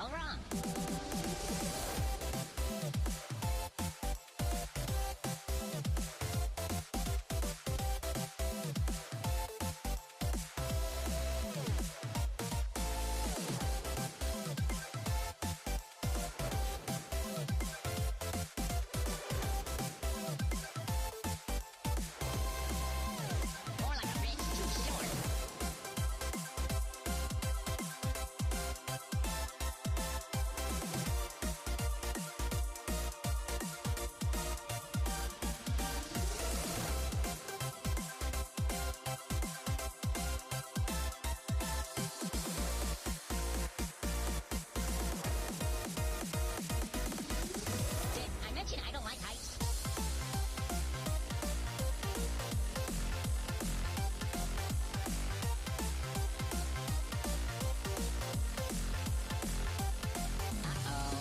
go wrong? More like a bridge too short. Did I mention I don't like heights? Uh-oh.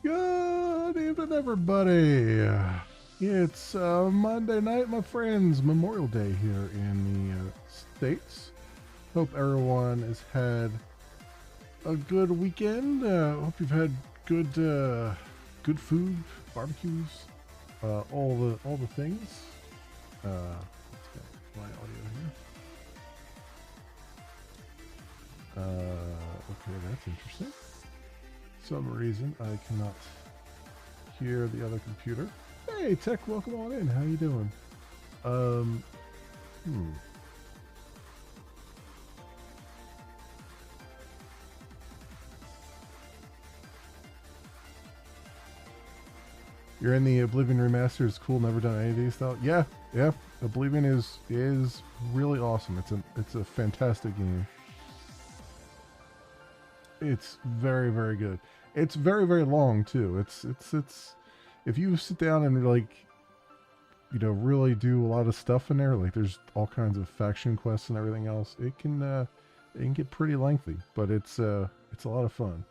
Good evening, everybody. It's Monday night, my friends. Memorial Day here in the States. Hope everyone has had a good weekend. Hope you've had good food, barbecues, all the things. Let's get my audio here. Okay, that's interesting. Some reason I cannot hear the other computer. Hey Tech, welcome on in. How you doing? You're in the Oblivion remaster. It's cool. Never done any of these though. Yeah, yeah. Oblivion is really awesome. It's a fantastic game. It's very very good. It's very very long too. It's if you sit down and like really do a lot of stuff in there, like there's all kinds of faction quests and everything else. It can get pretty lengthy, but it's a lot of fun.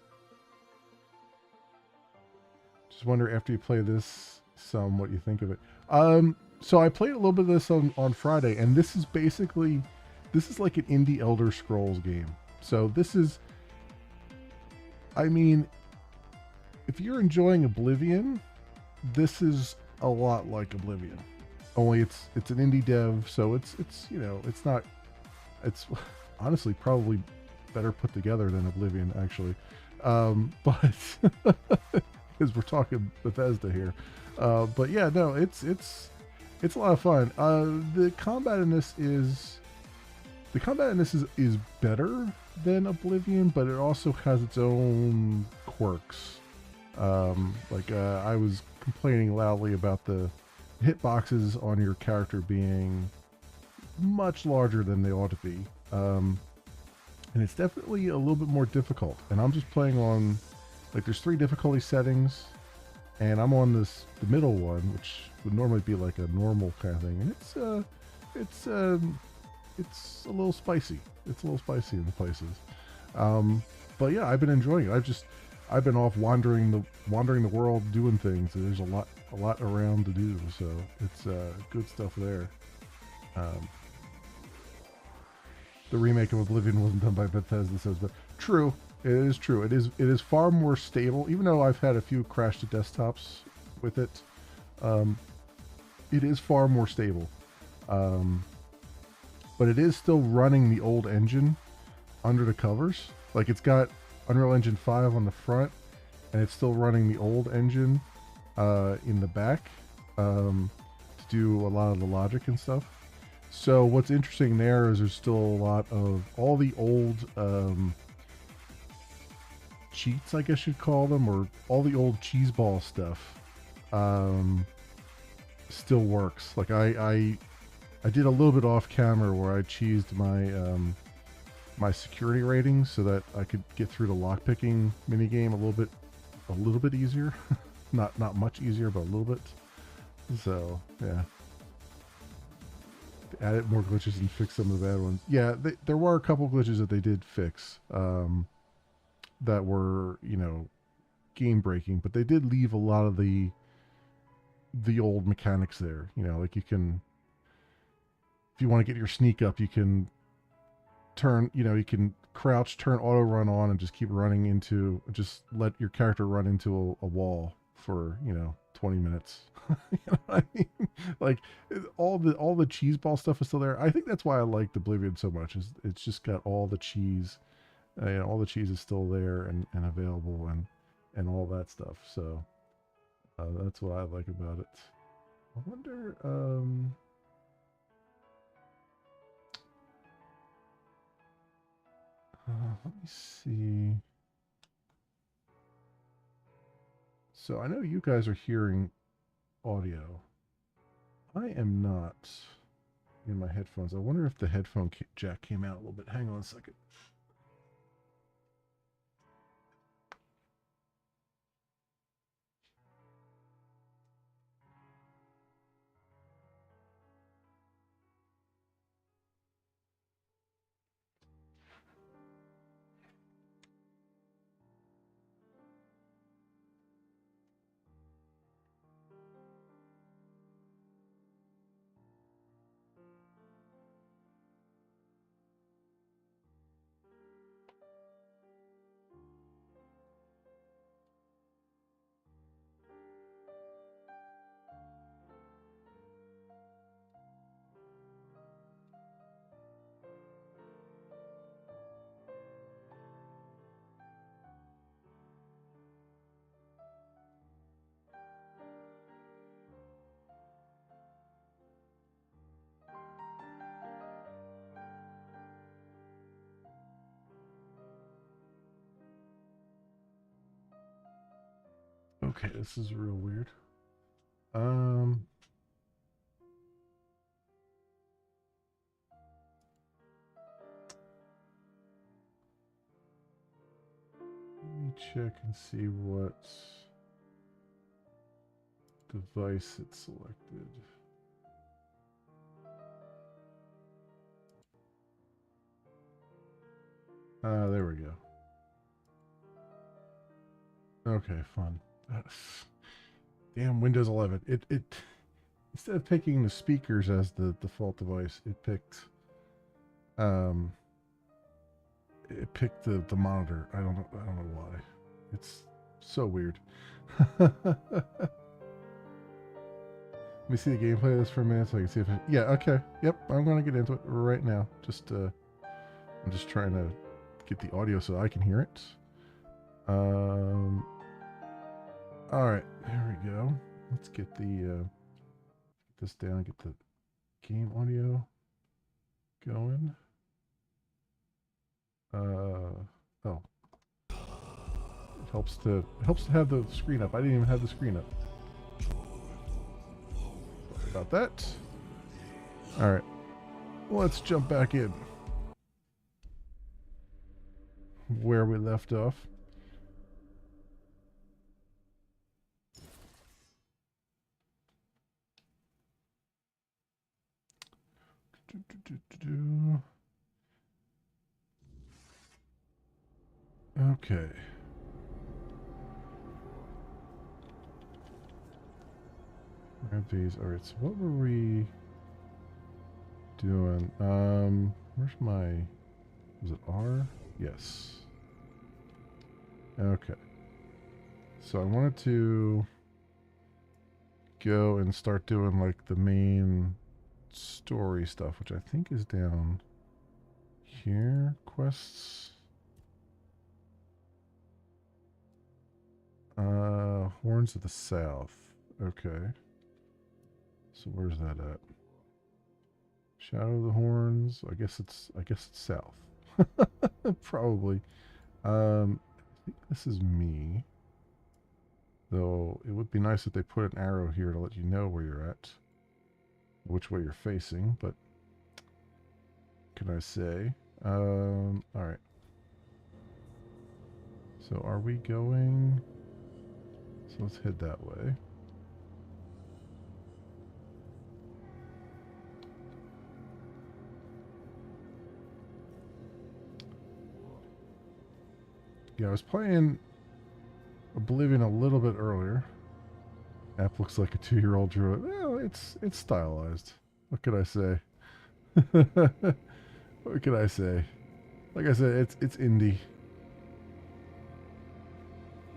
Just wonder after you play this some what you think of it. So I played a little bit of this on Friday, and this is like an indie Elder Scrolls game. So this is, I mean, if you're enjoying Oblivion, this is a lot like Oblivion. Only it's an indie dev, so it's it's not, it's honestly probably better put together than Oblivion actually. But because we're talking Bethesda here. But yeah, no, it's a lot of fun. The combat in this is better than Oblivion, but it also has its own quirks. I was complaining loudly about the hitboxes on your character being much larger than they ought to be. And it's definitely a little bit more difficult. And I'm just playing on, like, there's 3 difficulty settings, and I'm on the middle one, which would normally be like a normal kind of thing. And it's a little spicy. It's a little spicy in the places. But yeah, I've been enjoying it. I've been off wandering the world doing things. There's a lot around to do, so it's good stuff there. The remake of Oblivion wasn't done by Bethesda, says, but true. It is true. It is far more stable, even though I've had a few crash to desktops with it. It is far more stable, but it is still running the old engine under the covers. Like, it's got Unreal Engine 5 on the front, and it's still running the old engine in the back to do a lot of the logic and stuff. So what's interesting there is there's still a lot of all the old cheats, I guess you'd call them, or all the old cheeseball stuff still works. Like I did a little bit off camera where I cheesed my my security ratings so that I could get through the lockpicking minigame a little bit easier. not much easier, but a little bit. So yeah, added more glitches and fixed some of the bad ones. Yeah, there were a couple glitches that they did fix that were game breaking, but they did leave a lot of the old mechanics there. Like, you can, if you want to get your sneak up, you can turn, you can crouch, turn auto run on, and just keep running into, just let your character run into a wall for 20 minutes. You know what I mean? Like, all the cheese ball stuff is still there. I think that's why I liked Oblivion so much, is it's just got all the cheese. All the cheese is still there and available, and all that stuff. So that's what I like about it. I wonder. Let me see. So I know you guys are hearing audio. I am not in my headphones. I wonder if the headphone jack came out a little bit. Hang on a second. Okay, this is real weird. Um, let me check and see what device it's selected. There we go. Okay, fun. Damn Windows 11. It instead of picking the speakers as the default device, um it picked the monitor. I don't know why. It's so weird. Let me see the gameplay of this for a minute so I can see if yeah, okay. Yep, I'm gonna get into it right now. I'm just trying to get the audio so I can hear it. Alright, there we go. Let's get the this down, get the game audio going. Oh. It helps to have the screen up. I didn't even have the screen up. Sorry about that. Alright. Let's jump back in. Where we left off. Okay. Grab these. Alright, so what were we doing? Where's my... Was it R? Yes. Okay. So I wanted to go and start doing like the main story stuff, which I think is down here. Quests. Horns of the South. Okay. So where's that at? Shadow of the Horns. I guess it's south. Probably. I think this is me. Though it would be nice if they put an arrow here to let you know where you're at, which way you're facing. But what can I say? All right. So are we going? So let's head that way. Yeah, I was playing Oblivion a little bit earlier. App looks like a 2-year-old drew it. Well, it's stylized. What could I say? What could I say? Like I said, it's indie.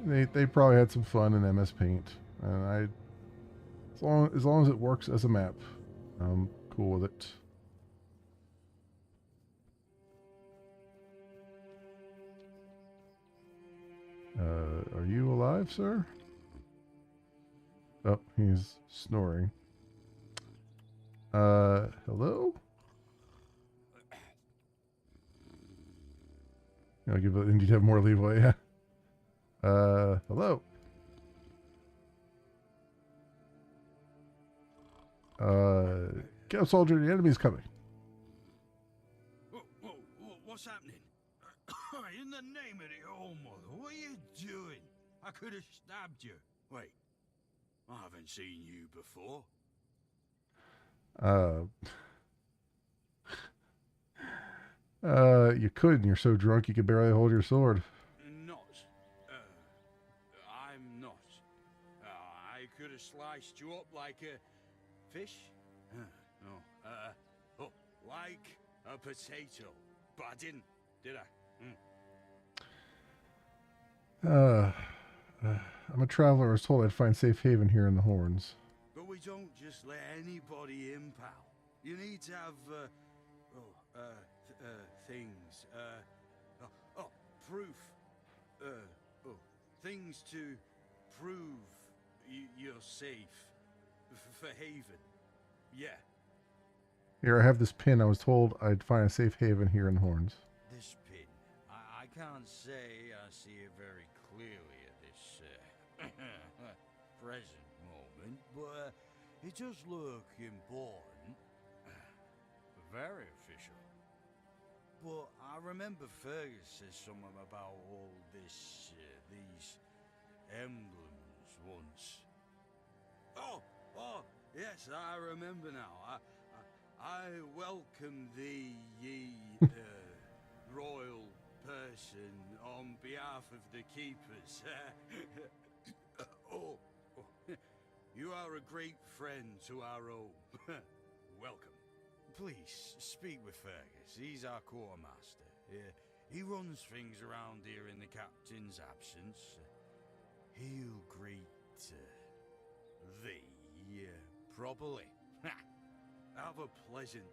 They probably had some fun in MS Paint, and as long as it works as a map, I'm cool with it. Are you alive, sir? Oh, he's snoring. Hello? I'll give it, indeed have more leeway, yeah. Hello? Get up, soldier, the enemy's coming. What's happening? In the name of the All Mother, what are you doing? I could have stabbed you. Wait, I haven't seen you before. You could, and you're so drunk you could barely hold your sword. I'm not. I could have sliced you up like a fish. Like a potato. But I didn't, did I? I'm a traveler. I was told I'd find safe haven here in the Horns. But we don't just let anybody in, pal. You need to have, things. Proof. Things to prove you're safe. For haven. Yeah. Here, I have this pin. I was told I'd find a safe haven here in the Horns. This pin. I can't say I see it very clearly at this present moment, but it does look important. Very official. But I remember Fergus said something about all this, these emblems once. Oh, yes, I remember now. I welcome thee, ye royal person, on behalf of the keepers. oh, you are a great friend to our home. Welcome. Please, speak with Fergus. He's our quartermaster. He runs things around here in the captain's absence. He'll greet thee properly. Have a pleasant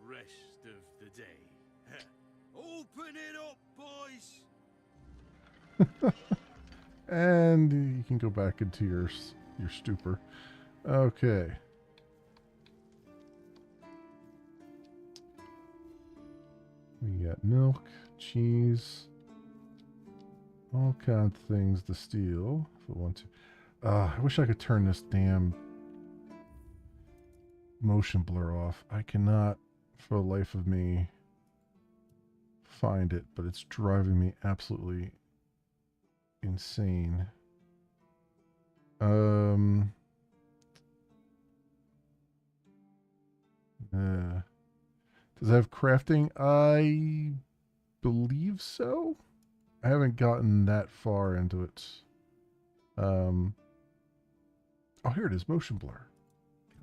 rest of the day. Open it up, boys! And you can go back into your stupor. Okay. We got milk, cheese, all kinds of things to steal if we want to. I wish I could turn this damn motion blur off. I cannot, for the life of me, find it, but it's driving me absolutely insane. Does it have crafting? I believe so. I haven't gotten that far into it. Oh, here it is, motion blur.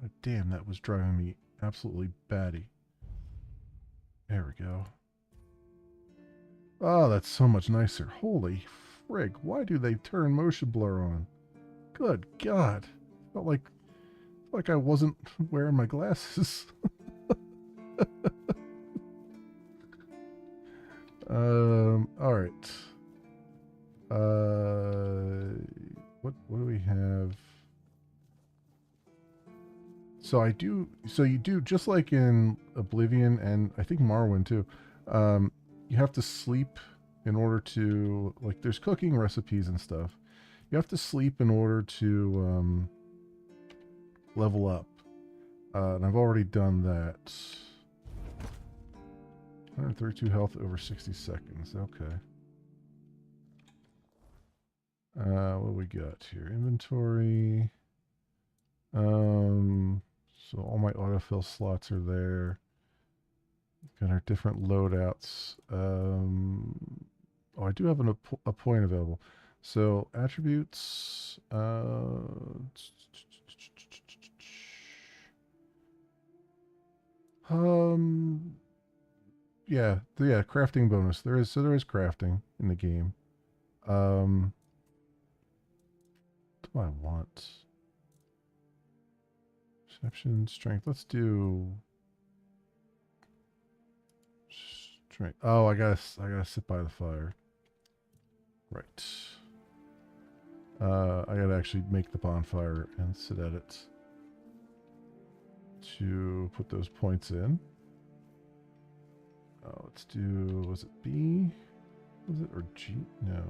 God damn, that was driving me absolutely batty. There we go. Oh, that's so much nicer. Holy frig, why do they turn motion blur on? Good God. Felt like I wasn't wearing my glasses. All right. What do we have? So you do, just like in Oblivion and I think Morrowind too, you have to sleep in order to, like, there's cooking recipes and stuff. You have to sleep in order to level up. And I've already done that. 132 health over 60 seconds. Okay. What do we got here? Inventory. So all my autofill slots are there. Got our different loadouts. Oh, I do have a point available. So attributes. Yeah, crafting bonus. There is crafting in the game. What do I want? Perception, strength. Let's do strength. Oh, I gotta sit by the fire. Right. I gotta actually make the bonfire and sit at it to put those points in. Let's do, was it B? Was it, or G? No.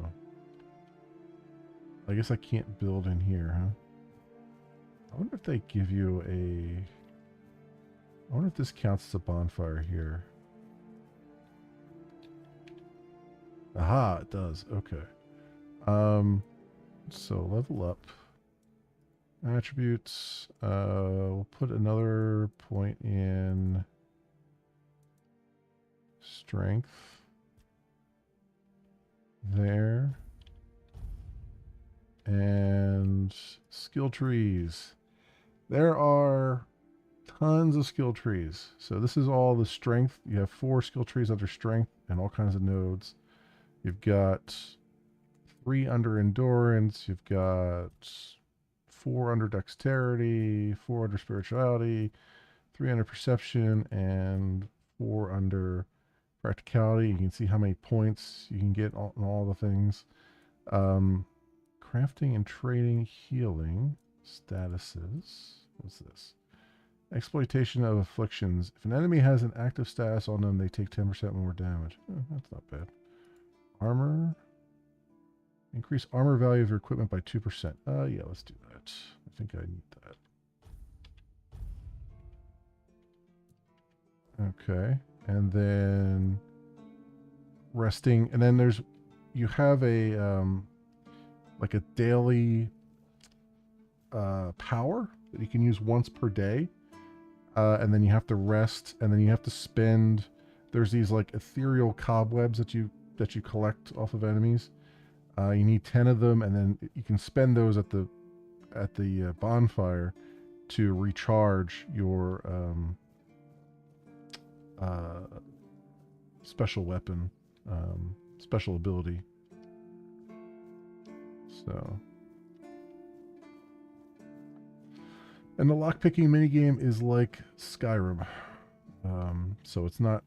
I guess I can't build in here, huh? I wonder if they give you I wonder if this counts as a bonfire here. Aha, it does. Okay. So level up. Attributes. We'll put another point in strength. There. And skill trees. There are tons of skill trees. So this is all the strength. You have 4 skill trees under strength and all kinds of nodes. You've got 3 under endurance. You've got 4 under dexterity, 4 under spirituality, 3 under perception, and 4 under practicality. You can see how many points you can get on all the things. Crafting and trading, healing, statuses. What's this? Exploitation of afflictions. If an enemy has an active status on them, they take 10% more damage. That's not bad. Armor. Increase armor value of your equipment by 2%. Yeah, let's do that. I think I need that. Okay. And then resting. And then you have like a daily power that you can use once per day. And then you have to rest, and then you have to spend. There's these like ethereal cobwebs that you collect off of enemies. You need 10 of them, and then you can spend those at the bonfire to recharge your special weapon, special ability. So. And the lockpicking minigame is like Skyrim, so it's not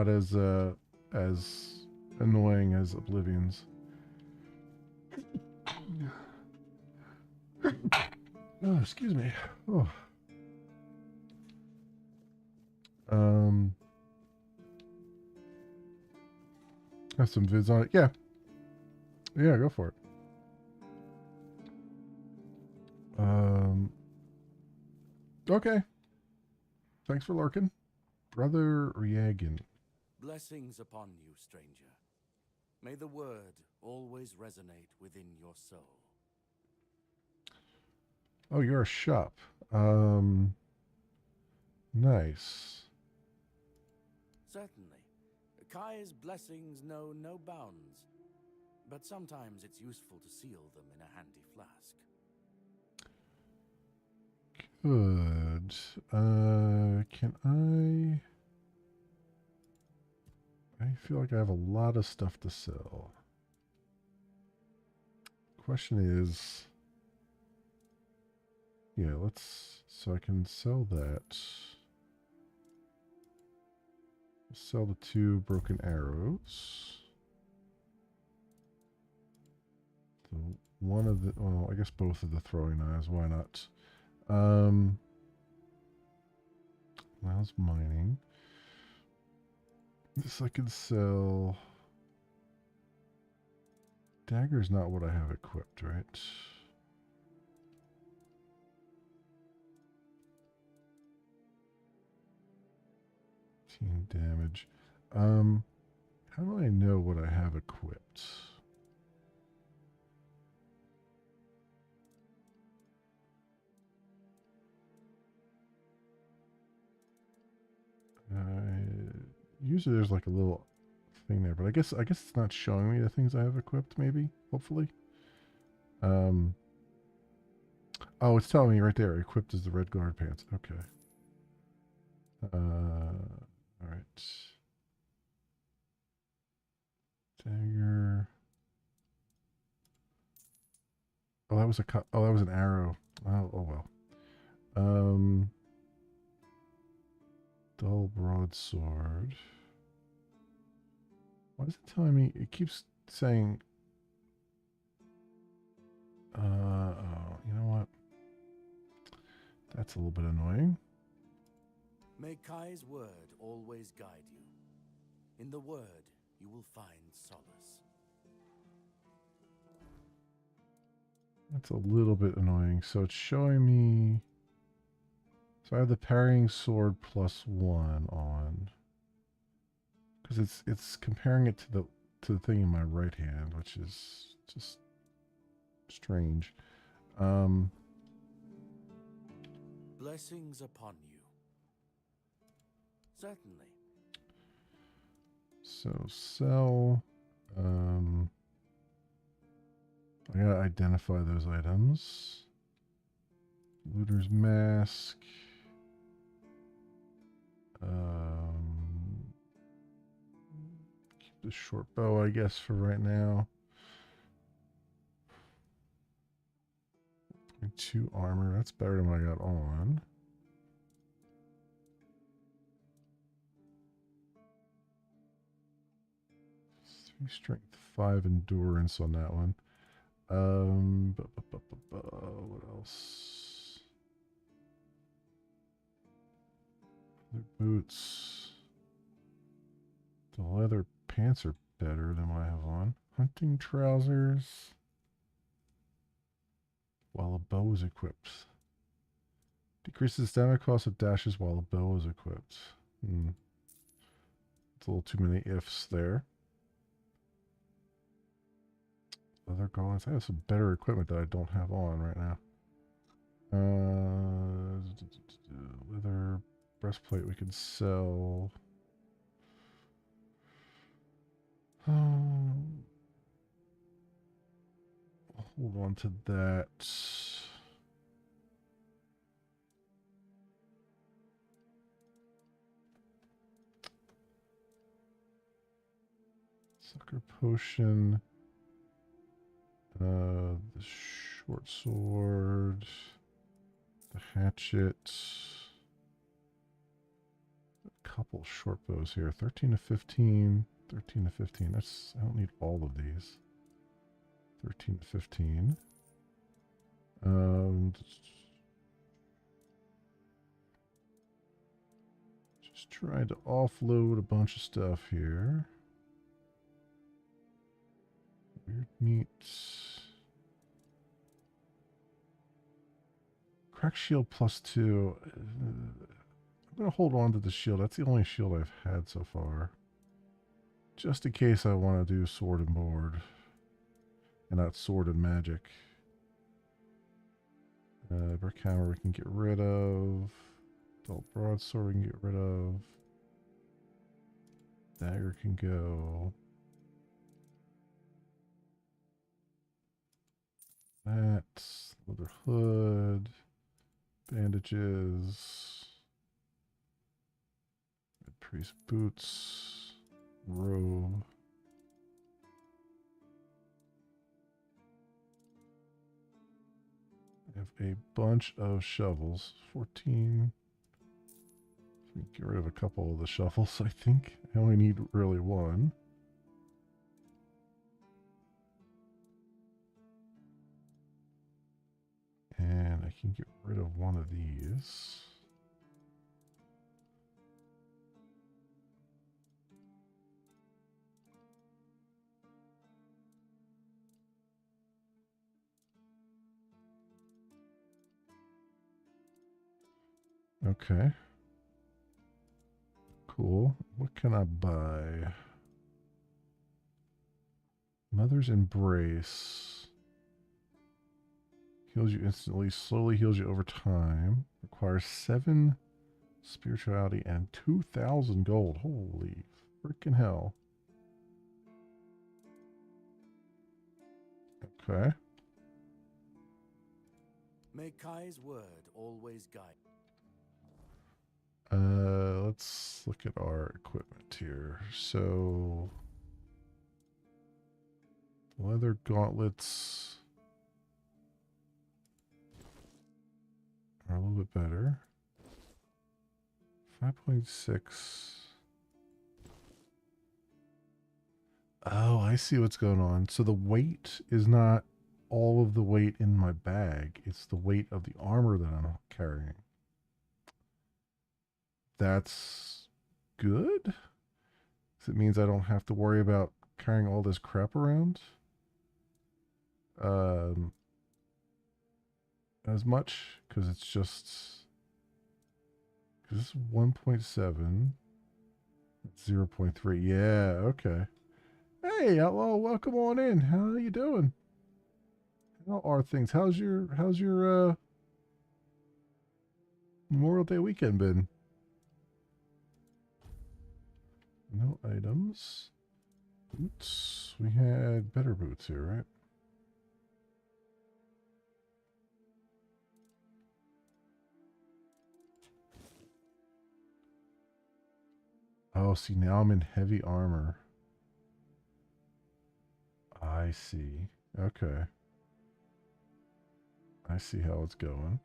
as annoying as Oblivion's. Oh, excuse me. Oh. Have some vids on it. Yeah, go for it. Okay. Thanks for lurking. Brother Ryagin. Blessings upon you, stranger. May the word always resonate within your soul. Oh, you're a shop. Nice. Certainly. Kai's blessings know no bounds, but sometimes it's useful to seal them in a handy flask. Good. Can I feel like I have a lot of stuff to sell. Question is, yeah, so I can sell that. Sell the 2 broken arrows. So one of the, well, I guess both of the throwing knives, why not? How's mining? This I could sell. Dagger's not what I have equipped, right? Damage. How do I know what I have equipped? Usually there's like a little thing there, but I guess it's not showing me the things I have equipped, maybe, hopefully. Oh, it's telling me right there, equipped is the red guard pants. Okay. All right. Dagger. Oh, that was that was an arrow. Oh well. Dull broadsword. Why is it telling me? It keeps saying. Oh, you know what? That's a little bit annoying. May Kai's word always guide you. In the word, you will find solace. That's a little bit annoying. So it's showing me. So I have the parrying sword +1 on. Because it's comparing it to the thing in my right hand, which is just strange. Blessings upon you. Certainly. So sell. I gotta identify those items. Looter's mask. Keep the short bow, I guess, for right now. 2 armor. That's better than what I got on. Strength, 5 endurance on that one. What else? The boots. The leather pants are better than what I have on. Hunting trousers. while a bow is equipped. Decreases stamina cost of dashes while a bow is equipped. It's a little too many ifs there. Leather gauntlets. I have some better equipment that I don't have on right now. Leather breastplate we can sell. Hold on to that. Sucker potion. The short sword. The hatchet. A couple short bows here. 13 to 15. 13 to 15. That's, I don't need all of these. 13 to 15. Just trying to offload a bunch of stuff here. Weird meats. Crack shield +2. I'm going to hold on to the shield. That's the only shield I've had so far. Just in case I want to do sword and board. And not sword and magic. Brick hammer we can get rid of. Adult broadsword we can get rid of. Dagger can go. That. Leather hood. Bandages. Red priest boots. Robe. I have a bunch of shovels. 14. Let me get rid of a couple of the shovels, I think. I only need really one. And I can get rid of one of these. Okay. Cool. What can I buy? Mother's Embrace. Heals you instantly, slowly heals you over time. Requires 7 spirituality and 2,000 gold. Holy freaking hell. Okay. May Kai's word always guide. Let's look at our equipment here. So, leather gauntlets are a little bit better. 5.6. Oh, I see what's going on. So the weight is not all of the weight in my bag. It's the weight of the armor that I'm carrying. That's good. 'Cause it means I don't have to worry about carrying all this crap around. As much, because it's just, because this is 1.7, 0.3. Yeah, okay. Hey, hello, welcome on in. How are you doing? How are things? How's your Memorial Day weekend been? No items. Boots. We had better boots here, right? Oh, see, now I'm in heavy armor. I see. Okay. I see how it's going.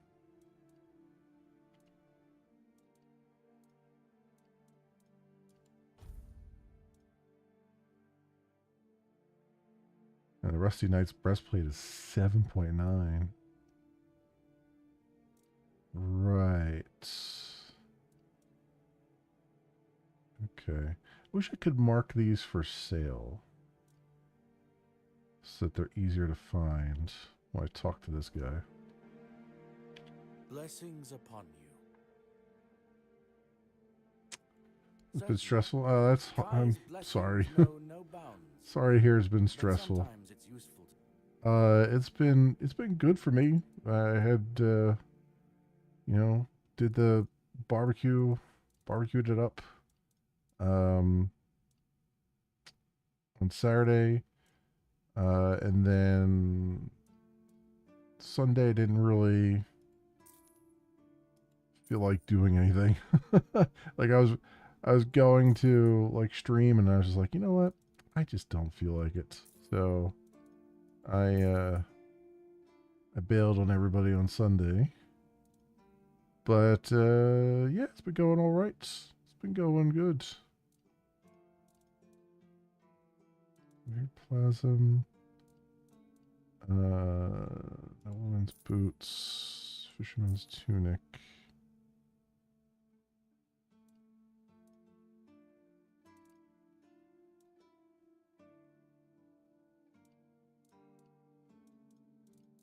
And the Rusty Knight's breastplate is 7.9. Right. Okay. Wish I could mark these for sale so that they're easier to find when I talk to this guy. Blessings upon you. It's been stressful. That's. I'm Kai's sorry. blessings know no bounds, Sorry, here has been but stressful. sometimes it's useful to... It's been good for me. I had did the barbecued it up on Saturday, and then Sunday didn't really feel like doing anything. Like I was going to like stream, and I was just like, you know what, I just don't feel like it. So I bailed on everybody on Sunday. But yeah, it's been going all right. It's been going good. Weird Plasm. Nobleman's boots. Fisherman's tunic.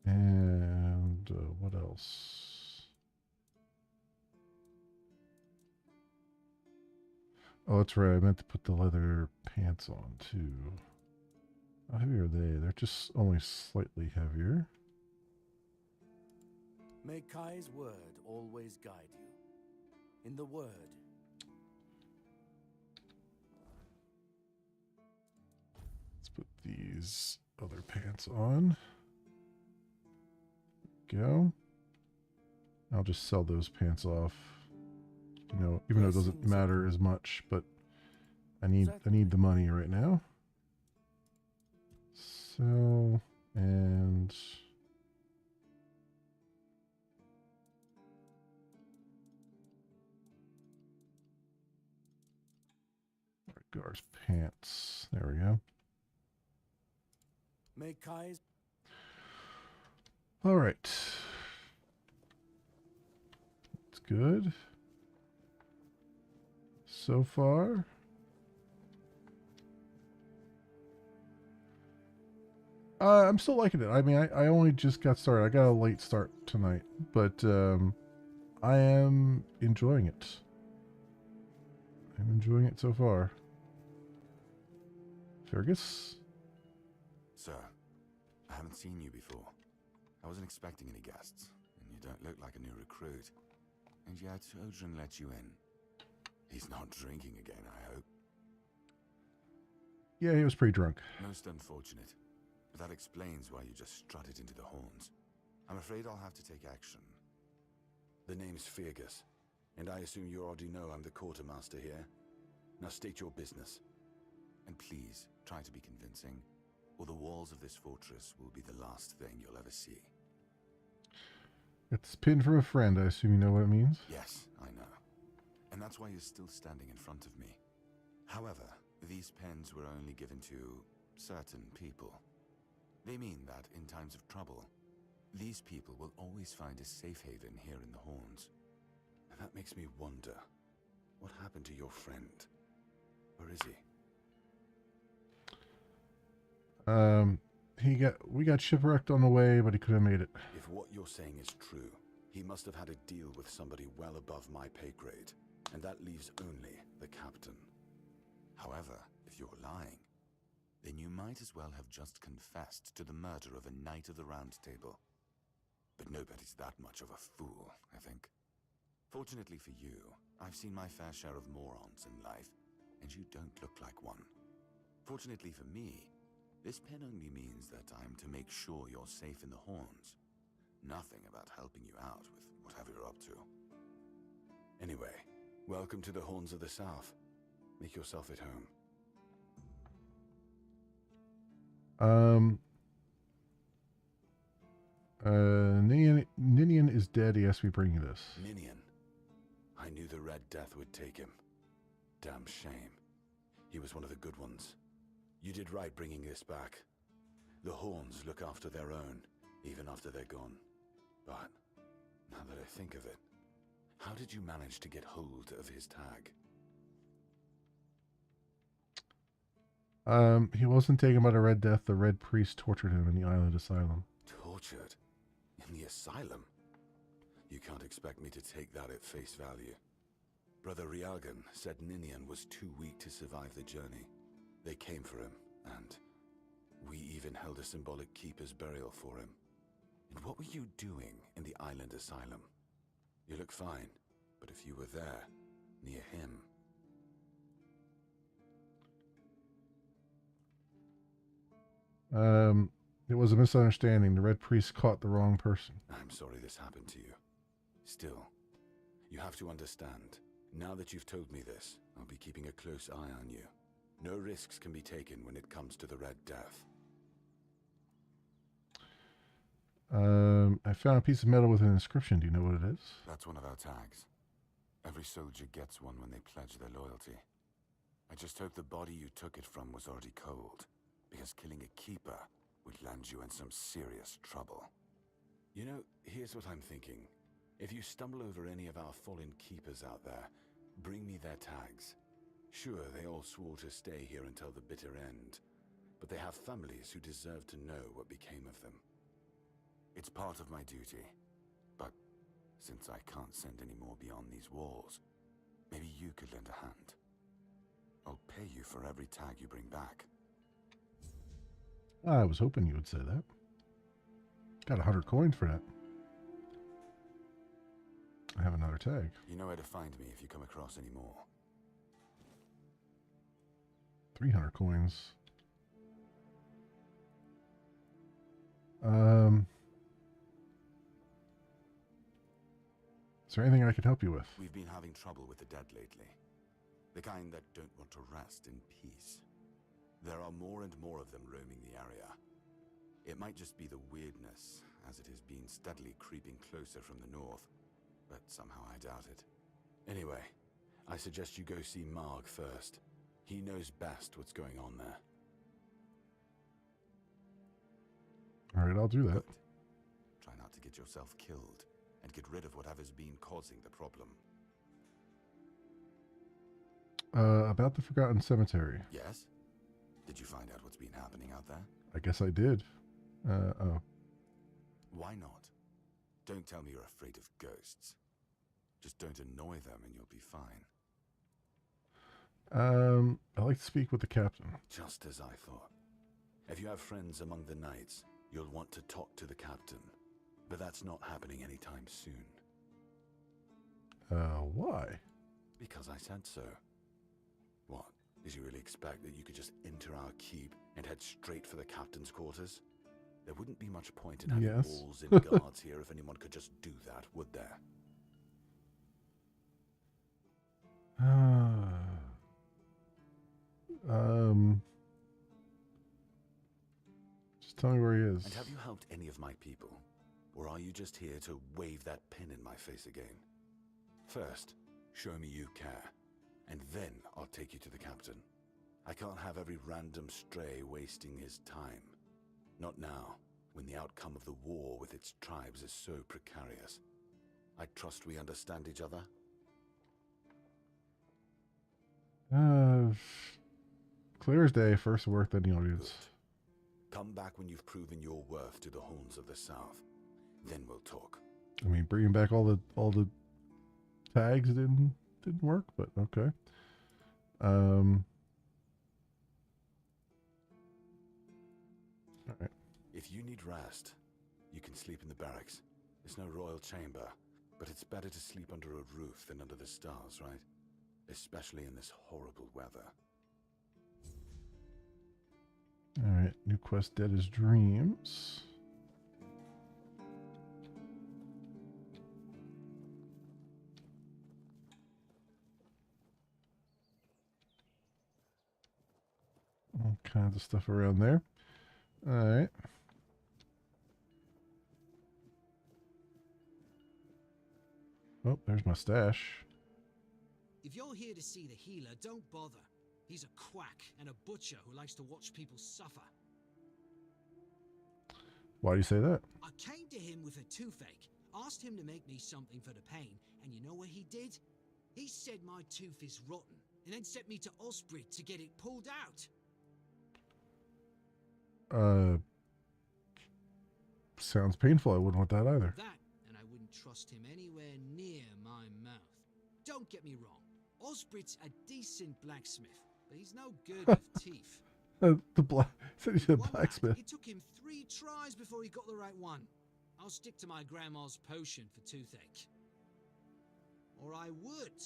And what else? Oh, that's right. I meant to put the leather pants on too. How heavy are they? They're just only slightly heavier. May Kai's word always guide you. In the word. Let's put these other pants on. Go. I'll just sell those pants off. You know, even though it doesn't matter as much, but I need the money right now. So, and Gar's pants. There we go. May Kai's... All right. It's good. So far. I'm still liking it. I mean, I only just got started. I got a late start tonight, but I am enjoying it. I'm enjoying it so far. Fergus? Sir, I haven't seen you before. I wasn't expecting any guests, and you don't look like a new recruit. And yet, Odrin let you in. He's not drinking again, I hope. Yeah, he was pretty drunk. Most unfortunate. But that explains why you just strutted into the horns. I'm afraid I'll have to take action. The name's Fergus, and I assume you already know I'm the quartermaster here. Now state your business. And please, try to be convincing, or the walls of this fortress will be the last thing you'll ever see. It's pinned from a friend. I assume you know what it means? Yes, I know. And that's why you're still standing in front of me. However, these pens were only given to certain people. They mean that in times of trouble, these people will always find a safe haven here in the Horns. And that makes me wonder, what happened to your friend? Where is he? We got shipwrecked on the way, but he could have made it. If what you're saying is true, he must have had a deal with somebody well above my pay grade, and that leaves only the captain. However, if you're lying, then you might as well have just confessed to the murder of a Knight of the Round Table. But nobody's that much of a fool, I think. Fortunately for you, I've seen my fair share of morons in life, and you don't look like one. Fortunately for me, this pen only means that I'm to make sure you're safe in the Horns. Nothing about helping you out with whatever you're up to. Anyway, welcome to the Horns of the South. Make yourself at home. Ninian is dead. He asked me to bring you this. Ninian. I knew the Red Death would take him. Damn shame. He was one of the good ones. You did right bringing this back. The Horns look after their own, even after they're gone. But, now that I think of it, how did you manage to get hold of his tag? He wasn't taken by the Red Death. The Red Priest tortured him in the island asylum. Tortured? In the asylum? You can't expect me to take that at face value. Brother Riagan said Ninian was too weak to survive the journey. They came for him, and we even held a symbolic keeper's burial for him. And what were you doing in the island asylum? You look fine, but if you were there, near him... It was a misunderstanding. The Red Priest caught the wrong person. I'm sorry this happened to you. Still, you have to understand. Now that you've told me this, I'll be keeping a close eye on you. No risks can be taken when it comes to the Red Death. I found a piece of metal with an inscription. Do you know what it is? That's one of our tags. Every soldier gets one when they pledge their loyalty. I just hope the body you took it from was already cold, because killing a keeper would land you in some serious trouble. You know, here's what I'm thinking. If you stumble over any of our fallen keepers out there, bring me their tags. Sure, they all swore to stay here until the bitter end, but they have families who deserve to know what became of them. It's part of my duty, but since I can't send any more beyond these walls, maybe you could lend a hand. I'll pay you for every tag you bring back. I was hoping you would say that. Got 100 coins for that. I have another tag. You know where to find me if you come across any more. 300 coins. Is there anything I can help you with? We've been having trouble with the dead lately. The kind that don't want to rest in peace. There are more and more of them roaming the area. It might just be the weirdness, as it has been steadily creeping closer from the north, but somehow I doubt it. Anyway, I suggest you go see Marg first. He knows best what's going on there. All right, I'll do that. Good. Try not to get yourself killed, and get rid of whatever's been causing the problem. About the Forgotten Cemetery. Yes? Did you find out what's been happening out there? I guess I did. Oh. Why not? Don't tell me you're afraid of ghosts. Just don't annoy them and you'll be fine. I'd like to speak with the captain. Just as I thought. If you have friends among the knights, you'll want to talk to the captain. But that's not happening anytime soon. Why? Because I said so. What? Did you really expect that you could just enter our keep and head straight for the captain's quarters? There wouldn't be much point in having Yes. walls and guards here if anyone could just do that, would there? Just tell me where he is. And have you helped any of my people? Or are you just here to wave that pin in my face again? First, show me you care, and then I'll take you to the captain. I can't have every random stray wasting his time. Not now, when the outcome of the war with its tribes is so precarious. I trust we understand each other? Clear as day, first work, then the audience. Good. Come back when you've proven your worth to the Horns of the South. Then we'll talk. I mean, bringing back all the tags didn't work, but okay. All right. If you need rest, you can sleep in the barracks. It's no royal chamber, but it's better to sleep under a roof than under the stars, right? Especially in this horrible weather. All right, new quest, Dead as Dreams. All kinds of stuff around there. All right. Oh, there's my stash. If you're here to see the healer, don't bother. He's a quack and a butcher who likes to watch people suffer. Why do you say that? I came to him with a toothache, asked him to make me something for the pain, and you know what he did? He said my tooth is rotten, and then sent me to Osprey to get it pulled out. Sounds painful. I wouldn't want that either. That, and I wouldn't trust him anywhere near my mouth. Don't get me wrong. Osbrit's a decent blacksmith, but he's no good with teeth. The black. Said he's a One blacksmith. lad, it took him 3 tries before he got the right one. I'll stick to my grandma's potion for toothache. Or I would,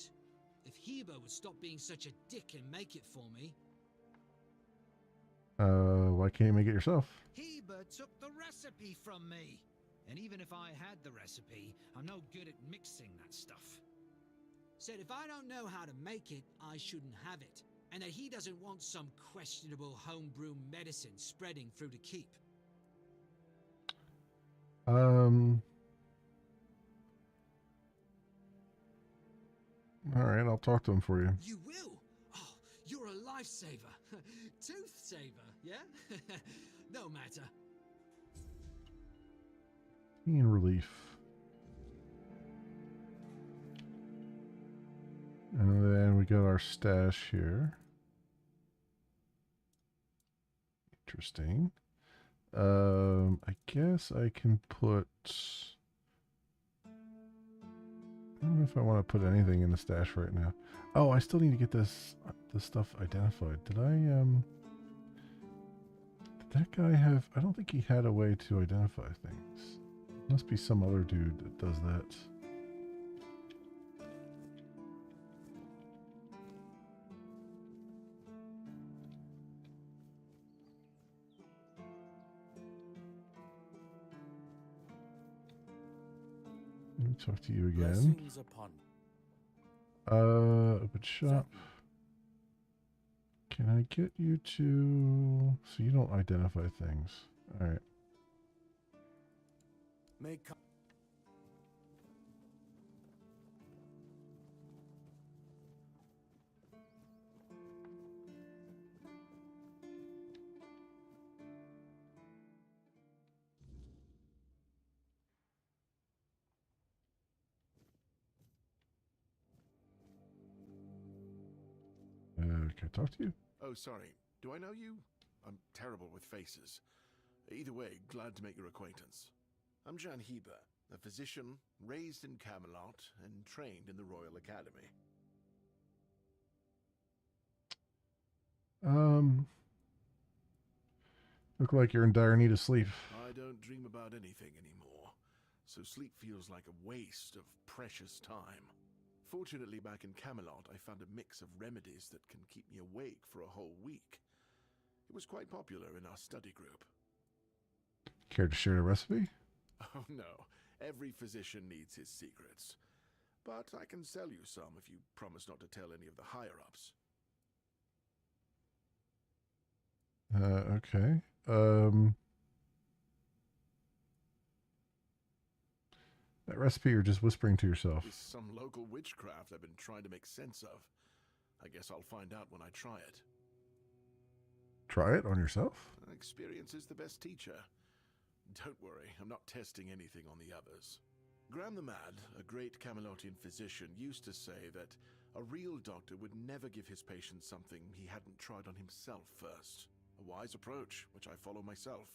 if Heber would stop being such a dick and make it for me. Why can't you make it yourself? Heber took the recipe from me. And even if I had the recipe, I'm no good at mixing that stuff. Said if I don't know how to make it, I shouldn't have it. And that he doesn't want some questionable homebrew medicine spreading through the keep. All right, I'll talk to him for you. You will? Oh, you're a lifesaver. Tooth saver, yeah? No matter. In relief. And then we got our stash here. Interesting. I guess I can put... I don't know if I want to put anything in the stash right now. Oh, I still need to get this stuff identified. Did that guy have... I don't think he had a way to identify things. Must be some other dude that does that. Let me talk to you again. Blessings upon Open shop. Can I get you to... So you don't identify things. Alright. May Can I talk to you? Oh, sorry. Do I know you? I'm terrible with faces. Either way, glad to make your acquaintance. I'm Jan Heber, a physician raised in Camelot and trained in the Royal Academy. Look like you're in dire need of sleep. I don't dream about anything anymore, so sleep feels like a waste of precious time. Fortunately, back in Camelot, I found a mix of remedies that can keep me awake for a whole week. It was quite popular in our study group. Care to share a recipe? Oh no, every physician needs his secrets. But I can sell you some if you promise not to tell any of the higher-ups. Okay. That recipe you're just whispering to yourself. It's some local witchcraft I've been trying to make sense of. I guess I'll find out when I try it. Try it on yourself? Experience is the best teacher. Don't worry, I'm not testing anything on the others. Graham the Mad, a great Camelotian physician, used to say that a real doctor would never give his patients something he hadn't tried on himself first. A wise approach, which I follow myself.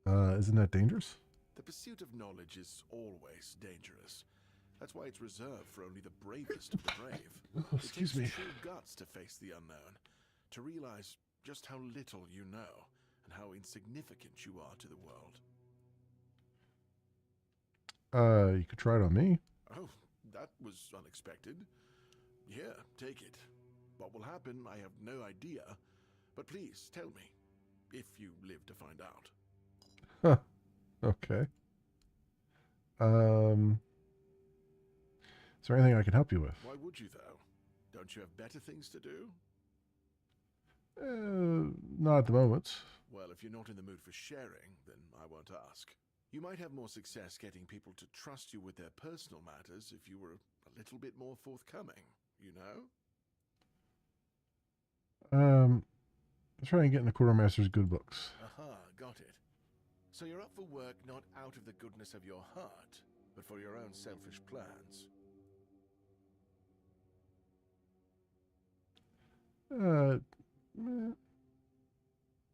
Isn't that dangerous? The pursuit of knowledge is always dangerous. That's why it's reserved for only the bravest of the brave. Oh, excuse me. It takes true guts to face the unknown, to realize just how little you know, and how insignificant you are to the world. You could try it on me. Oh, that was unexpected. Here, take it. What will happen, I have no idea. But please, tell me, if you live to find out. Huh. Okay. Is there anything I can help you with? Why would you, though? Don't you have better things to do? Not at the moment. Well, if you're not in the mood for sharing, then I won't ask. You might have more success getting people to trust you with their personal matters if you were a little bit more forthcoming, you know? I'm trying to get in the Quartermaster's good books. Aha, got it. So you're up for work not out of the goodness of your heart, but for your own selfish plans.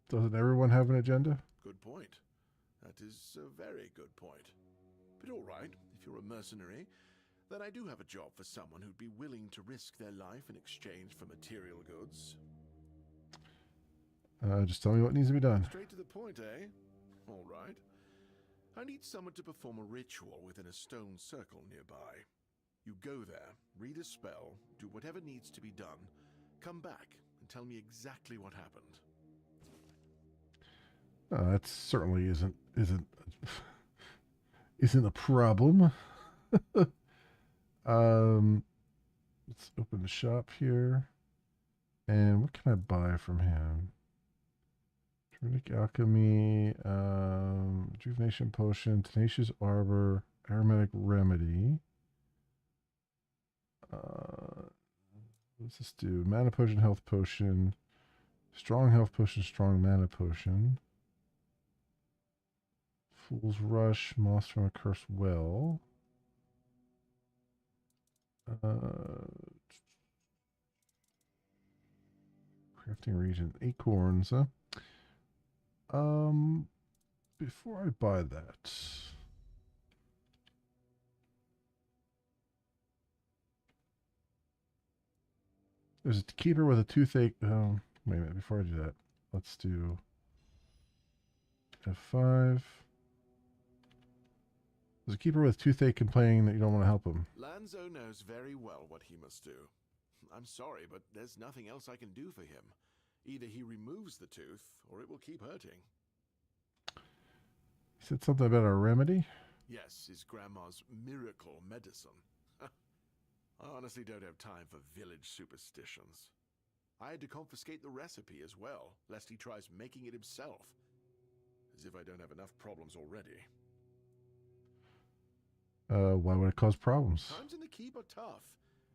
Doesn't everyone have an agenda? Good point. That is a very good point. But all right, if you're a mercenary, then I do have a job for someone who'd be willing to risk their life in exchange for material goods. Just tell me what needs to be done. Straight to the point, eh? All right. I need someone to perform a ritual within a stone circle nearby. You go there, read a spell, do whatever needs to be done, come back and tell me exactly what happened. That certainly isn't a problem. Let's open the shop here. And what can I buy from him? Druidic Alchemy, Rejuvenation Potion, Tenacious Arbor, Aromatic Remedy. What's this do? Mana Potion, Health Potion, Strong Health Potion, Strong Mana Potion. Fool's Rush, Moss from a Cursed Well. Crafting region, acorns, huh? Before I buy that, there's a keeper with a toothache. Wait a minute, before I do that, let's do F5. There's a keeper with toothache complaining that you don't want to help him. Lanzo knows very well what he must do. I'm sorry, but there's nothing else I can do for him. Either he removes the tooth, or it will keep hurting. He said something about a remedy? Yes, his grandma's miracle medicine. I honestly don't have time for village superstitions. I had to confiscate the recipe as well, lest he tries making it himself. As if I don't have enough problems already. Why would it cause problems? Times in the keep are tough.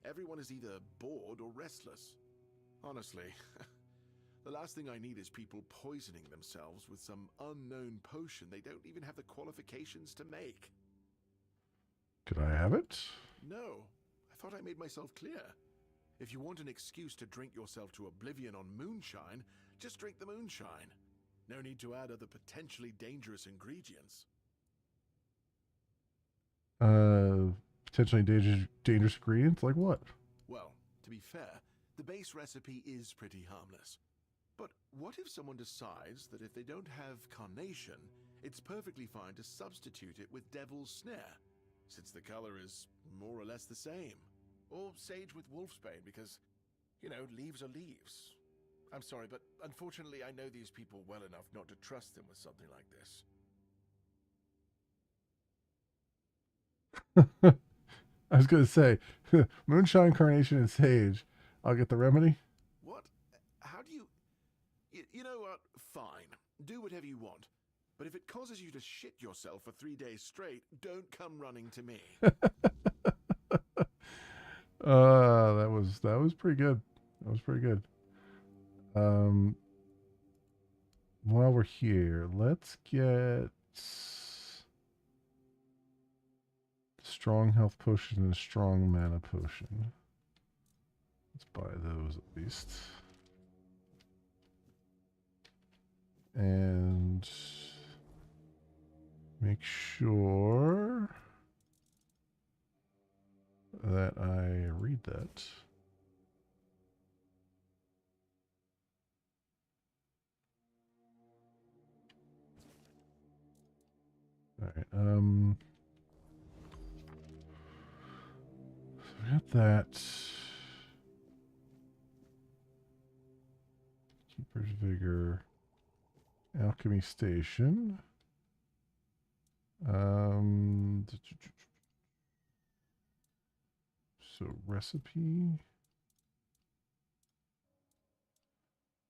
Everyone is either bored or restless. Honestly, the last thing I need is people poisoning themselves with some unknown potion they don't even have the qualifications to make. Could I have it? No, I thought I made myself clear. If you want an excuse to drink yourself to oblivion on moonshine, just drink the moonshine. No need to add other potentially dangerous ingredients. Potentially dangerous ingredients? Like what? Well, to be fair, the base recipe is pretty harmless. But what if someone decides that if they don't have carnation, it's perfectly fine to substitute it with devil's snare, since the color is more or less the same? Or sage with wolfsbane, because, you know, leaves are leaves. I'm sorry, but unfortunately I know these people well enough not to trust them with something like this. I was going to say, moonshine, carnation, and sage. I'll get the remedy. What? How do you... You know what? Fine. Do whatever you want. But if it causes you to shit yourself for 3 days straight, don't come running to me. That was pretty good. That was pretty good. While we're here, let's get strong health potion and a strong mana potion. Let's buy those at least. And make sure that I read that. All right. So we got that. Keeper's Vigor. Alchemy Station. So recipe.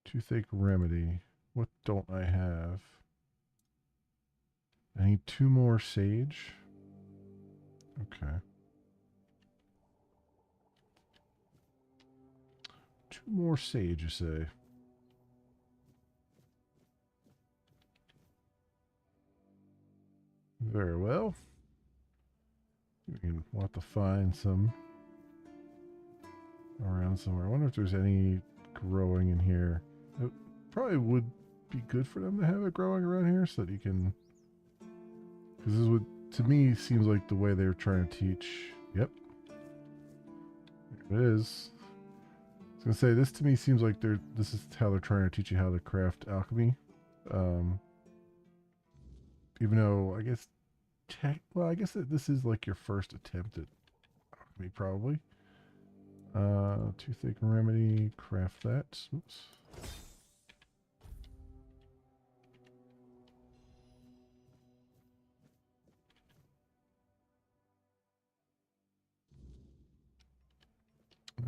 Toothache remedy. What don't I have? I need 2 more sage. Okay. 2 more sage, you say? Very well. We'll have to find some around somewhere. I wonder if there's any growing in here. It probably would be good for them to have it growing around here so that you can Because this is what, to me, seems like the way they're trying to teach. Yep. There it is. I was going to say, this to me seems like this is how they're trying to teach you how to craft alchemy. Even though, I guess, I guess that this is like your first attempt at alchemy, probably. Toothache remedy, craft that. Oops.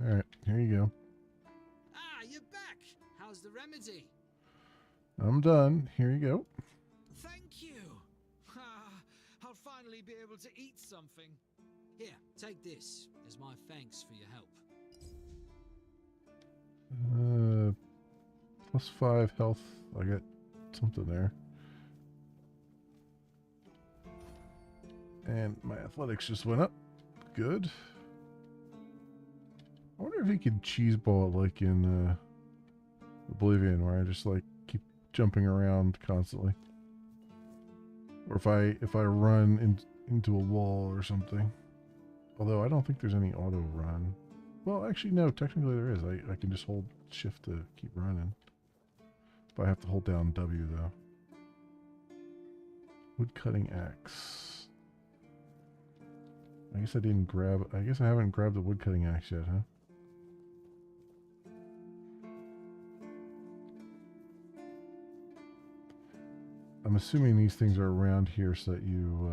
All right, here you go. Ah, you're back. How's the remedy? I'm done. Here you go. Thank you. I'll finally be able to eat something. Here, take this as my thanks for your help. +5 health. I got something there. And my athletics just went up. Good. I wonder if he could cheese ball it like in Oblivion, where I just like keep jumping around constantly. Or if I run into a wall or something. Although I don't think there's any auto run. Well, actually, no. Technically, there is. I can just hold shift to keep running. But I have to hold down W, though. Wood cutting axe. I guess I didn't grab... I guess I haven't grabbed the wood cutting axe yet, huh? I'm assuming these things are around here so that you...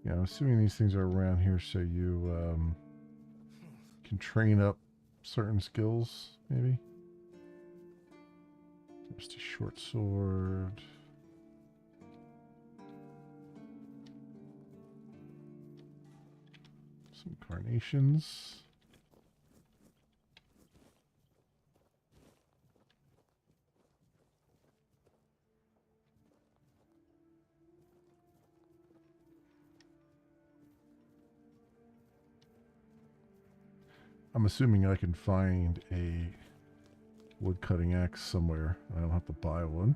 Yeah, I'm assuming these things are around here so you can train up certain skills, maybe. Just a short sword. Some carnations. I'm assuming I can find a wood cutting axe somewhere. I don't have to buy one.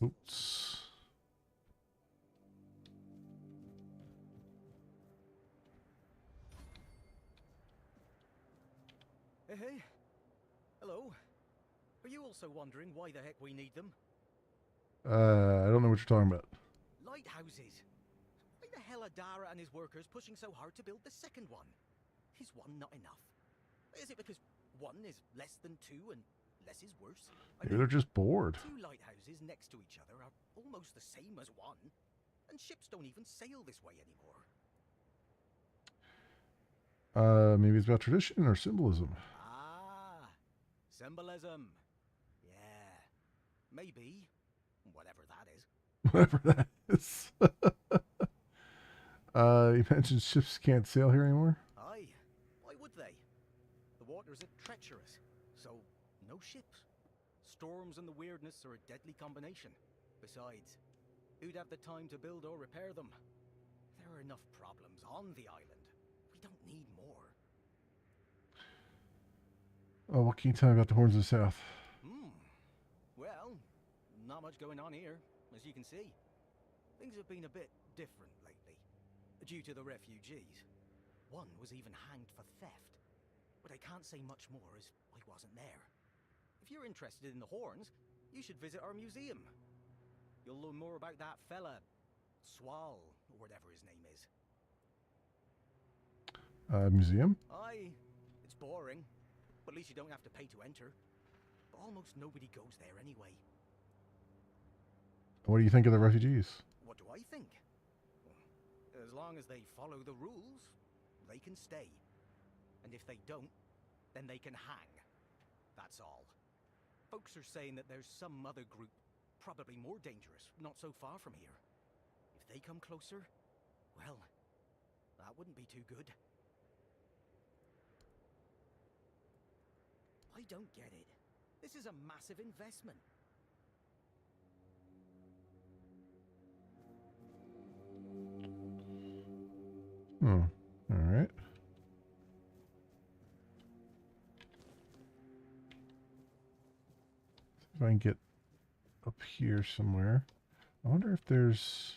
Oops. Hey. Hello. Are you also wondering why the heck we need them? I don't know what you're talking about. Lighthouses. Why the hell are Dara and his workers pushing so hard to build the second one? Is one not enough? Is it because one is less than two and less is worse? Maybe they're just bored. Two lighthouses next to each other are almost the same as one, and ships don't even sail this way anymore. Maybe it's about tradition or symbolism. Ah, symbolism. Yeah, maybe. Whatever that is. Whatever that is. You mentioned ships can't sail here anymore? Aye, why would they? The waters are treacherous, so no ships. Storms and the weirdness are a deadly combination. Besides, who'd have the time to build or repair them? There are enough problems on the island. We don't need more. Oh, what can you tell me about the Horns of the South? Well, not much going on here, as you can see. Things have been a bit different lately, due to the refugees. One was even hanged for theft. But I can't say much more as I wasn't there. If you're interested in the Horns, you should visit our museum. You'll learn more about that fella, Swal, or whatever his name is. Museum? Aye, it's boring, but at least you don't have to pay to enter. But almost nobody goes there anyway. What do you think of the refugees? What do I think? As long as they follow the rules, they can stay. And if they don't, then they can hang. That's all. Folks are saying that there's some other group, probably more dangerous, not so far from here. If they come closer, well, that wouldn't be too good. I don't get it. This is a massive investment. Hmm. All right. See if I can get up here somewhere. I wonder if there's...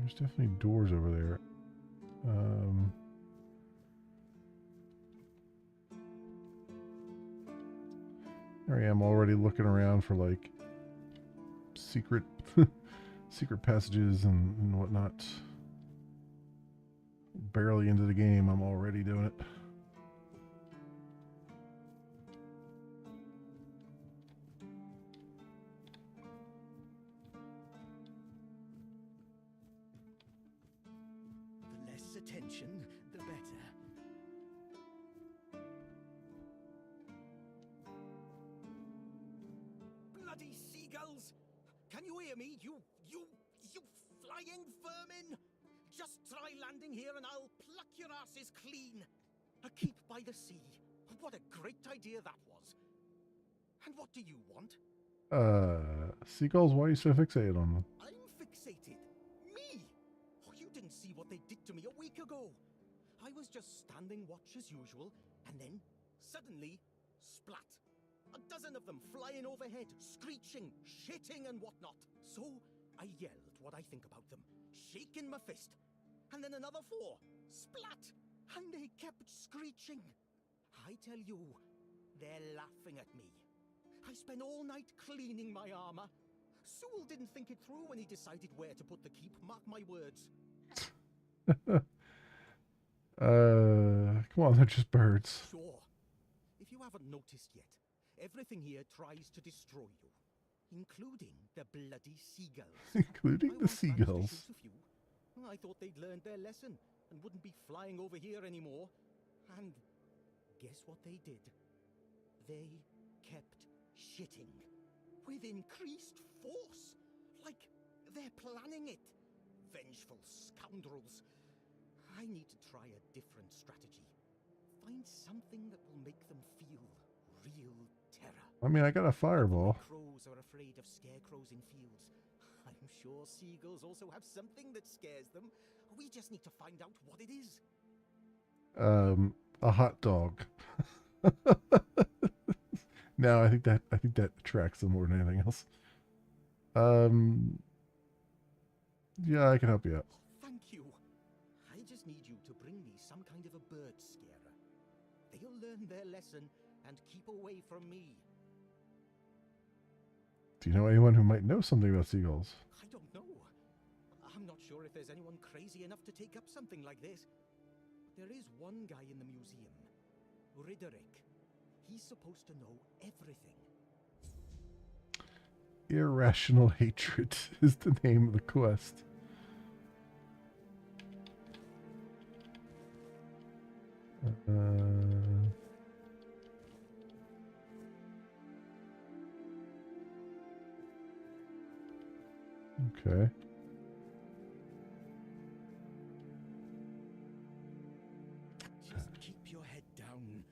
There's definitely doors over there. There I am already looking around for like secret secret passages and whatnot. Barely into the game, I'm already doing it. The less attention, the better. Bloody seagulls! Can you hear me? You flying vermin! Just try landing here and I'll pluck your asses clean. A keep by the sea. What a great idea that was. And what do you want? Seagulls, why are you so fixated on them? I'm fixated. Me? Oh, you didn't see what they did to me a week ago. I was just standing watch as usual, and then, suddenly, splat. A dozen of them flying overhead, screeching, shitting and whatnot. So, I yelled what I think about them, shaking my fist. And then another 4, splat. And they kept screeching. I tell you, they're laughing at me. I spent all night cleaning my armor. Sewell didn't think it through when he decided where to put the keep, mark my words. Come on, they're just birds. Sure. If you haven't noticed yet, everything here tries to destroy you, including the bloody seagulls. Including the once managed to seagulls. shoot a few. I thought they'd learned their lesson and wouldn't be flying over here anymore. And guess what they did? They kept shitting with increased force. Like they're planning it. Vengeful scoundrels. I need to try a different strategy. Find something that will make them feel real terror. I mean, I got a fireball. Crows are afraid of scarecrows in fields. I'm sure seagulls also have something that scares them. We just need to find out what it is. A hot dog. No, I think that attracts them more than anything else. Yeah, I can help you out. Thank you. I just need you to bring me some kind of a bird scarer. They'll learn their lesson and keep away from me. Do you know anyone who might know something about seagulls? I don't know. I'm not sure if there's anyone crazy enough to take up something like this. There is one guy in the museum, Riderick. He's supposed to know everything. Irrational Hatred is the name of the quest. Okay. Just keep your head down.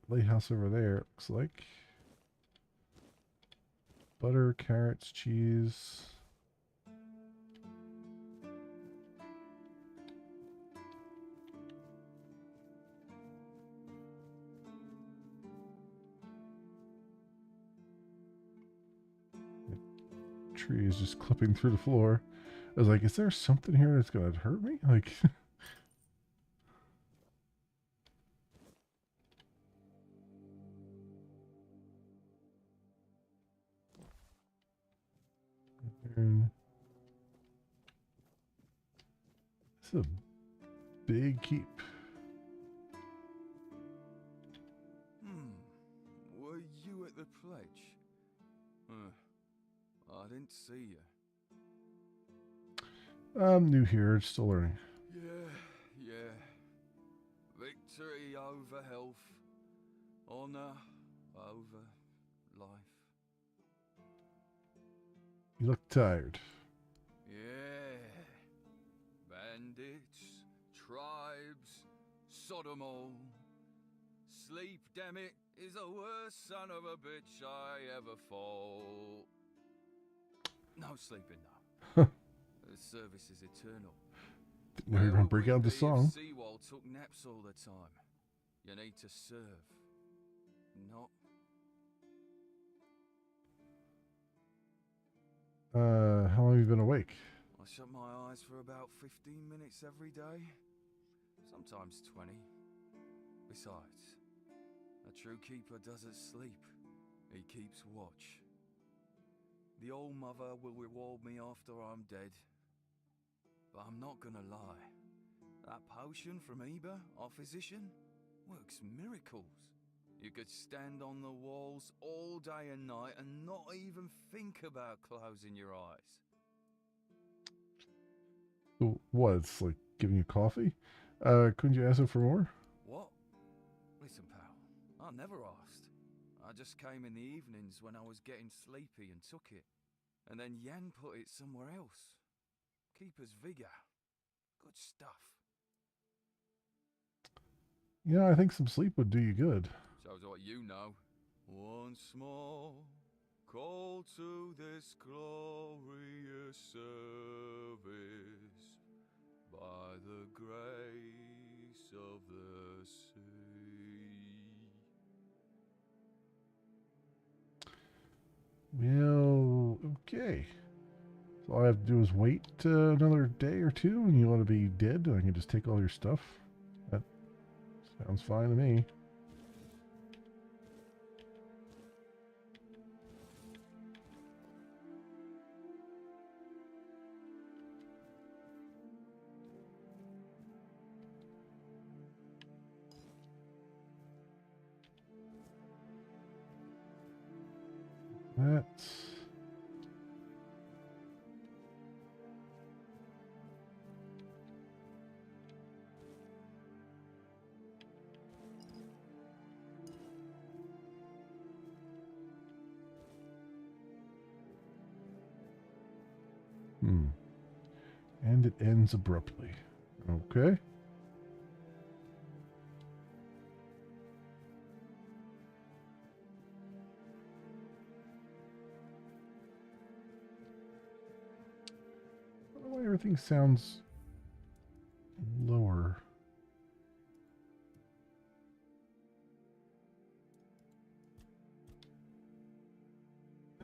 Lighthouse over there, it looks like. Butter, carrots, cheese. Tree is just clipping through the floor. I was like, is there something here that's gonna hurt me? Like this is a big keep. Were you at pledge? I didn't see you. I'm new here, still learning. Yeah. Victory over health. Honor over life. You look tired. Yeah. Bandits, tribes, sodomol. Sleep, damn it, is the worst son of a bitch I ever fought. No sleeping now. The service is eternal. Didn't know you were gonna break out the song. Seawall took naps all the time. You need to serve. Not. How long have you been awake? I shut my eyes for about 15 minutes every day. Sometimes 20. Besides, a true keeper doesn't sleep. He keeps watch. The Old Mother will reward me after I'm dead. But I'm not gonna lie. That potion from Eber, our physician, works miracles. You could stand on the walls all day and night and not even think about closing your eyes. What, it's like giving you coffee? Couldn't you ask him for more? What? Listen, pal, I never asked. I just came in the evenings when I was getting sleepy and took it. And then Jan put it somewhere else. Keeper's vigor. Good stuff. Yeah, I think some sleep would do you good. Shows what you know. Once more, call to this glorious service by the grace of the sea. Well, okay. So all I have to do is wait another day or two, and you want to be dead, and I can just take all your stuff. That sounds fine to me. That's... And it ends abruptly. Okay. I don't know why everything sounds lower.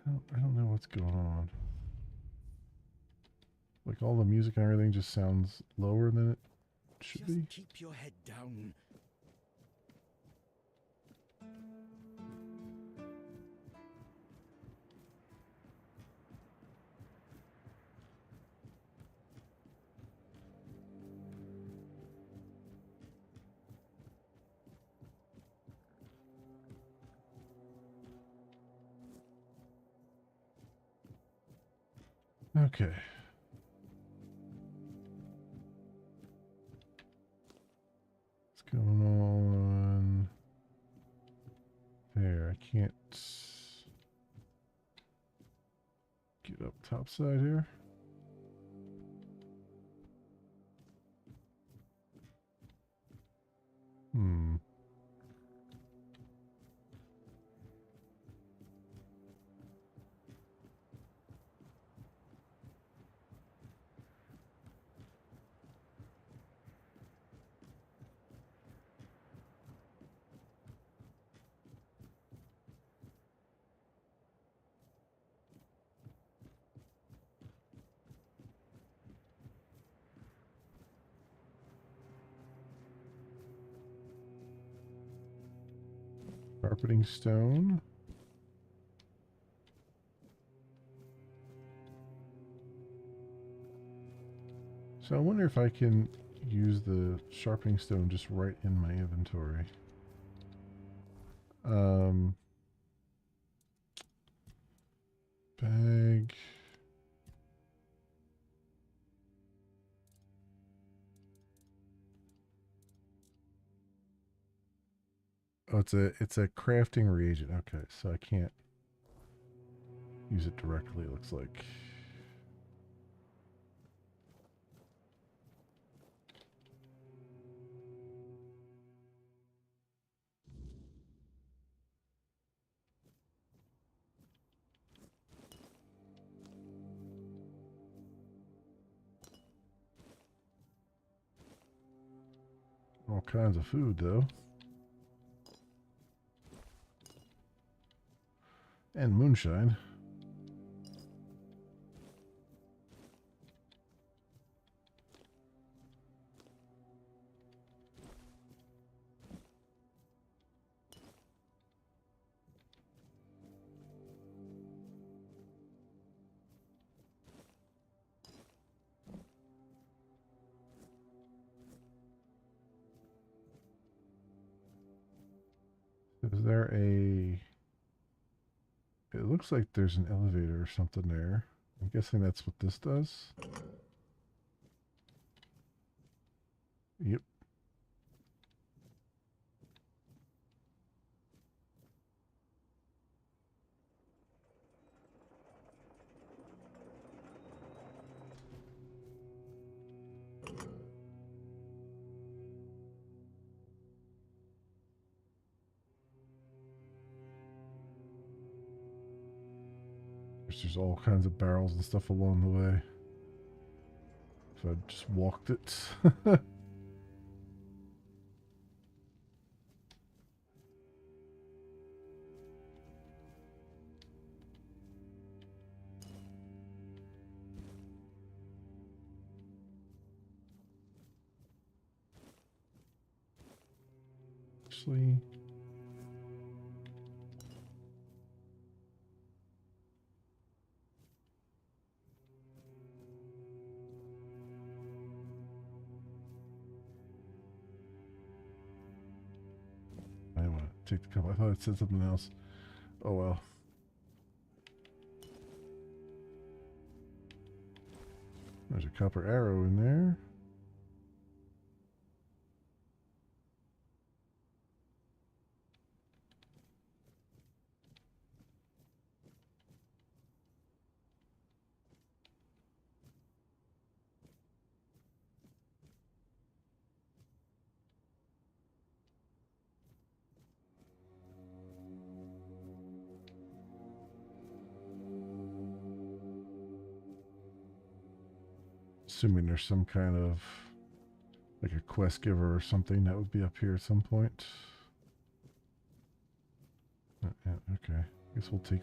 I don't know what's going on. Like all the music and everything just sounds lower than it should be. Keep your head down. Okay. What's going on there? I can't get up top side here. Sharpening stone. So I wonder if I can use the sharpening stone just right in my inventory. Bag. Oh, it's a crafting reagent. Okay, so I can't use it directly, it looks like. All kinds of food, though. And moonshine. Is there a... It looks like there's an elevator or something there. I'm guessing that's what this does. Yep. There's all kinds of barrels and stuff along the way. If I just walked it. Actually... I want to take the cup. I thought it said something else. Oh well. There's a copper arrow in there. Assuming there's some kind of like a quest giver or something that would be up here at some point. Yeah, okay. Guess we'll take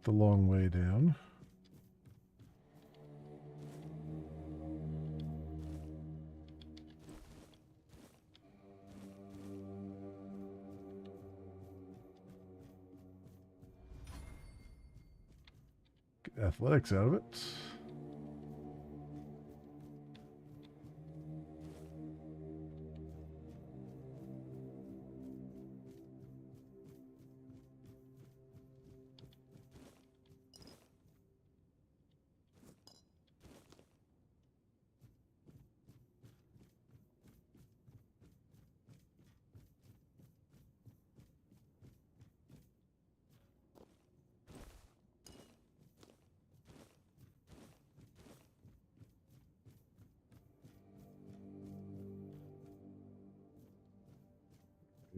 the long way down. Get athletics out of it.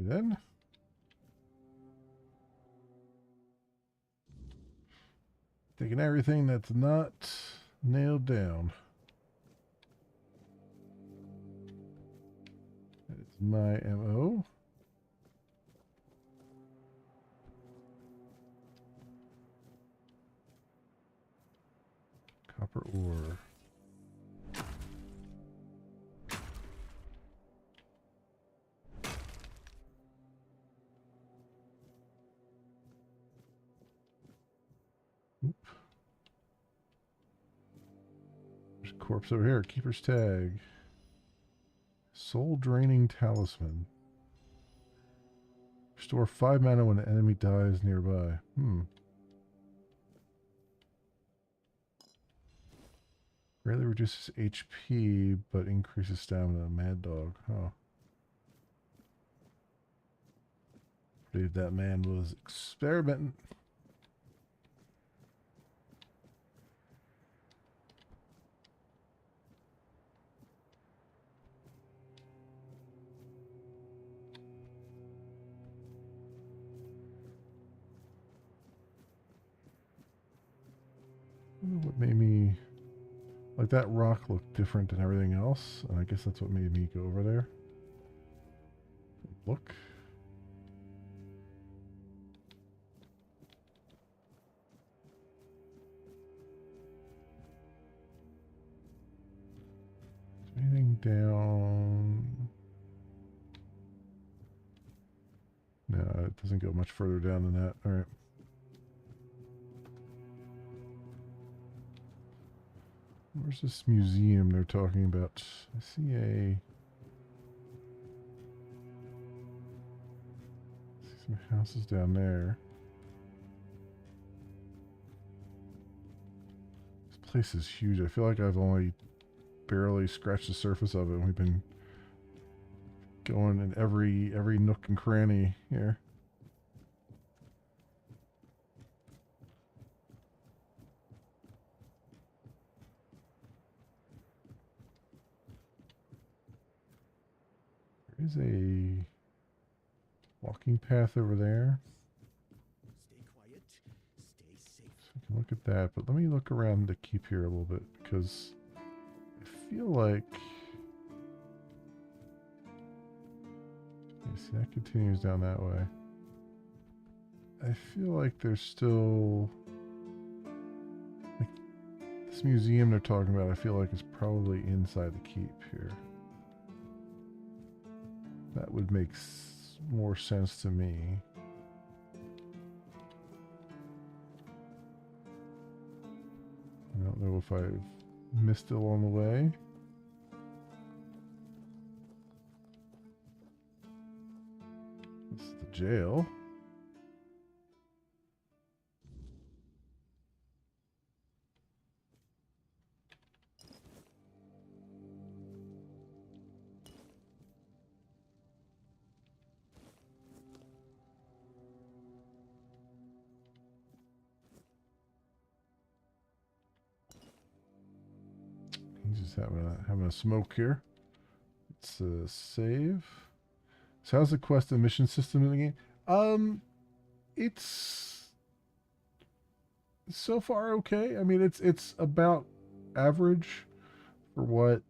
Then taking everything that's not nailed down. It's my MO. Copper ore. Oop. There's a corpse over here. Keeper's tag. Soul draining talisman. Restore 5 mana when an enemy dies nearby. Rarely reduces HP, but increases stamina. Mad Dog, huh? Believe that man was experimenting. I don't know what made me... Like, that rock looked different than everything else, and I guess that's what made me go over there. Look. Anything down? No, it doesn't go much further down than that. All right. Where's this museum they're talking about? I see some houses down there. This place is huge. I feel like I've only barely scratched the surface of it. We've been going in every nook and cranny here. There is a walking path over there. Stay quiet. Stay safe. So we can look at that, but let me look around the keep here a little bit, because I feel like... You see, that continues down that way. I feel like there's still... Like, this museum they're talking about, I feel like is probably inside the keep here. That would make more sense to me. I don't know if I've missed it along the way. This is the jail. He's just having a smoke here. Let's save. So how's the quest and mission system in the game? It's so far okay. I mean, it's about average for what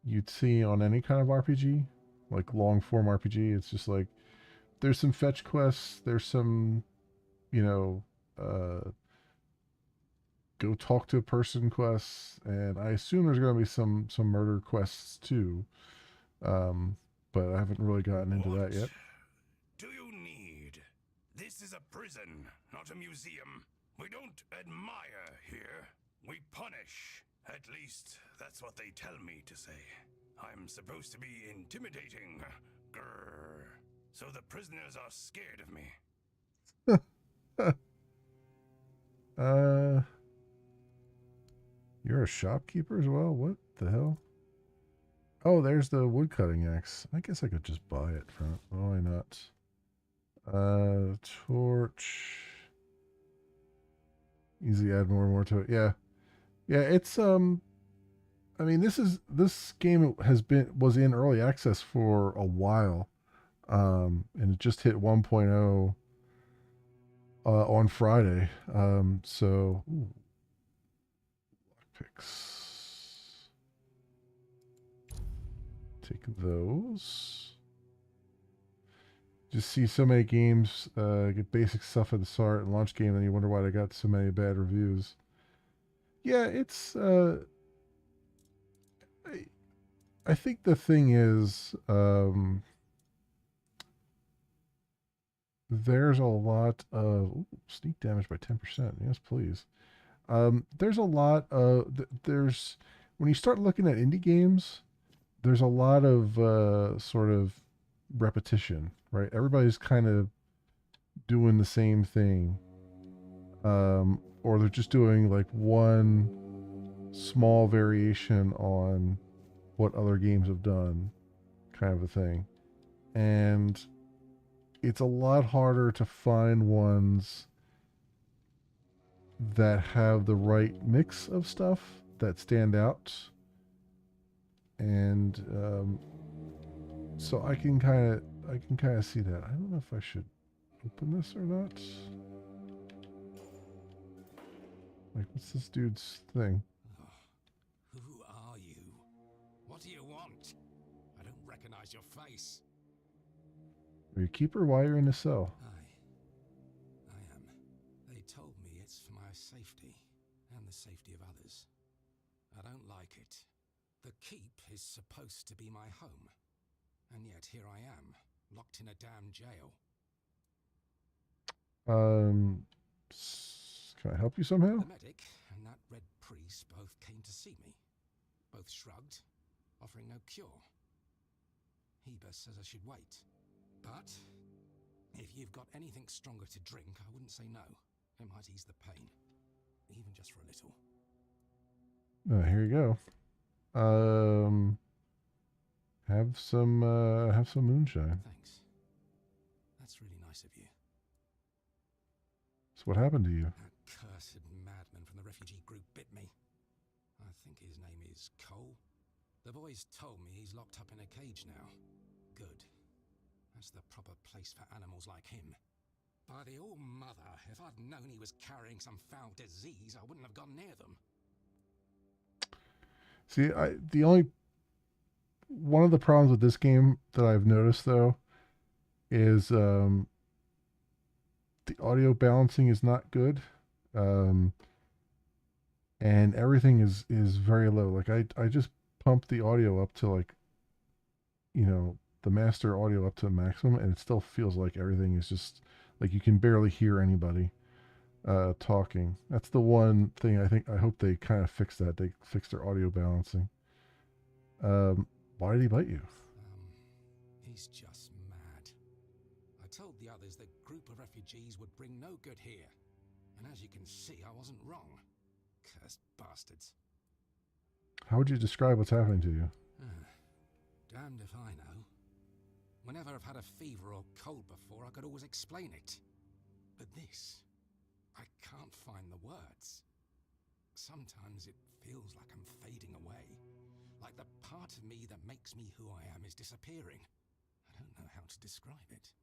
you'd see on any kind of RPG, like long form RPG. It's just like there's some fetch quests, there's some, you know, go talk to a person quests, and I assume there's going to be some murder quests too. But I haven't really gotten into that yet. Do you need? This is a prison, not a museum. We don't admire here. We punish. At least, that's what they tell me to say. I'm supposed to be intimidating. Grrr. So the prisoners are scared of me. You're a shopkeeper as well? What the hell? Oh, there's the woodcutting axe. I guess I could just buy it from... Why not? Torch. Easily add more and more to it. Yeah. Yeah, it's I mean, this game was in early access for a while. And it just hit 1.0 on Friday. So ooh. Lockpicks. Take those. Just see so many games get basic stuff at the start and launch game, and you wonder why they got so many bad reviews. Yeah, it's I think the thing is there's a lot of sneak damage by 10%. Yes, please. There's a lot of there's when you start looking at indie games, there's a lot of sort of repetition, right? Everybody's kind of doing the same thing. or they're just doing like one small variation on what other games have done, kind of a thing. And it's a lot harder to find ones that have the right mix of stuff that stand out. And so I can kind of see that. I don't know if I should open this or not. Like, what's this dude's thing? Who are you? What do you want? I don't recognize your face. Are you a keeper? Why are you in a cell? I am. They told me it's for my safety and the safety of others. I don't like it. The keep is supposed to be my home. And yet here I am, locked in a damn jail. Can I help you somehow? The medic and that red priest both came to see me. Both shrugged, offering no cure. Heber says I should wait. But if you've got anything stronger to drink, I wouldn't say no. It might ease the pain, even just for a little. Here you go. Have some moonshine. Thanks. That's really nice of you. So what happened to you? That cursed madman from the refugee group bit me. I think his name is Cole. The boys told me he's locked up in a cage now. Good. That's the proper place for animals like him. By the All-Mother, if I'd known he was carrying some foul disease, I wouldn't have gone near them. See, one of the problems with this game that I've noticed though is the audio balancing is not good, and everything is very low. Like I just pumped the audio up to like, the master audio up to maximum, and it still feels like everything is just like you can barely hear anybody talking. That's the one thing I hope they kind of fix that. They fix their audio balancing. Why did he bite you? He's just mad. I told the others the group of refugees would bring no good here. And as you can see, I wasn't wrong. Cursed bastards. How would you describe what's happening to you? Damned if I know. Whenever I've had a fever or cold before, I could always explain it. But this, I can't find the words. Sometimes it feels like I'm fading away. Like the part of me that makes me who I am is disappearing. I don't know how to describe it.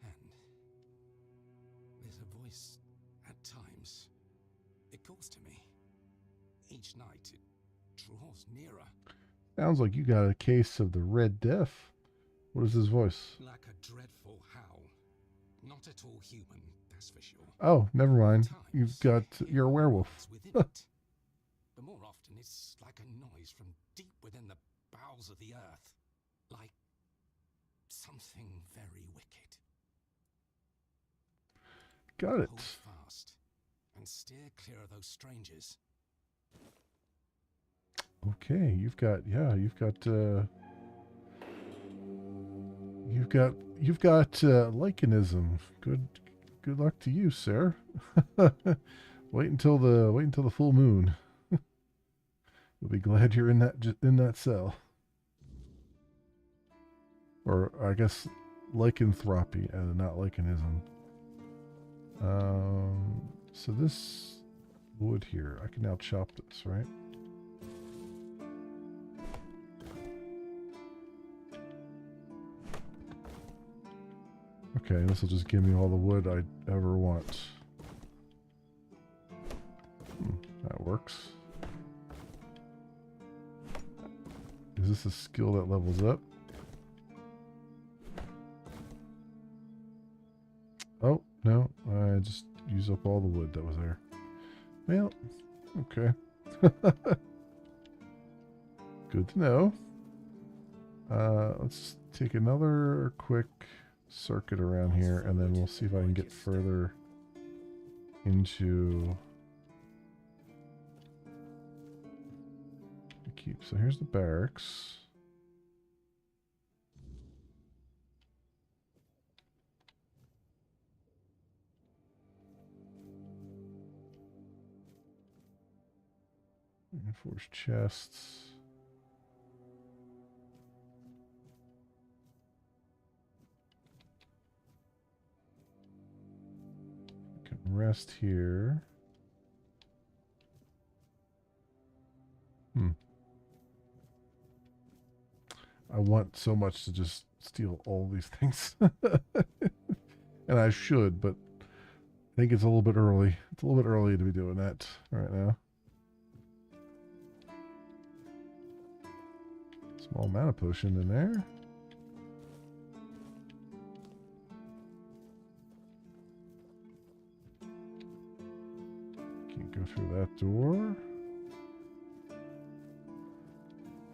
And there's a voice at times. It calls to me. Each night it draws nearer. Sounds like you got a case of the Red Death. What is his voice? Like a dreadful howl. Not at all human, that's for sure. Oh, never mind. You're a werewolf. Within it. But more often it's like a noise from deep within the bowels of the earth. Like something very wicked. Got it. Hold fast and steer clear of those strangers. Okay, you've got Lycanism. Good luck to you, sir. Wait until the full moon. You'll be glad you're in that cell. Or I guess lycanthropy and not lycanism. So this wood here, I can now chop this, right? Okay, this will just give me all the wood I ever want. That works. Is this a skill that levels up? Oh, no. I just used up all the wood that was there. Well, okay. Good to know. Let's take another quick circuit around here, and then we'll see if I can get further into the keep. So here's the barracks. Reinforced chests. We can rest here. I want so much to just steal all these things. And I should, but I think it's a little bit early. It's a little bit early to be doing that right now. Small mana potion in there. Can't go through that door.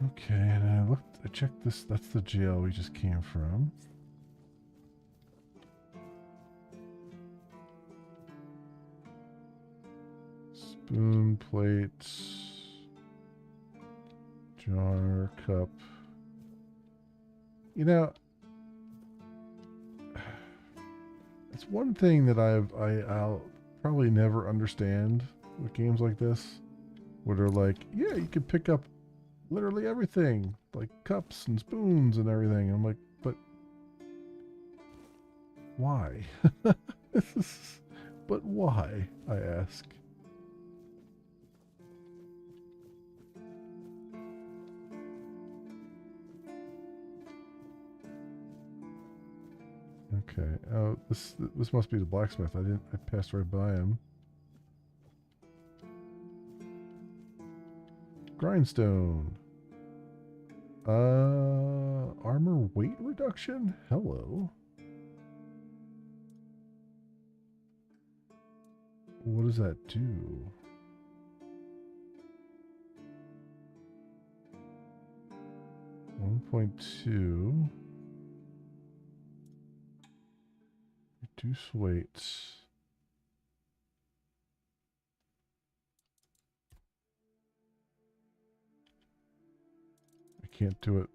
Okay, and I checked this. That's the jail we just came from. Spoon, plate, jar, cup. You know, it's one thing that I'll probably never understand with games like this, where they're like, yeah, you can pick up literally everything, like cups and spoons and everything. I'm like, but why? But why, I ask. Okay. Oh, this must be the blacksmith. I passed right by him. Grindstone. Armor weight reduction? Hello. What does that do? .2. Reduce weight. I can't do it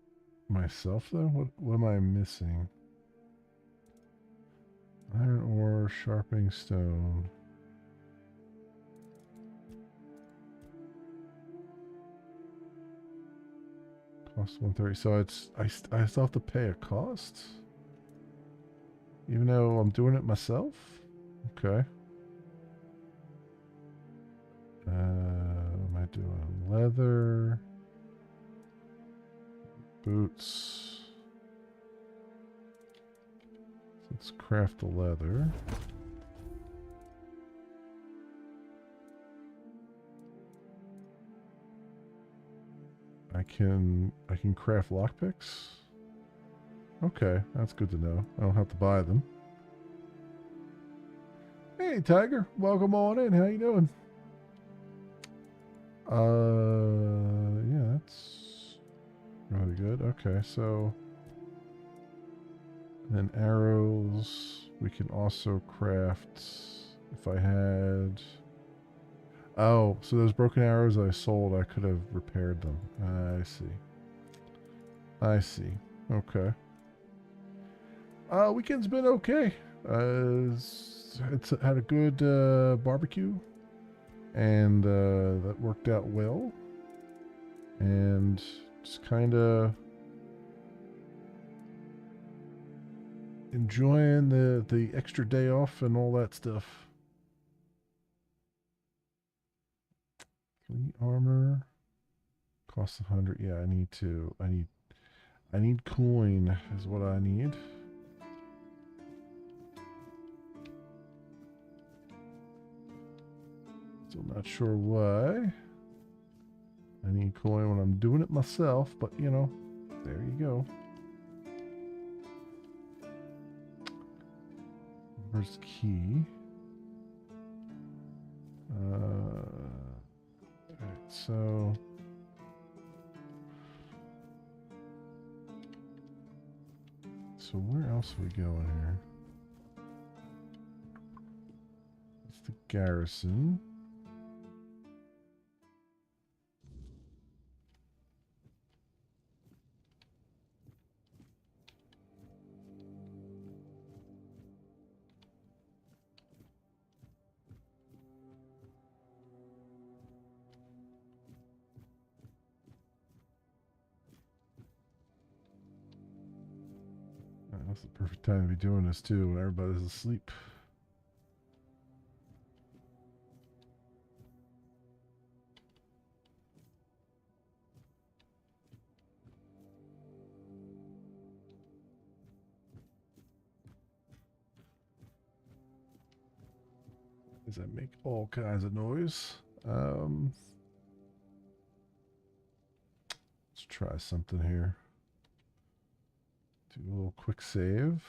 myself though? What am I missing? Iron ore, sharpening stone. Cost 130. So I still have to pay a cost? Even though I'm doing it myself? Okay. What am I doing? Leather. Boots. Let's craft the leather. I can craft lockpicks. Okay, that's good to know. I don't have to buy them. Hey, Tiger, welcome on in. How you doing? Yeah, that's really good. Okay, so then arrows. We can also craft. If I had. Oh, so those broken arrows I sold, I could have repaired them. I see. I see. Okay. Weekend's been okay. It's had a good barbecue, and that worked out well. And just kind of enjoying the extra day off and all that stuff. 3 armor costs 100. Yeah, I need coin is what I need. Still not sure why I need coin when I'm doing it myself, but you know, there you go. Where's key? Alright, so where else are we going here? It's the garrison. That's the perfect time to be doing this too, when everybody's asleep. Does that make all kinds of noise? Let's try something here. Do a little quick save.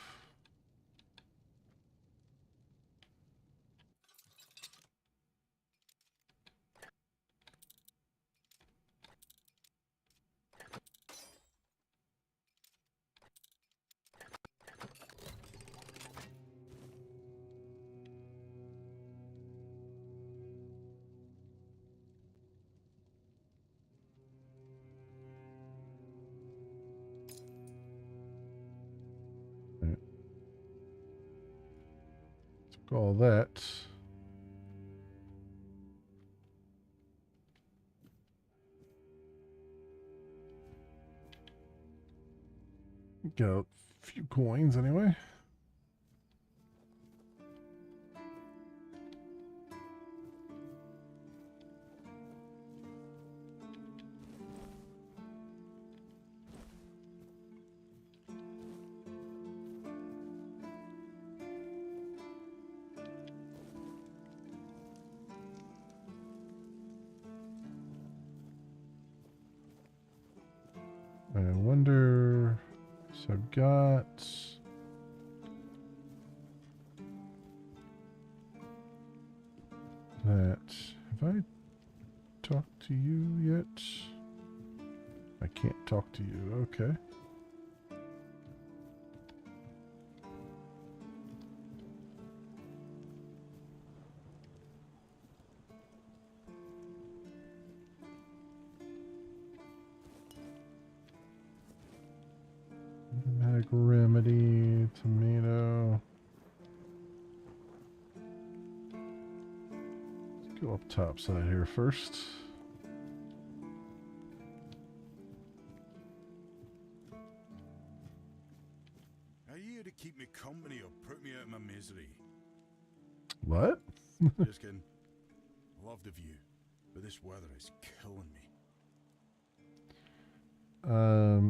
Took all that. Got a few coins anyway. I wonder. So I've got that. Have I talked to you yet? I can't talk to you. Okay. Mag remedy, tomato. Let's go up top side here first. Are you here to keep me company or put me out of my misery? What? Just kidding. Love the view, but this weather is killing me.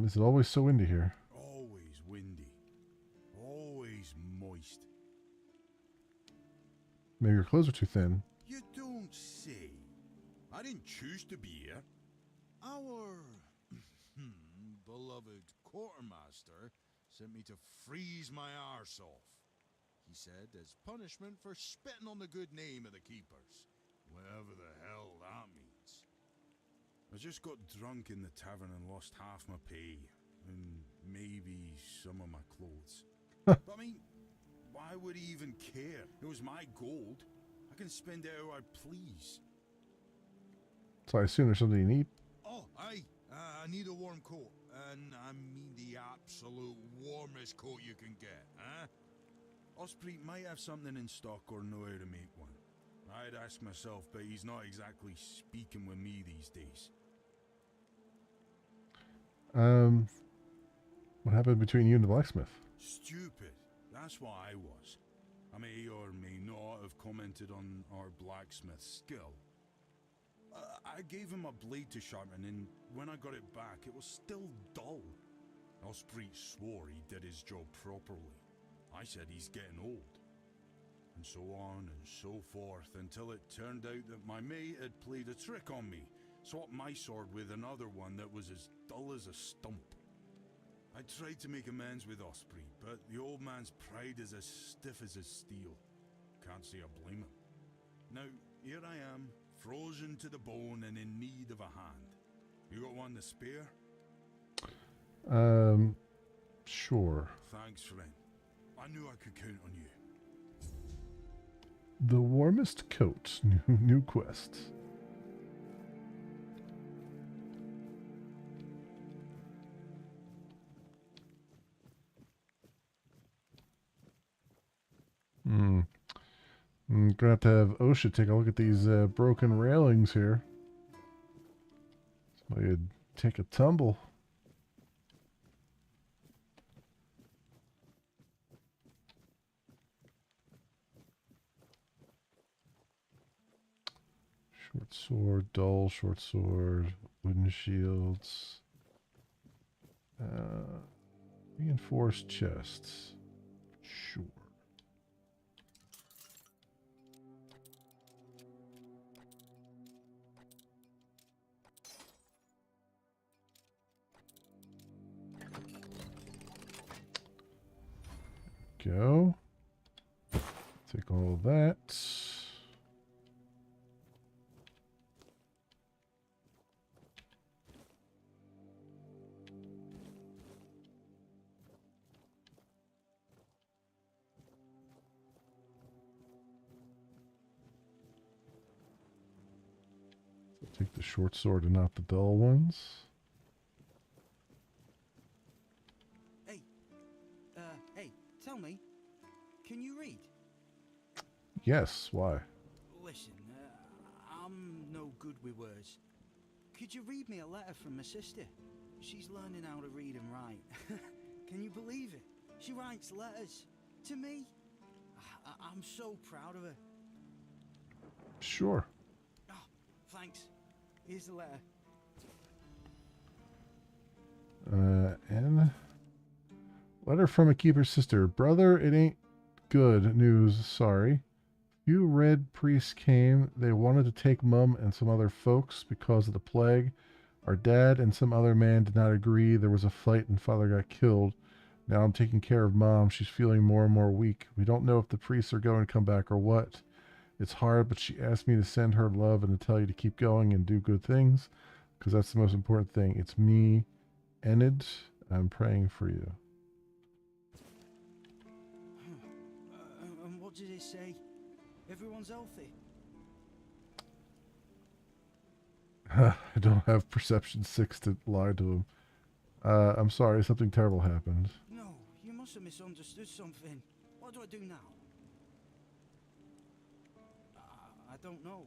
Is it always so windy here? Always windy. Always moist. Maybe your clothes are too thin. You don't say. I didn't choose to be here. Our beloved quartermaster sent me to freeze my arse off. He said as punishment for spitting on the good name of the keepers. Whatever the hell that means. I just got drunk in the tavern and lost half my pay. And maybe some of my clothes. But I mean, why would he even care? It was my gold. I can spend it how I please. So I assume there's something you need. Oh, I need a warm coat. And I mean the absolute warmest coat you can get, huh? Osprey might have something in stock or know how to make one. I'd ask myself, but he's not exactly speaking with me these days. What happened between you and the blacksmith? Stupid. That's what I was. I may or may not have commented on our blacksmith's skill. I gave him a blade to sharpen, and when I got it back, it was still dull. Osprey swore he did his job properly. I said he's getting old. And so on and so forth, until it turned out that my mate had played a trick on me, swapped my sword with another one that was as dull as a stump. I tried to make amends with Osprey, but the old man's pride is as stiff as his steel. Can't say I blame him. Now, here I am, frozen to the bone and in need of a hand. You got one to spare? Sure. Thanks, friend. I knew I could count on you. The warmest coat. New quest. I'm gonna have to have OSHA take a look at these broken railings here. Somebody would take a tumble. Short sword, dull, short sword, wooden shields. Reinforced chests. Sure. Go. Take all of that. Take the short sword and not the dull ones. Hey, tell me, can you read? Yes, why? Listen, I'm no good with words. Could you read me a letter from my sister? She's learning how to read and write. Can you believe it? She writes letters to me. I'm so proud of her. Sure. Oh, thanks. Here's the letter. And letter from a keeper's sister. Brother, it ain't good news, sorry. Few red priests came. They wanted to take Mum and some other folks because of the plague. Our dad and some other man did not agree. There was a fight and father got killed. Now I'm taking care of Mom. She's feeling more and more weak. We don't know if the priests are going to come back or what. It's hard, but she asked me to send her love and to tell you to keep going and do good things, because that's the most important thing. It's me, Enid. I'm praying for you. And what did it say? Everyone's healthy? I don't have perception 6 to lie to him. I'm sorry, something terrible happened. No, you must have misunderstood something. What do I do now? I don't know.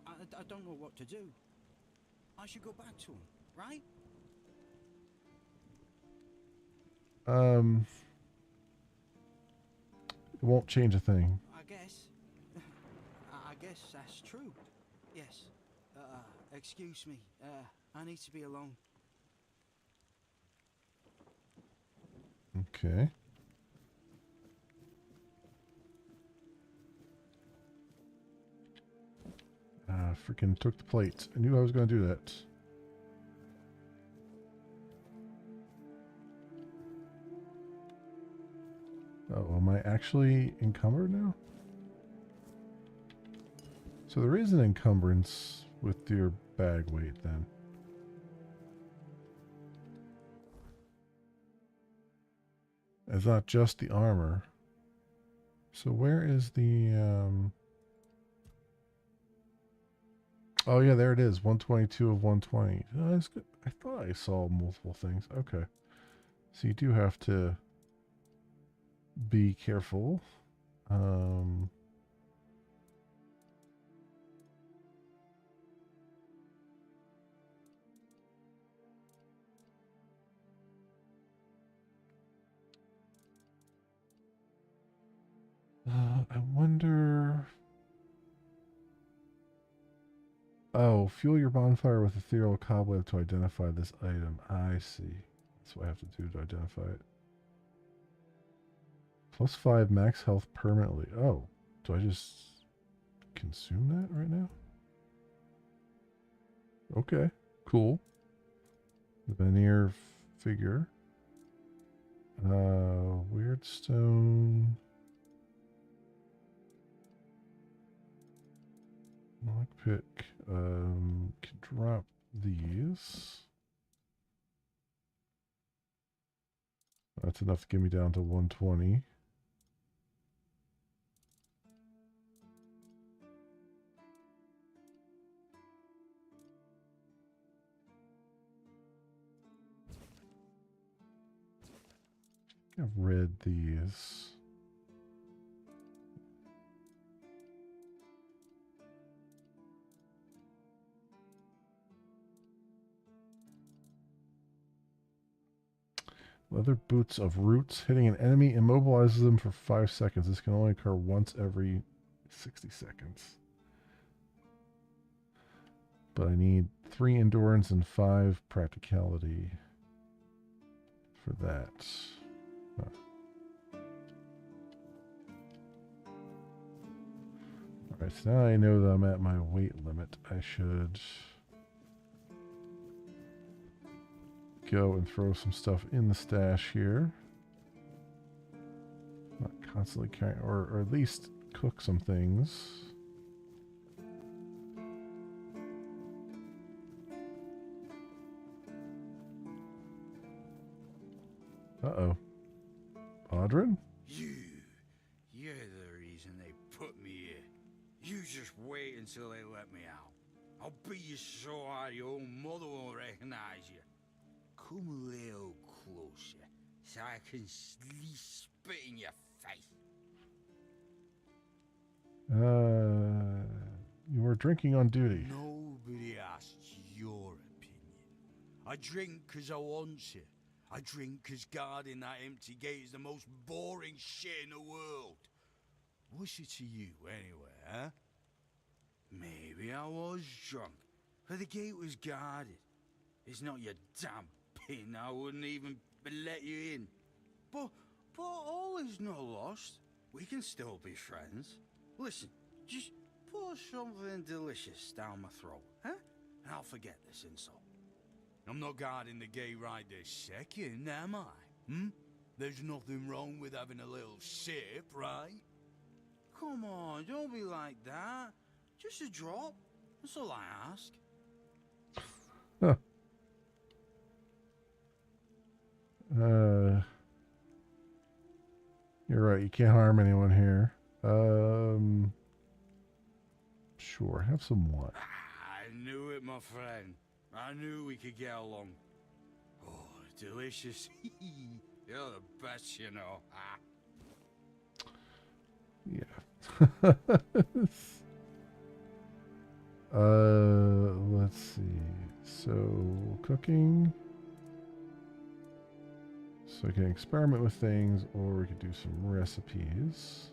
I don't know what to do. I should go back to him, right? It won't change a thing. I guess that's true. Yes. Excuse me. I need to be alone. Okay. Freaking took the plate. I knew I was going to do that. Oh, am I actually encumbered now? So there is an encumbrance with your bag weight then. It's not just the armor. So where is the... Oh yeah, there it is. 122 of 120. Oh, that's good. I thought I saw multiple things. Okay. So you do have to be careful. I wonder... Oh, fuel your bonfire with ethereal cobweb to identify this item. I see. That's what I have to do to identify it. +5 max health permanently. Oh, do I just consume that right now? Okay, cool. The veneer figure. Weird stone. Lockpick. Can drop these. That's enough to get me down to 120. I've read these. Leather boots of roots. Hitting an enemy immobilizes them for 5 seconds. This can only occur once every 60 seconds. But I need 3 endurance and 5 practicality for that. Huh. Alright, so now I know that I'm at my weight limit. I should go and throw some stuff in the stash here. Not constantly carrying, or at least cook some things. Uh-oh. Audrin? You're the reason they put me here. You just wait until they let me out. I'll beat you so hard your own mother won't recognize you. Come a little closer, so I can at least spit in your face. You were drinking on duty. Nobody asked your opinion. I drink because I want to. I drink because guarding that empty gate is the most boring shit in the world. What's it to you, anyway, huh? Maybe I was drunk, but the gate was guarded. It's not your damn pin, I wouldn't even let you in. But all is not lost. We can still be friends. Listen, just pour something delicious down my throat, huh? And I'll forget this insult. I'm not guarding the gate right this second, am I? There's nothing wrong with having a little sip, right? Come on, don't be like that. Just a drop. That's all I ask. Huh. You're right, you can't harm anyone here. Sure, have some wine. I knew it, my friend. I knew we could get along. Oh, delicious. You're the best, you know. Yeah. Let's see. So, cooking. So I can experiment with things, or we could do some recipes.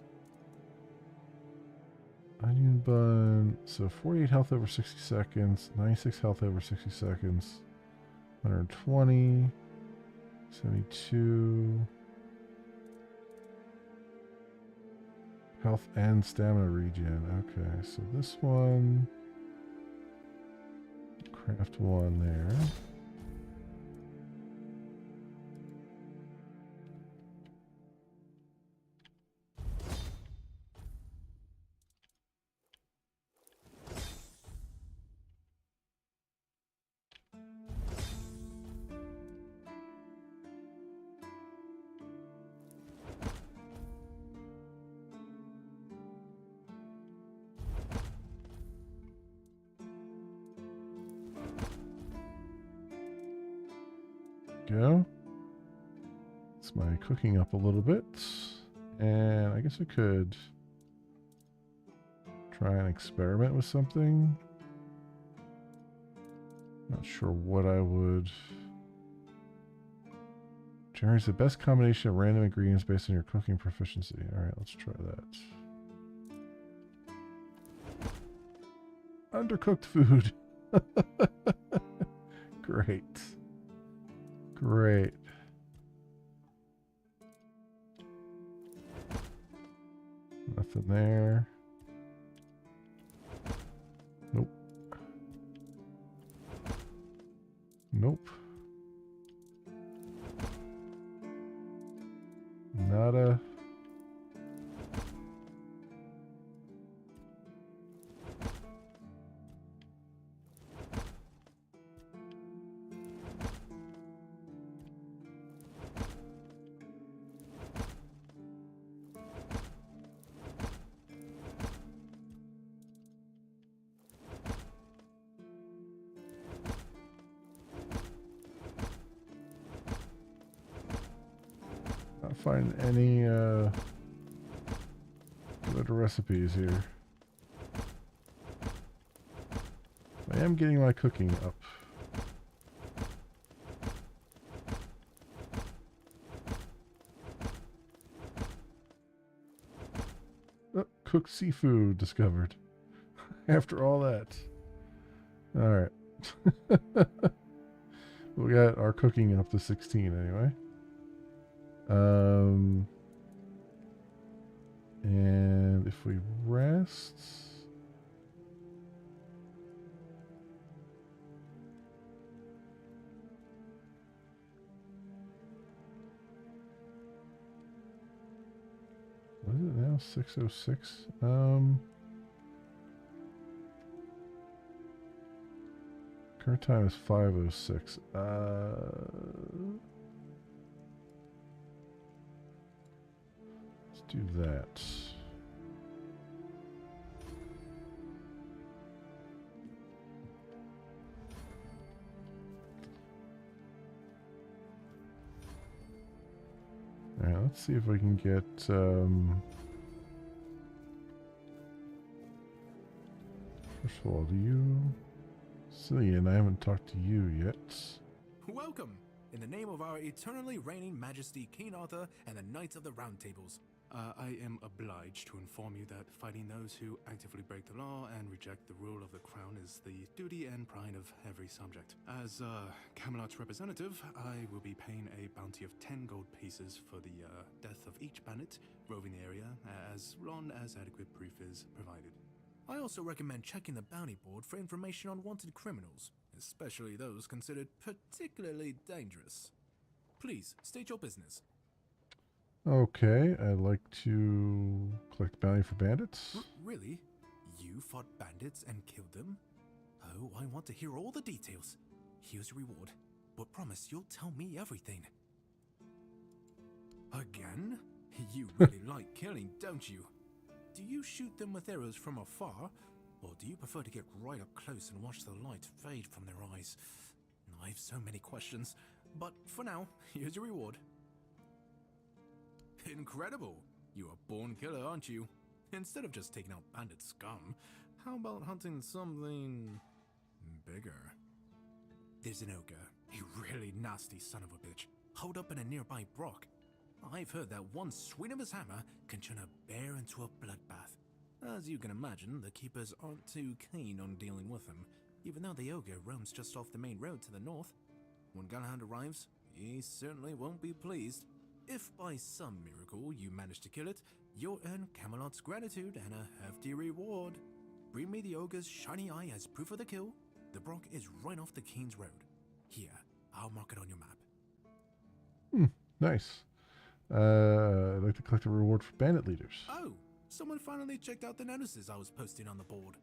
Onion bun. So 48 health over 60 seconds, 96 health over 60 seconds, 120, 72. Health and stamina regen. Okay, so this one. Craft one there. Go. It's my cooking up a little bit. And I guess I could try and experiment with something. Not sure what I would. Generates the best combination of random ingredients based on your cooking proficiency. Alright, let's try that. Undercooked food. Great. Great. Nothing there. Nope. Nope. Nada. Not finding any good recipes here. I am getting my cooking up. Oh, cooked seafood discovered. After all that. All right. We got our cooking up to 16 anyway. And if we rest, what is it now? 6:06. Current time is 5:06. Let's do that. All right, let's see if we can get first of all, do you Cillian, I haven't talked to you yet. Welcome! In the name of our eternally reigning Majesty King Arthur and the Knights of the Round Tables, I am obliged to inform you that fighting those who actively break the law and reject the rule of the crown is the duty and pride of every subject. As Camelot's representative, I will be paying a bounty of 10 gold pieces for the death of each bandit roving the area, as long as adequate proof is provided. I also recommend checking the bounty board for information on wanted criminals, especially those considered particularly dangerous. Please, state your business. Okay, I'd like to collect bounty for bandits. Really? You fought bandits and killed them? Oh, I want to hear all the details. Here's your reward, but promise you'll tell me everything. Again? You really like killing, don't you? Do you shoot them with arrows from afar, or do you prefer to get right up close and watch the light fade from their eyes? I have so many questions, but for now, here's your reward. Incredible! You're a born killer, aren't you? Instead of just taking out bandit scum, how about hunting something bigger? There's an ogre, a really nasty son of a bitch, holed up in a nearby brook. I've heard that one swing of his hammer can turn a bear into a bloodbath. As you can imagine, the keepers aren't too keen on dealing with him, even though the ogre roams just off the main road to the north. When Galahad arrives, he certainly won't be pleased. If by some miracle you manage to kill it, you'll earn Camelot's gratitude and a hefty reward. Bring me the ogre's shiny eye as proof of the kill. The brook is right off the King's Road. Here, I'll mark it on your map. Nice. I'd like to collect a reward for bandit leaders. Oh, someone finally checked out the notices I was posting on the board.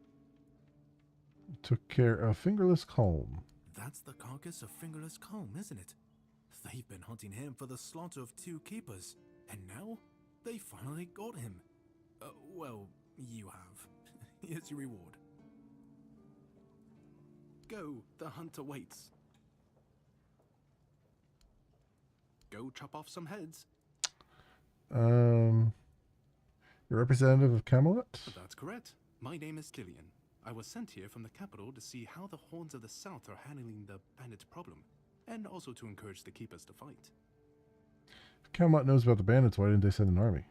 Took care of Fingerless Calm. That's the carcass of Fingerless Calm, isn't it? They've been hunting him for the slaughter of 2 keepers, and now they finally got him. Well, you have. Here's your reward. Go, the hunter waits. Go chop off some heads. You're representative of Camelot? That's correct. My name is Killian. I was sent here from the capital to see how the horns of the south are handling the bandit problem, and also to encourage the keepers to fight. If Camelot knows about the bandits, why didn't they send an army?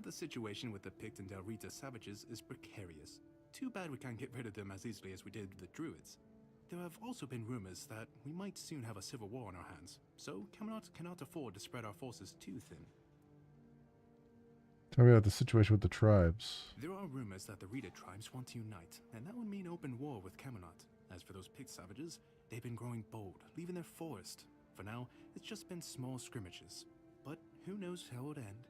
The situation with the Pict and Del Rita savages is precarious. Too bad we can't get rid of them as easily as we did the Druids. There have also been rumors that we might soon have a civil war on our hands, so Camelot cannot afford to spread our forces too thin. Tell me about the situation with the tribes. There are rumors that the Rita tribes want to unite, and that would mean open war with Camelot. As for those Pict savages, they've been growing bold, leaving their forest. For now, it's just been small scrimmages. But who knows how it'll end.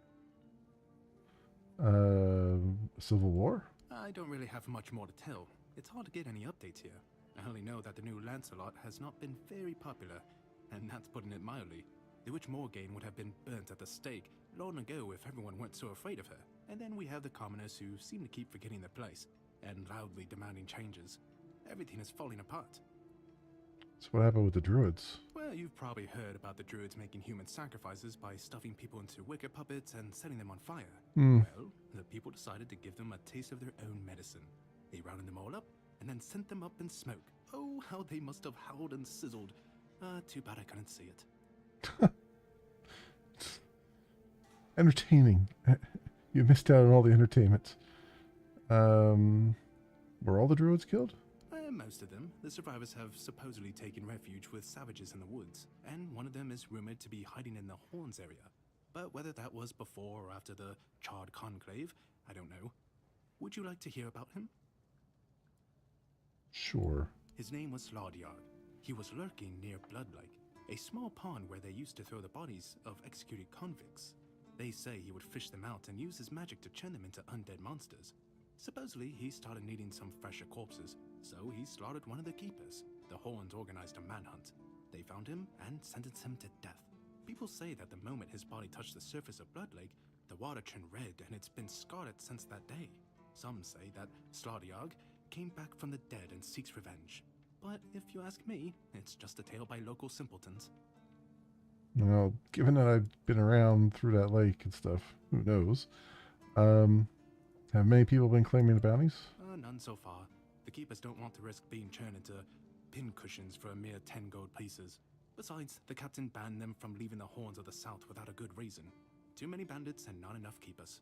Civil war? I don't really have much more to tell. It's hard to get any updates here. I only know that the new Lancelot has not been very popular, and that's putting it mildly. The Witch Morgaine would have been burnt at the stake long ago if everyone weren't so afraid of her. And then we have the commoners who seem to keep forgetting their place, and loudly demanding changes. Everything is falling apart. So what happened with the druids? Well, you've probably heard about the druids making human sacrifices by stuffing people into wicker puppets and setting them on fire. Well, the people decided to give them a taste of their own medicine. They rounded them all up and then sent them up in smoke. Oh, how they must have howled and sizzled. Too bad I couldn't see it. Entertaining. You missed out on all the entertainment. Were all the druids killed? most of them, the survivors have supposedly taken refuge with savages in the woods, and one of them is rumored to be hiding in the Horns area. But whether that was before or after the Charred Conclave, I don't know. Would you like to hear about him? Sure. His name was Slaudyard. He was lurking near Blood Lake, a small pond where they used to throw the bodies of executed convicts. They say he would fish them out and use his magic to turn them into undead monsters. Supposedly, he started needing some fresher corpses, so he slaughtered one of the keepers. The Horns organized a manhunt. They found him and sentenced him to death. People say that the moment his body touched the surface of Blood Lake, the water turned red and it's been scarred since that day. Some say that Slaudyard came back from the dead and seeks revenge. But if you ask me, it's just a tale by local simpletons. Well, given that I've been around through that lake and stuff, who knows? Have many people been claiming the bounties? None so far. The keepers don't want to risk being turned into pincushions for a mere 10 gold pieces. Besides, the captain banned them from leaving the Horns of the South without a good reason. Too many bandits and not enough keepers.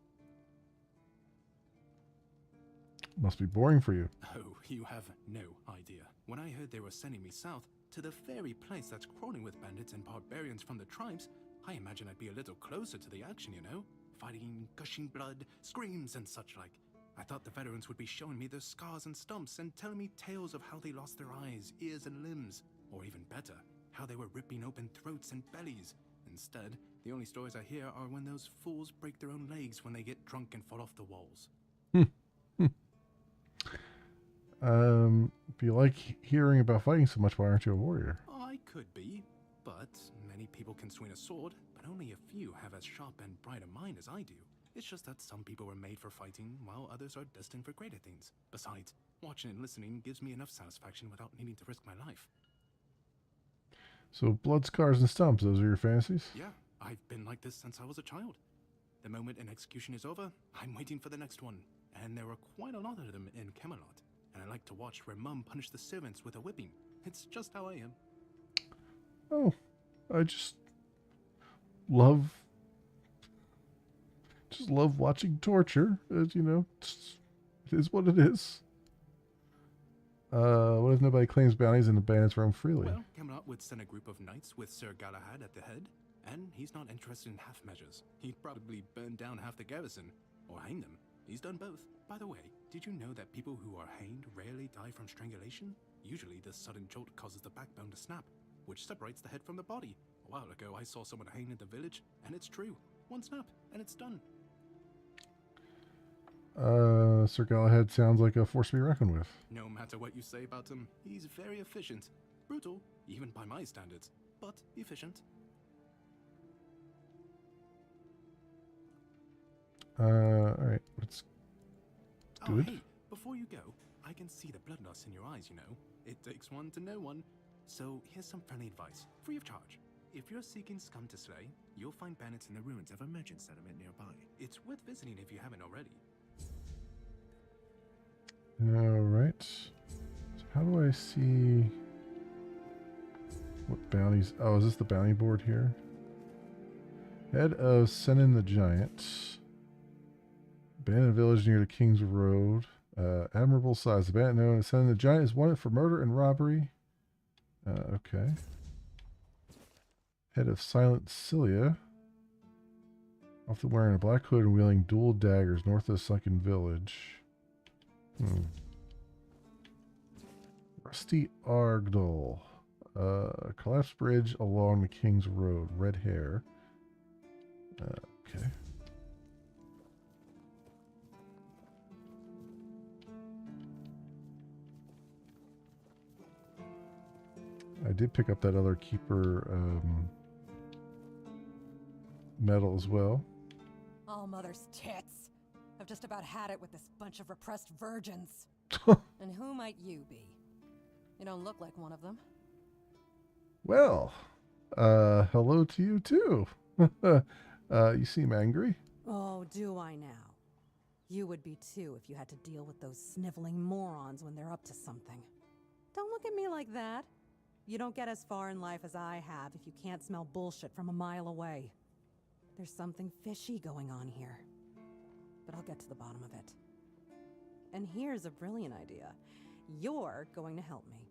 Must be boring for you. Oh, you have no idea. When I heard they were sending me south, to the very place that's crawling with bandits and barbarians from the tribes, I imagined I'd be a little closer to the action, you know? Fighting, gushing blood, screams and such like. I thought the veterans would be showing me their scars and stumps and telling me tales of how they lost their eyes, ears and limbs. Or even better, how they were ripping open throats and bellies. Instead, the only stories I hear are when those fools break their own legs when they get drunk and fall off the walls. If you like hearing about fighting so much, why aren't you a warrior? I could be, but many people can swing a sword, but only a few have as sharp and bright a mind as I do. It's just that some people were made for fighting, while others are destined for greater things. Besides, watching and listening gives me enough satisfaction without needing to risk my life. So blood scars and stumps, those are your fantasies? Yeah, I've been like this since I was a child. The moment an execution is over, I'm waiting for the next one. And there are quite a lot of them in Camelot. And I like to watch where Mum punished the servants with a whipping. It's just how I am. Oh, I just love watching torture. As you know, it is what it is. What if nobody claims bounties and the bandits roam freely? Well, Camelot would send a group of knights with Sir Galahad at the head, and he's not interested in half measures. He'd probably burn down half the garrison, or hang them. He's done both. By the way, did you know that people who are hanged rarely die from strangulation? Usually the sudden jolt causes the backbone to snap, which separates the head from the body. A while ago I saw someone hanged in the village, and it's true. One snap, and it's done. Sir Galahad sounds like a force to be reckoned with. No matter what you say about him, he's very efficient. Brutal, even by my standards, but efficient. Alright, that's good. Oh, hey, before you go, I can see the bloodlust in your eyes, you know. It takes one to know one. So here's some friendly advice, free of charge. If you're seeking scum to slay, you'll find bandits in the ruins of a merchant settlement nearby. It's worth visiting if you haven't already. Alright. So how do I see what bounties? Oh, is this the bounty board here? Head of Senin the Giant. Abandoned village near the King's Road. Admirable size. The bandit known as Senin the Giant is wanted for murder and robbery. Okay. Head of Silent Cilia. Often wearing a black hood and wielding dual daggers north of the sunken village. Rusty Argdal. Collapsed bridge along the King's Road. Red hair. Okay. I did pick up that other keeper medal as well. Oh, mother's tits. I've just about had it with this bunch of repressed virgins. And who might you be? You don't look like one of them. Well, hello to you too. You seem angry. Oh, do I now? You would be too if you had to deal with those sniveling morons when they're up to something. Don't look at me like that. You don't get as far in life as I have if you can't smell bullshit from a mile away. There's something fishy going on here. But I'll get to the bottom of it. And here's a brilliant idea. You're going to help me.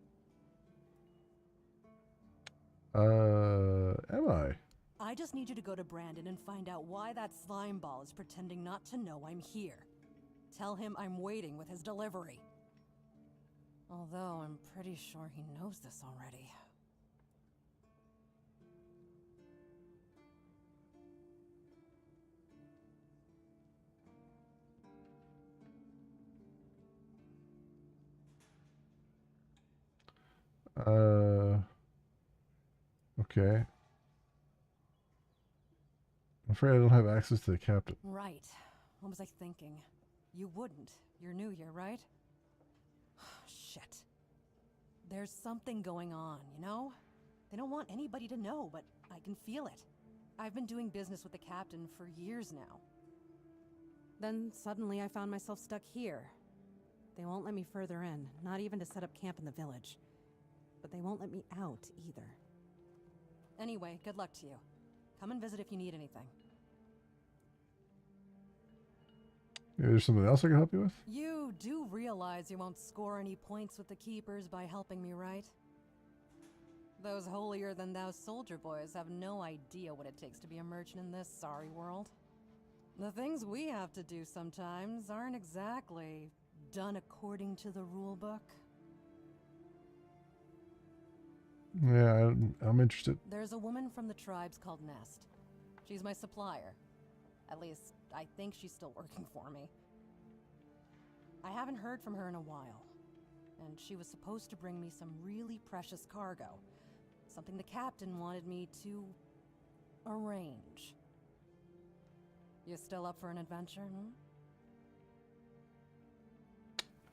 Am I? I just need you to go to Brandon and find out why that slime ball is pretending not to know I'm here. Tell him I'm waiting with his delivery. Although I'm pretty sure he knows this already. Okay. I'm afraid I don't have access to the captain. Right. What was I thinking? You wouldn't. You're new here, right? Shit. There's something going on, you know? They don't want anybody to know, but I can feel it. I've been doing business with the captain for years now. Then suddenly I found myself stuck here. They won't let me further in, not even to set up camp in the village. But they won't let me out either. Anyway, good luck to you. Come and visit if you need anything. Maybe there's something else I can help you with? You do realize you won't score any points with the Keepers by helping me, right? Those holier-than-thou soldier boys have no idea what it takes to be a merchant in this sorry world. The things we have to do sometimes aren't exactly done according to the rulebook. Yeah, I'm interested. There's a woman from the tribes called Nest. She's my supplier. At least, I think she's still working for me. I haven't heard from her in a while. And she was supposed to bring me some really precious cargo. Something the captain wanted me to arrange. You still up for an adventure,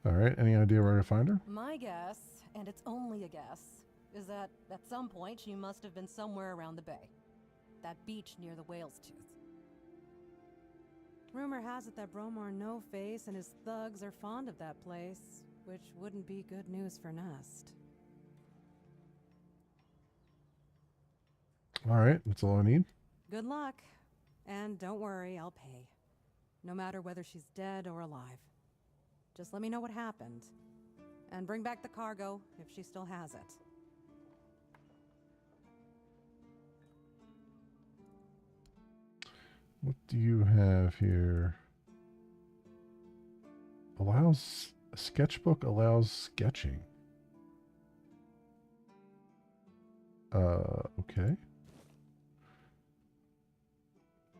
Alright, any idea where to find her? My guess, and it's only a guess, is that at some point she must have been somewhere around the bay. That beach near the Whale's Tooth. Rumor has it that Bromar No-Face and his thugs are fond of that place, which wouldn't be good news for Nest. Alright, that's all I need. Good luck. And don't worry, I'll pay. No matter whether she's dead or alive. Just let me know what happened. And bring back the cargo if she still has it. What do you have here? Allows... A sketchbook allows sketching. Okay.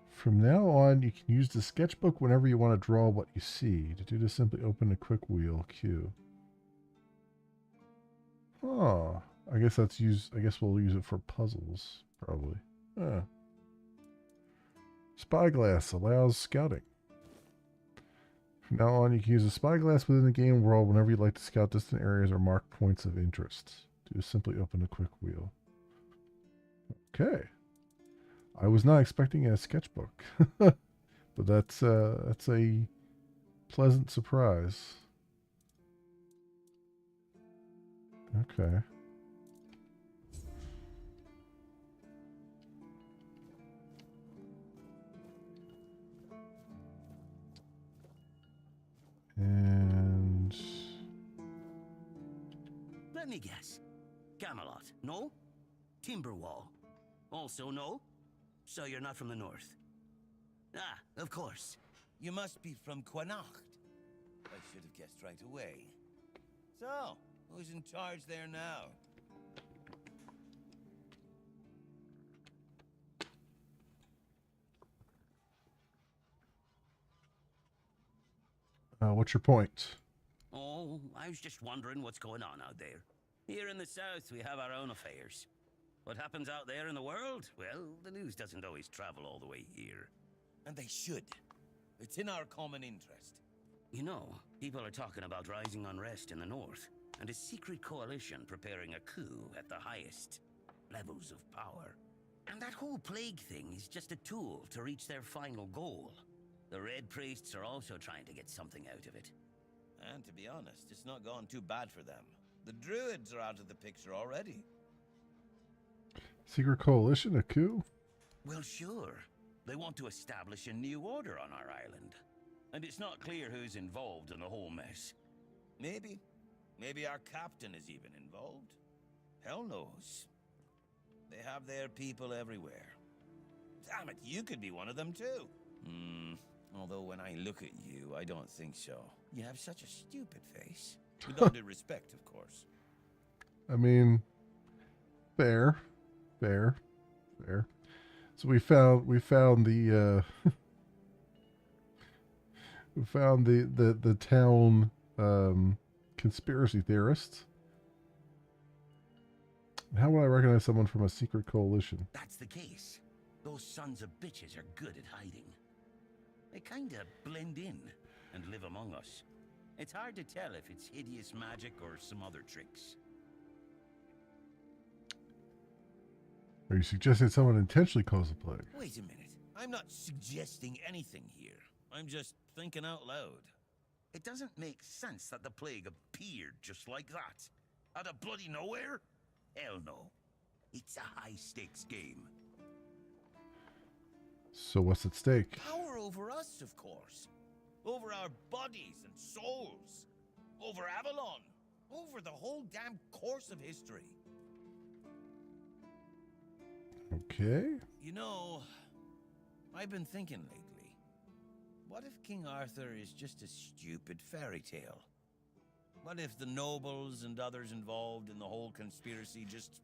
From now on, you can use the sketchbook whenever you want to draw what you see. To do this, simply open a quick wheel Q. Oh, I guess that's used. I guess we'll use it for puzzles, probably. Spyglass allows scouting. From now on, you can use a spyglass within the game world whenever you'd like to scout distant areas or mark points of interest. Do simply open a quick wheel. Okay. I was not expecting a sketchbook, but that's a pleasant surprise. Okay. And let me guess. Camelot, no? Timberwall, also no? So you're not from the north? Ah, of course. You must be from Quanacht. I should have guessed right away. So, who's in charge there now? What's your point? Oh, I was just wondering what's going on out there. Here in the south, we have our own affairs. What happens out there in the world? Well, the news doesn't always travel all the way here. And they should. It's in our common interest. You know, people are talking about rising unrest in the north, and a secret coalition preparing a coup at the highest levels of power. And that whole plague thing is just a tool to reach their final goal. The Red Priests are also trying to get something out of it. And to be honest, it's not gone too bad for them. The Druids are out of the picture already. Secret coalition, a coup? Well, sure. They want to establish a new order on our island. And it's not clear who's involved in the whole mess. Maybe. Maybe our captain is even involved. Hell knows. They have their people everywhere. Damn it, you could be one of them too. Although when I look at you, I don't think so. You have such a stupid face. With all due respect, of course. I mean, fair. So we found the we found the town conspiracy theorists. How would I recognize someone from a secret coalition? That's the case. Those sons of bitches are good at hiding. They kinda blend in and live among us. It's hard to tell if it's hideous magic or some other tricks. Are you suggesting someone intentionally caused the plague? Wait a minute. I'm not suggesting anything here. I'm just thinking out loud. It doesn't make sense that the plague appeared just like that. Out of bloody nowhere? Hell no. It's a high-stakes game. So what's at stake? Power over us, of course. Over our bodies and souls. Over Avalon. Over the whole damn course of history. Okay. You know, I've been thinking lately. What if King Arthur is just a stupid fairy tale? What if the nobles and others involved in the whole conspiracy just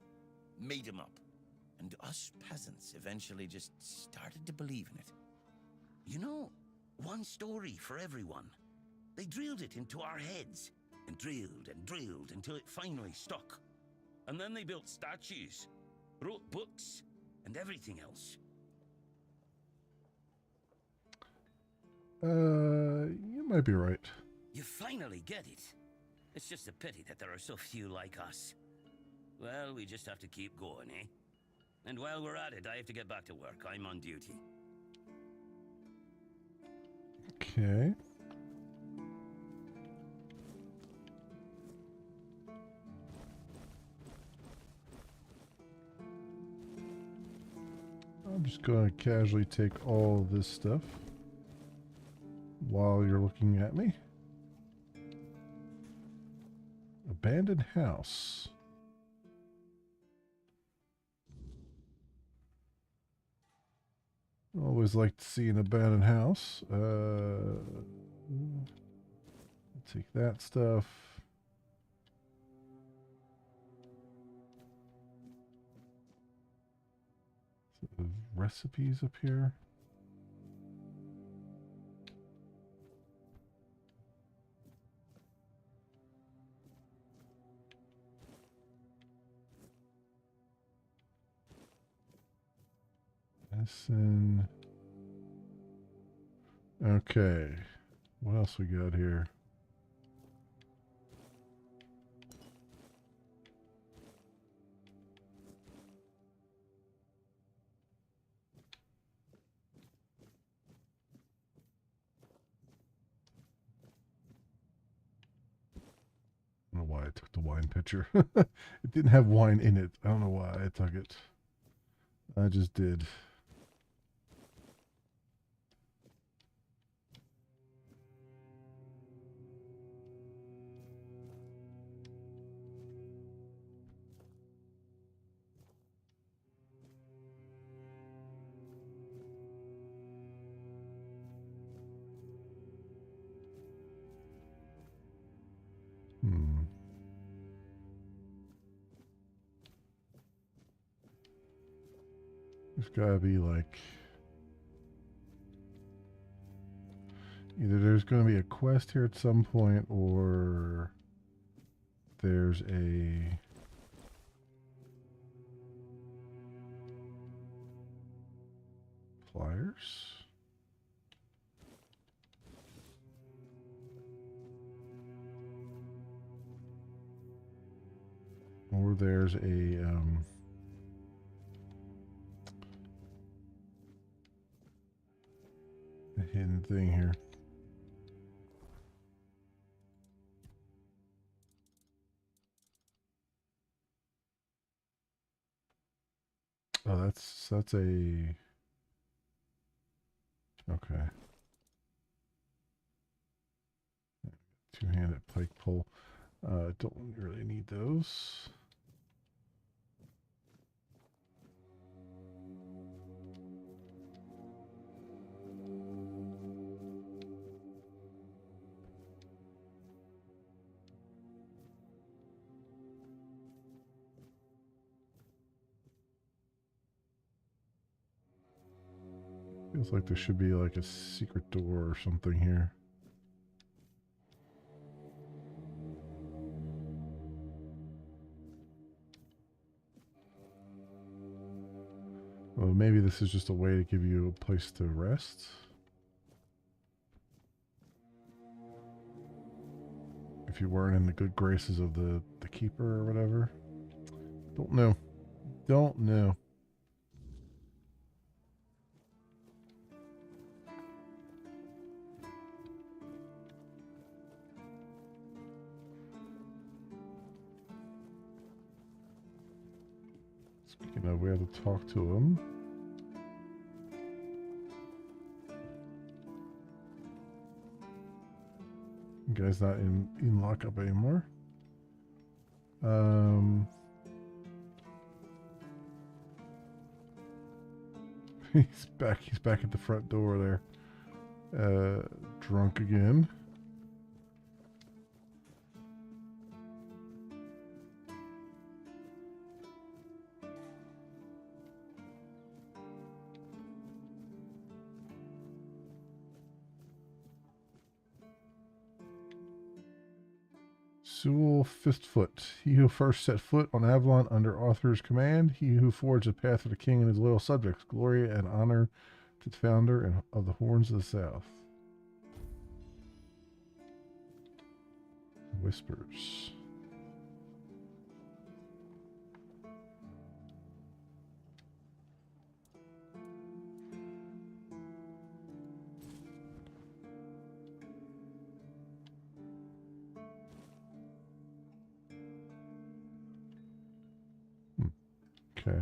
made him up? And us peasants eventually just started to believe in it. You know, one story for everyone. They drilled it into our heads, and drilled until it finally stuck. And then they built statues, wrote books, and everything else. You might be right. You finally get it. It's just a pity that there are so few like us. Well, we just have to keep going, eh? And while we're at it, I have to get back to work. I'm on duty. Okay. I'm just going to casually take all this stuff while you're looking at me. Abandoned house. Always like to see an abandoned house. Take that stuff. So recipes up here. Medicine. Okay. What else we got here? I don't know why I took the wine pitcher. It didn't have wine in it. I don't know why I took it. I just did. There's gotta be like either there's gonna be a quest here at some point or there's a pliers. Or there's a hidden thing here. Oh, that's a okay. Two-handed pike pole. Don't really need those. Feels like there should be like a secret door or something here. Well, maybe this is just a way to give you a place to rest. If you weren't in the good graces of the keeper or whatever. Don't know. Don't know. Speaking of, we have to talk to him. The guy's not in lockup anymore. He's back. He's back at the front door there. Drunk again. Sewell Fistfoot. He who first set foot on Avalon under Arthur's command. He who forged a path for the king and his loyal subjects. Glory and honor to the founder of the Horns of the South. Whispers. Okay.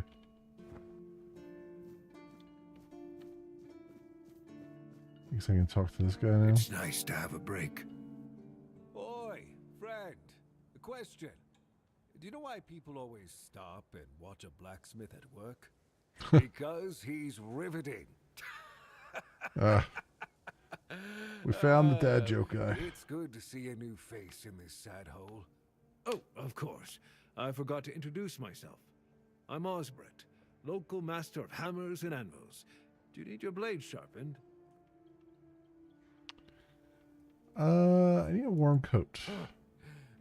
Guess I can talk to this guy now. It's nice to have a break. Oi, friend. A question. Do you know why people always stop and watch a blacksmith at work? Because he's riveting. We found the dad joke guy. It's good to see a new face in this sad hole. Oh, of course. I forgot to introduce myself. I'm Osbert, local master of hammers and anvils. Do you need your blade sharpened? I need a warm coat.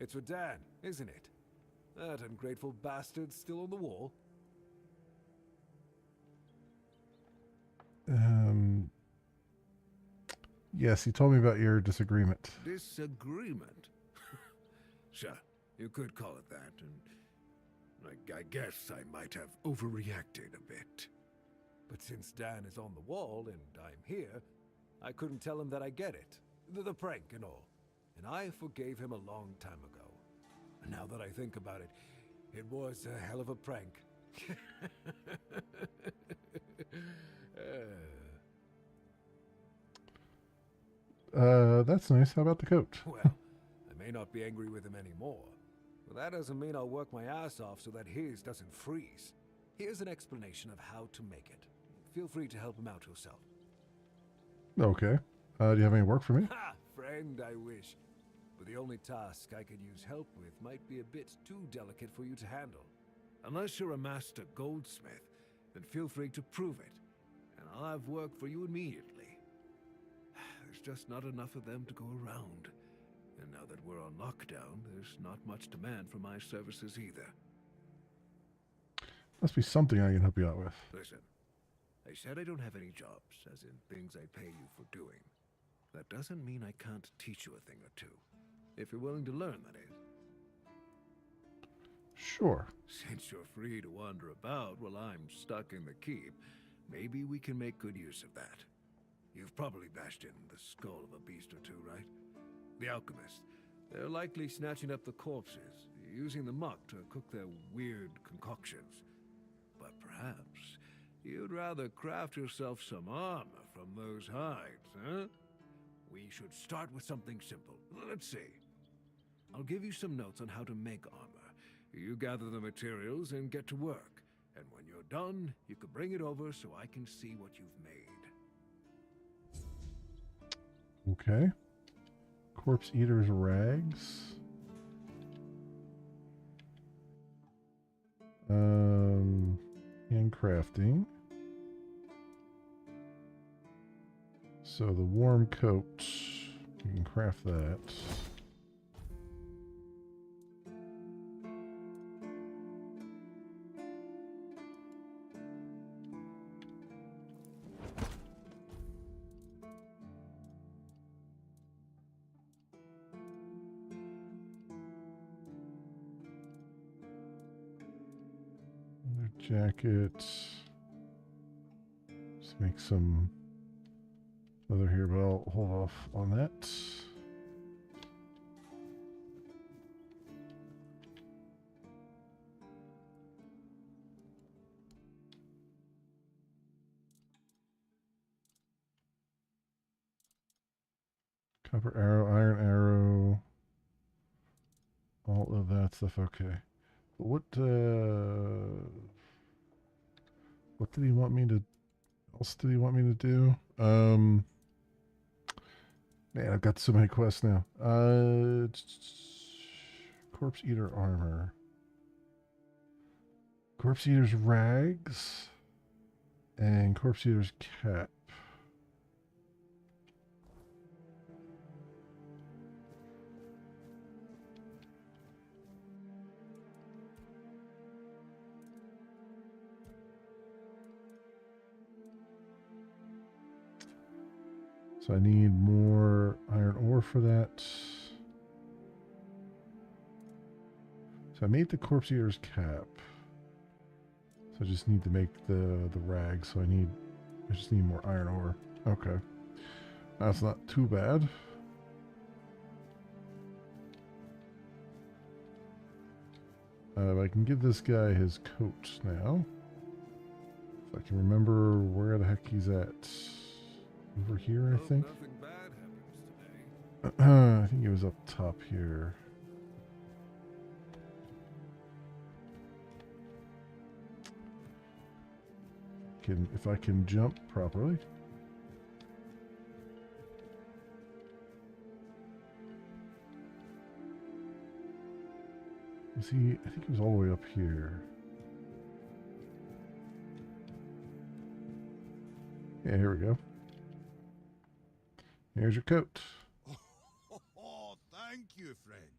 It's for Dan, isn't it? That ungrateful bastard's still on the wall. Yes, he told me about your disagreement. Disagreement? Sure, you could call it that, and I guess I might have overreacted a bit. But since Dan is on the wall and I'm here, I couldn't tell him that I get it. The prank and all. And I forgave him a long time ago. And now that I think about it, it was a hell of a prank. That's nice. How about the coat? Well, I may not be angry with him anymore. But that doesn't mean I'll work my ass off so that his doesn't freeze. Here's an explanation of how to make it. Feel free to help him out yourself. Okay. Do you have any work for me? Ha! Friend, I wish. But the only task I could use help with might be a bit too delicate for you to handle. Unless you're a master goldsmith, then feel free to prove it. And I'll have work for you immediately. There's just not enough of them to go around. And now that we're on lockdown, there's not much demand for my services either. Must be something I can help you out with. Listen, I said I don't have any jobs, as in things I pay you for doing. That doesn't mean I can't teach you a thing or two. If you're willing to learn, that is. Sure. Since you're free to wander about while I'm stuck in the keep, maybe we can make good use of that. You've probably bashed in the skull of a beast or two, right? The alchemists. They're likely snatching up the corpses, using the muck to cook their weird concoctions. But perhaps you'd rather craft yourself some armor from those hides, huh? We should start with something simple. Let's see. I'll give you some notes on how to make armor. You gather the materials and get to work. And when you're done, you can bring it over so I can see what you've made. Okay. Corpse Eater's rags. Handcrafting. So the warm coat, you can craft that. Jacket. Let's make some leather here, but I'll hold off on that. Copper arrow, iron arrow, all of that stuff. Okay. What did he want me to? Else did he want me to do? Man, I've got so many quests now. Corpse Eater armor, Corpse Eater's rags, and Corpse Eater's cap. So I need more iron ore for that. So I made the Corpse Eater's cap. So I just need to make the rag. So I just need more iron ore. Okay. That's not too bad. I can give this guy his coat now. If I can remember where the heck he's at. Over here, I think. Nothing bad happens today. I think it was up top here. If I can jump properly. Was he? I think he was all the way up here. Yeah, here we go. Here's your coat. Oh, thank you, friend.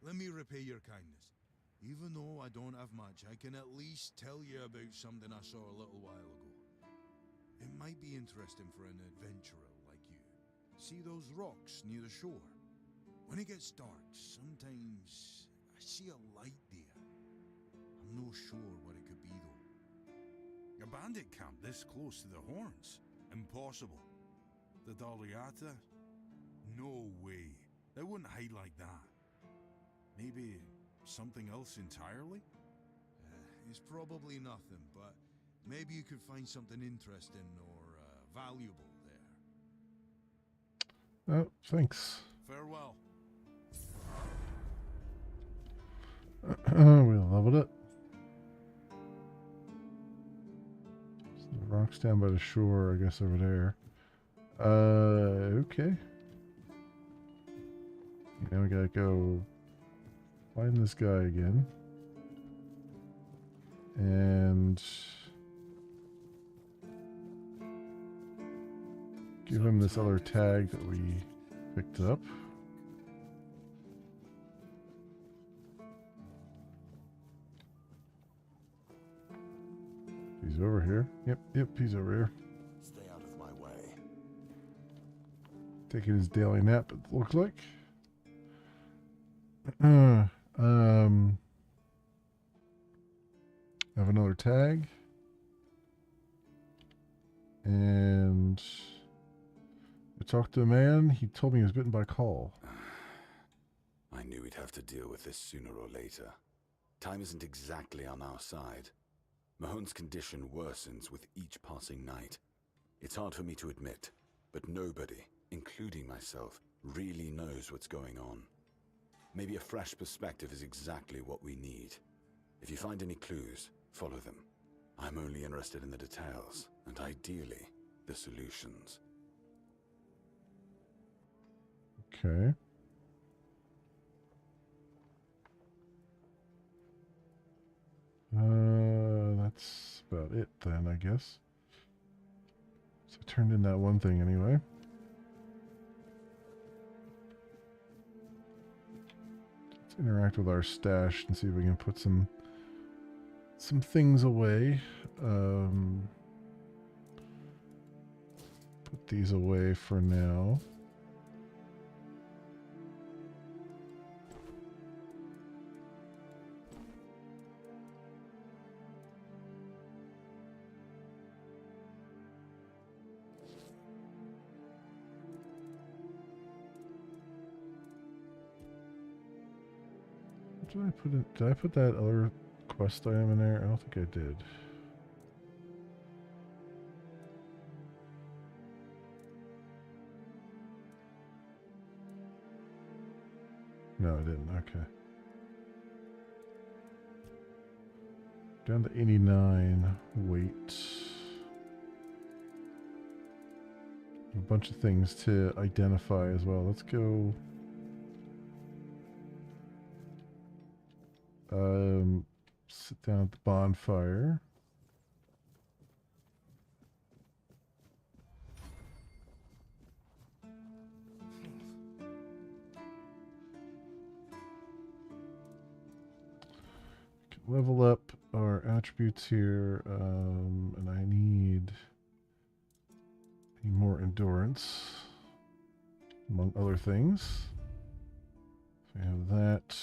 Let me repay your kindness. Even though I don't have much, I can at least tell you about something I saw a little while ago. It might be interesting for an adventurer like you. See those rocks near the shore? When it gets dark, sometimes I see a light there. I'm not sure what it could be, though. A bandit camp this close to the Horns? Impossible. The Daliata? No way. They wouldn't hide like that. Maybe something else entirely? It's probably nothing, but maybe you could find something interesting or valuable there. Oh, thanks. Farewell. We leveled it. So the rocks down by the shore, I guess, over there. Okay. Now we gotta go find this guy again. And give him this other tag that we picked up. He's over here. Yep, he's over here. Stay out of my way. Taking his daily nap, it looks like. I have another tag. And I talked to a man. He told me he was bitten by a call. I knew we'd have to deal with this sooner or later. Time isn't exactly on our side. Mahone's condition worsens with each passing night. It's hard for me to admit, but nobody, including myself, really knows what's going on. Maybe a fresh perspective is exactly what we need. If you find any clues, follow them. I'm only interested in the details, and ideally, the solutions. Okay. That's about it then, I guess. So I turned in that one thing anyway. Let's interact with our stash and see if we can put some things away. Put these away for now. Did I put it? Did I put that other quest item in there? I don't think I did. No, I didn't. Okay. Down to 89 weight. A bunch of things to identify as well. Let's go. Sit down at the bonfire. Level up our attributes here, and I need more endurance, among other things. So we have that.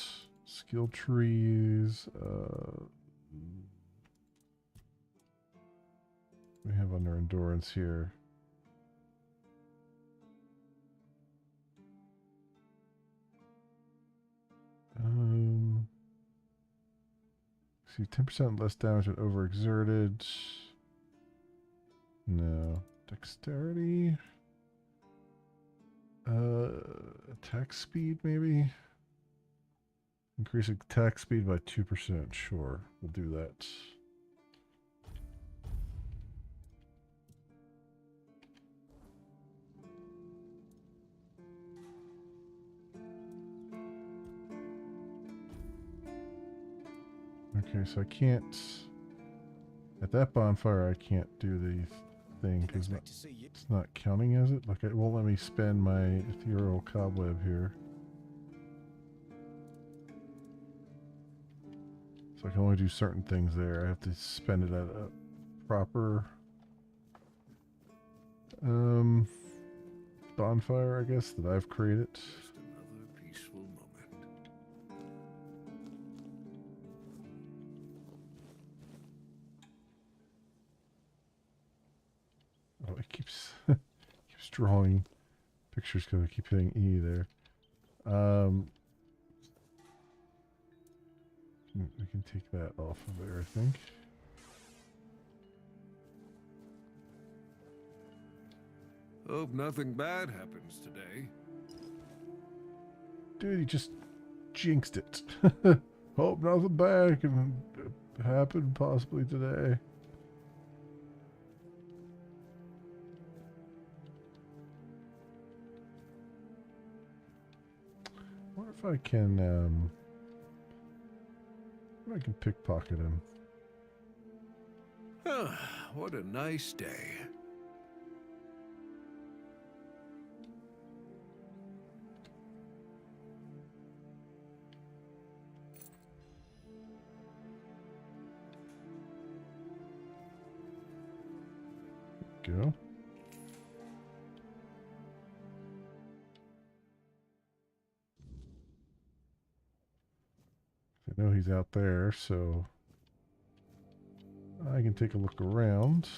Skill trees. We have under endurance here. See, 10% less damage when overexerted. No. Dexterity. Attack speed, maybe? Increase attack speed by 2%. Sure, we'll do that. Okay, so I can't... At that bonfire, I can't do the thing because it's not counting as it. Like, it won't let me spend my ethereal cobweb here. So I can only do certain things there. I have to spend it at a proper bonfire, I guess, that I've created. Just another peaceful moment. Oh, it keeps keeps drawing pictures because I keep hitting E there. We can take that off of there, I think. Hope nothing bad happens today. Dude, he just jinxed it. Hope nothing bad can happen possibly today. I wonder if I can, I can pickpocket him. What a nice day. Go. I know he's out there, so I can take a look around.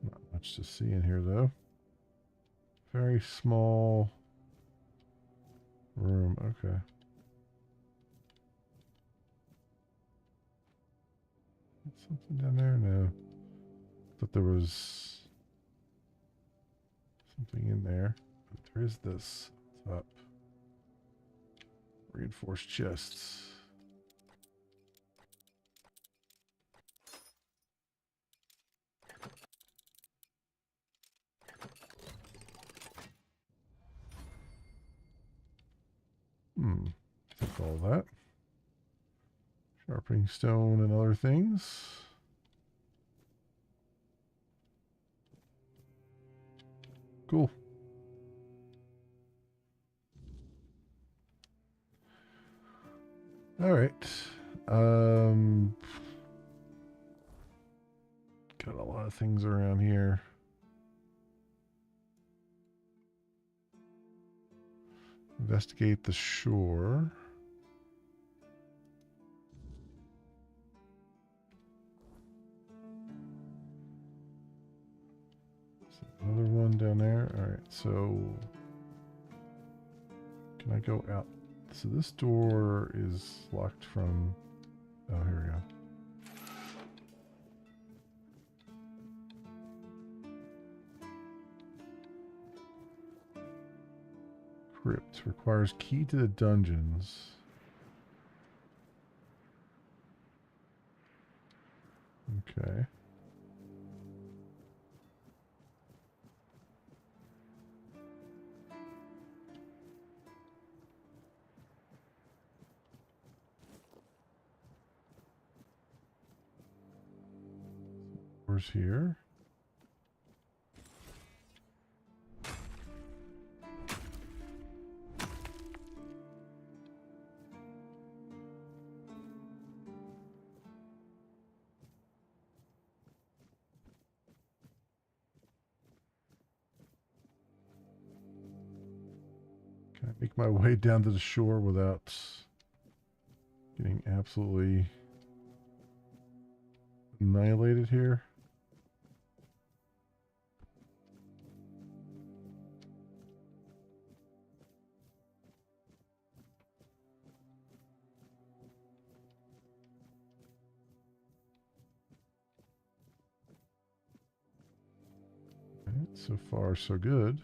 Not much to see in here, though. Very small room. Okay. Something down there? No. Thought there was something in there. But there is this up. Reinforced chests. Take all that. Sharpening stone and other things. Cool. All right. Got a lot of things around here. Investigate the shore. Another one down there. All right, so can I go out? So this door is locked from... Oh, here we go. Crypt requires key to the dungeons. Okay. Doors here. Can I make my way down to the shore without getting absolutely annihilated here? Right, so far, so good.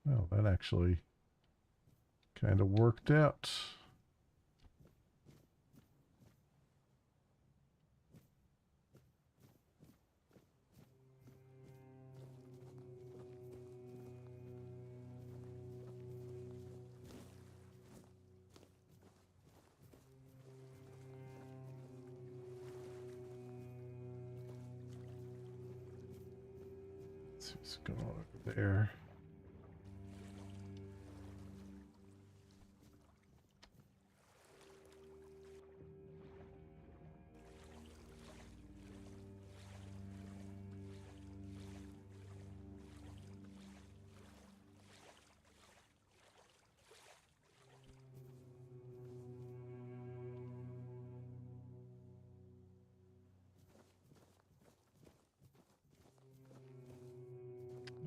Well, that actually kind of worked out. Let's see what's going on over there.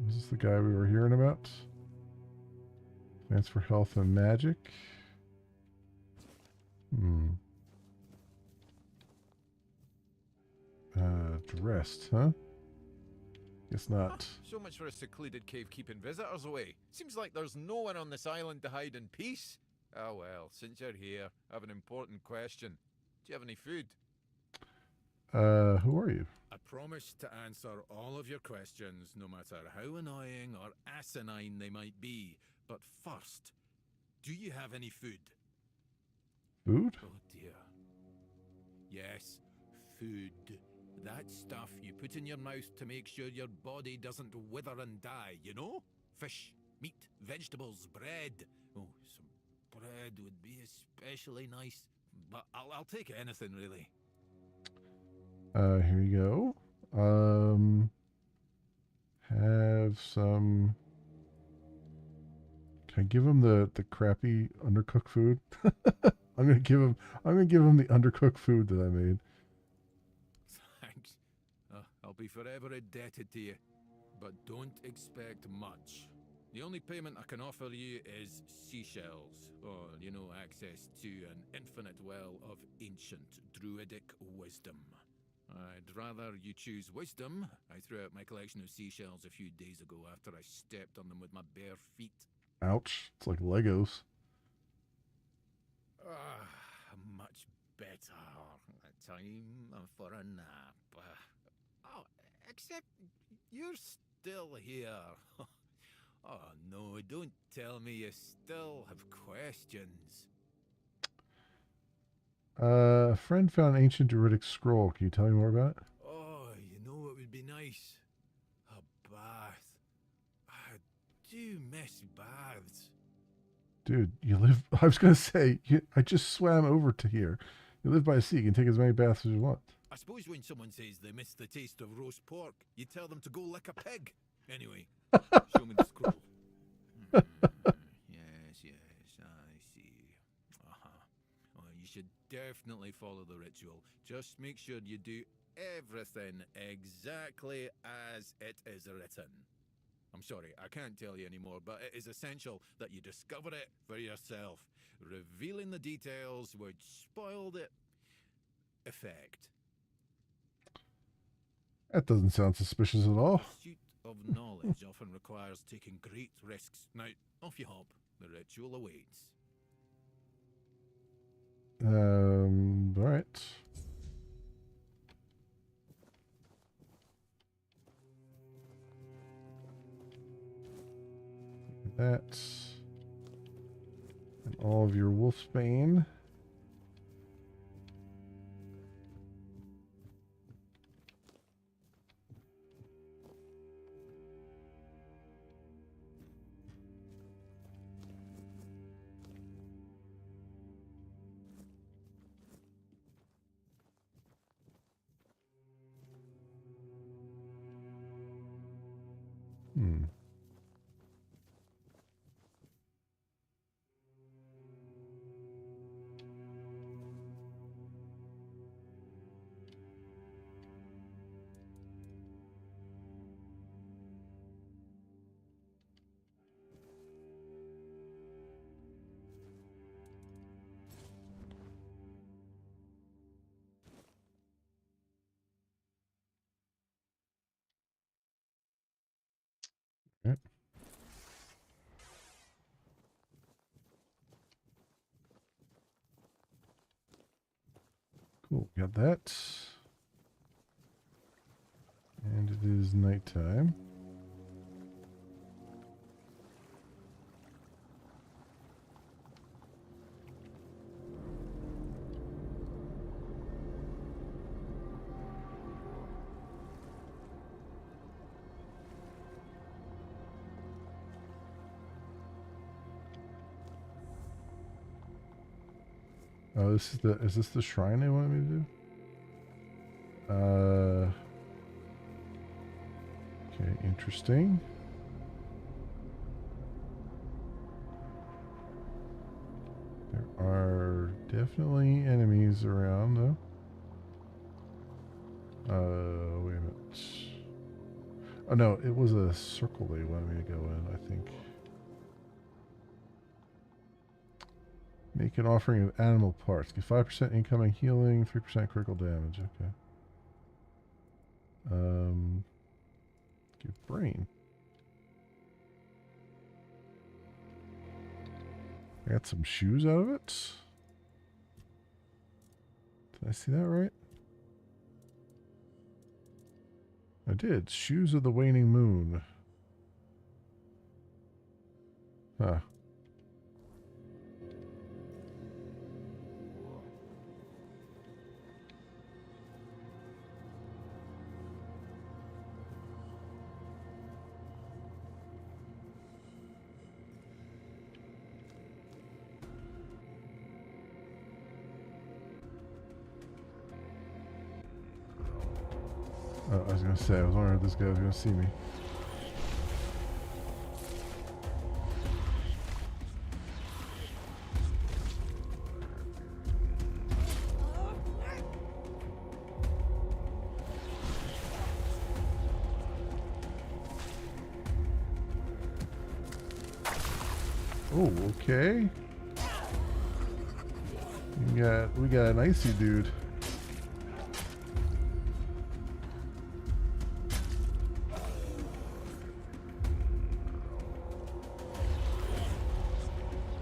Is this the guy we were hearing about? Plans for health and magic. Dressed, huh? Guess not. So much for a secluded cave keeping visitors away. Seems like there's no one on this island to hide in peace. Oh well, since you're here, I have an important question. Do you have any food? Who are you? I promise to answer all of your questions, no matter how annoying or asinine they might be. But first, do you have any food? Food? Oh dear. Yes, food. That stuff you put in your mouth to make sure your body doesn't wither and die, you know? Fish, meat, vegetables, bread. Oh, some bread would be especially nice. But I'll take anything, really. Here you go. Have some Can I give him the crappy undercooked food? I'm gonna give him the undercooked food that I made. Thanks. I'll be forever indebted to you. But don't expect much. The only payment I can offer you is seashells, or, access to an infinite well of ancient druidic wisdom. I'd rather you choose wisdom. I threw out my collection of seashells a few days ago after I stepped on them with my bare feet. Ouch. It's like Legos. Much better. Time for a nap. Except you're still here. Oh no, don't tell me you still have questions. A friend found an ancient druidic scroll. Can you tell me more about it? Oh, what would be nice? A bath. I do miss baths. Dude, you live... I was going to say, I just swam over to here. You live by a sea. You can take as many baths as you want. I suppose when someone says they miss the taste of roast pork, you tell them to go lick a pig. Anyway, show me the scroll. Yes, I see. Well, you should definitely follow the ritual. Just make sure you do everything exactly as it is written. I'm sorry, I can't tell you anymore, but it is essential that you discover it for yourself. Revealing the details would spoil the effect. That doesn't sound suspicious at all. Pursuit of knowledge often requires taking great risks. Now, off you hop. The ritual awaits. All right. That. And all of your wolfsbane. Okay. Cool, got that. And it is nighttime. Oh, is this the shrine they wanted me to do? Okay, interesting. There are definitely enemies around, though. Wait a minute. Oh no, it was a circle they wanted me to go in, I think. Make an offering of animal parts. Get 5% incoming healing, 3% critical damage. Okay. Give brain. I got some shoes out of it. Did I see that right? I did. Shoes of the Waning Moon. Huh. Oh, I was going to say, I was wondering if this guy was going to see me. Oh, okay. We got an icy dude.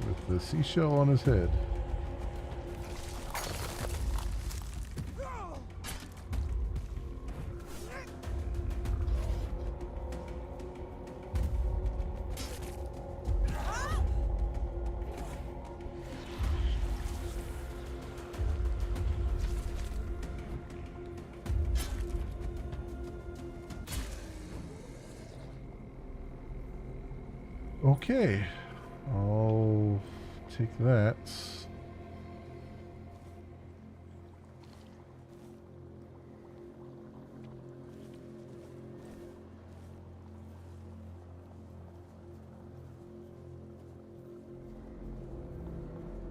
With the seashell on his head. Okay, I'll take that.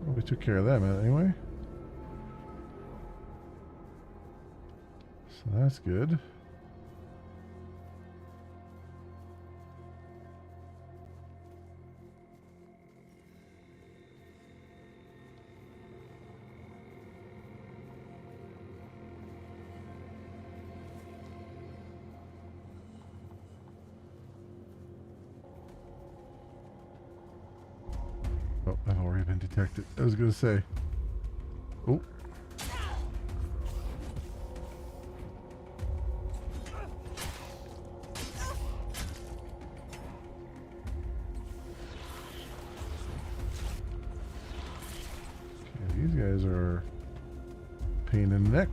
Well, we took care of that man anyway. So that's good. Oh, I've already been detected. I was going to say. Oh. Okay, these guys are a pain in the neck.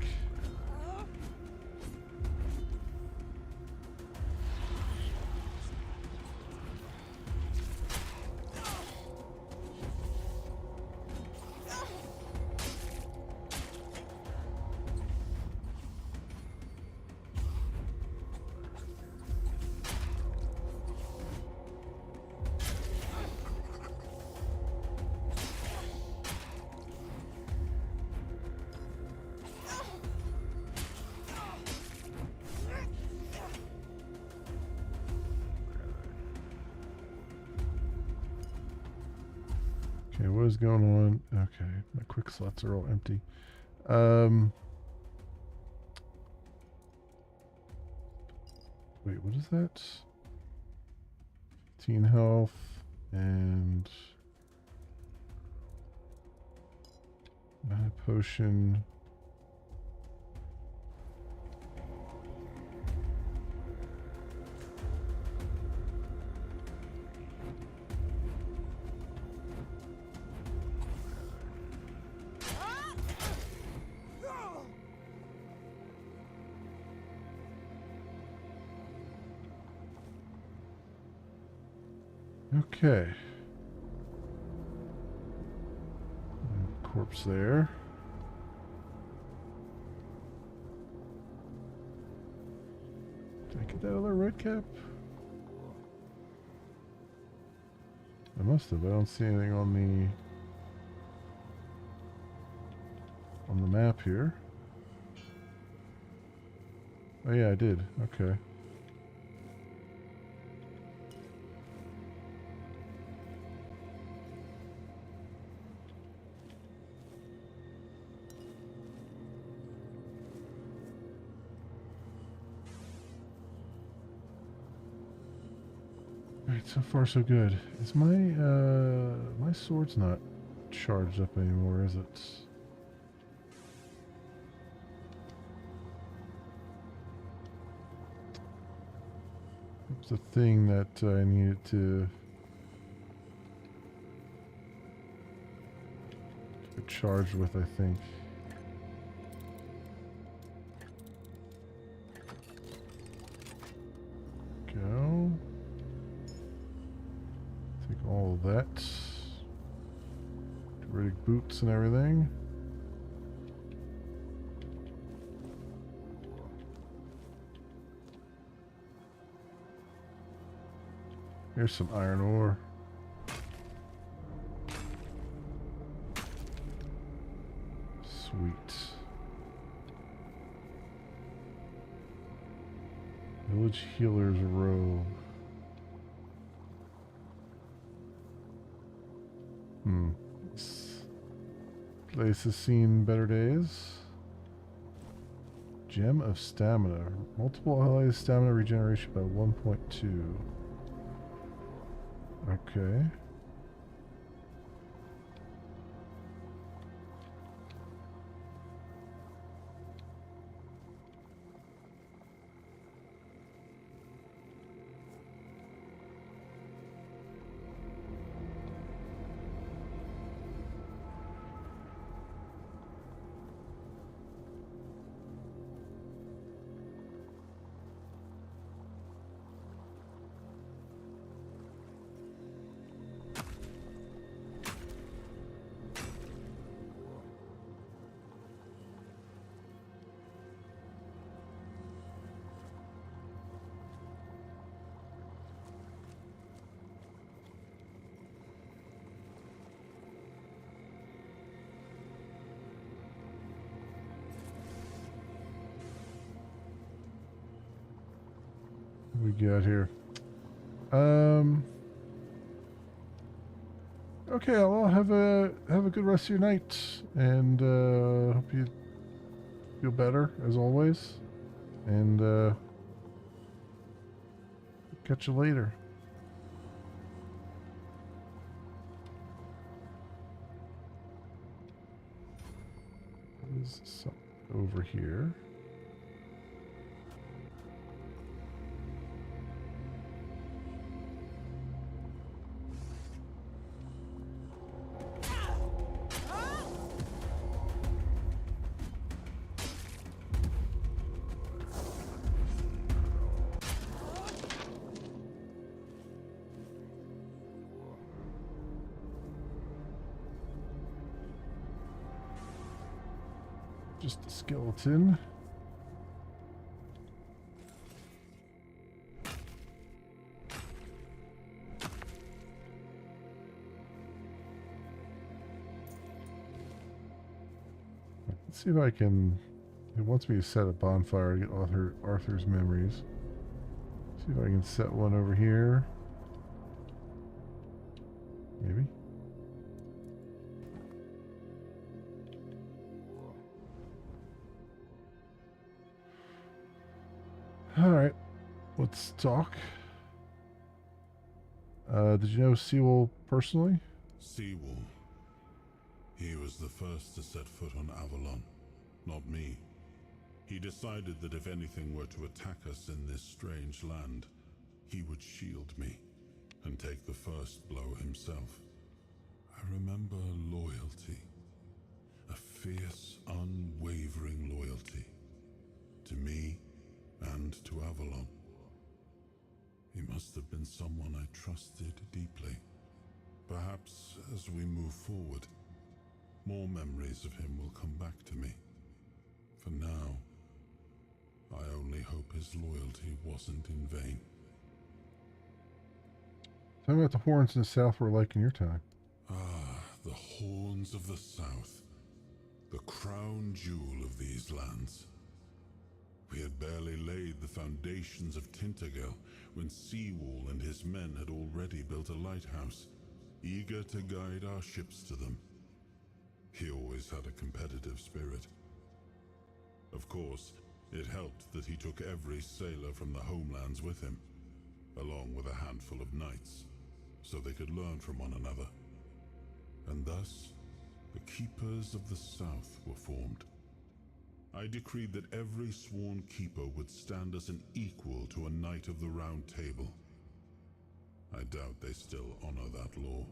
Okay, what is going on? Okay, my quick slots are all empty. Wait, what is that? 15 health and mana potion. Okay. Corpse there. Did I get that other red cap? I must have. I don't see anything on the map here. Oh yeah, I did. Okay. Alright, so far so good. Is my my sword's not charged up anymore, is it? It's the thing that I needed to get charged with, I think. Go. Take all of that. Get rid of boots and everything. Here's some iron ore. Sweet. Village Healer's Robe. This place has seen better days. Gem of Stamina. Multiple allies stamina regeneration by 1.2. Okay. We got here. Okay, well, have a good rest of your night, and hope you feel better as always, and catch you later. There's something over here. Just a skeleton. Let's see if I can. It wants me to set a bonfire to get Arthur's memories. See if I can set one over here. Maybe. Alright, let's talk. Did you know Sewell personally? Sewell. He was the first to set foot on Avalon, not me. He decided that if anything were to attack us in this strange land, he would shield me and take the first blow himself. I remember loyalty. A fierce, unwavering loyalty. To me and to Avalon. He must have been someone I trusted deeply. Perhaps as we move forward, more memories of him will come back to me. For now, I only hope his loyalty wasn't in vain. Tell me what the horns in the south were like in your time. Ah, the horns of the south. The crown jewel of these lands. We had barely laid the foundations of Tainted Grail when Sewell and his men had already built a lighthouse, eager to guide our ships to them. He always had a competitive spirit. Of course, it helped that he took every sailor from the homelands with him, along with a handful of knights, so they could learn from one another. And thus, the Keepers of the South were formed. I decreed that every sworn keeper would stand as an equal to a Knight of the Round Table. I doubt they still honor that law.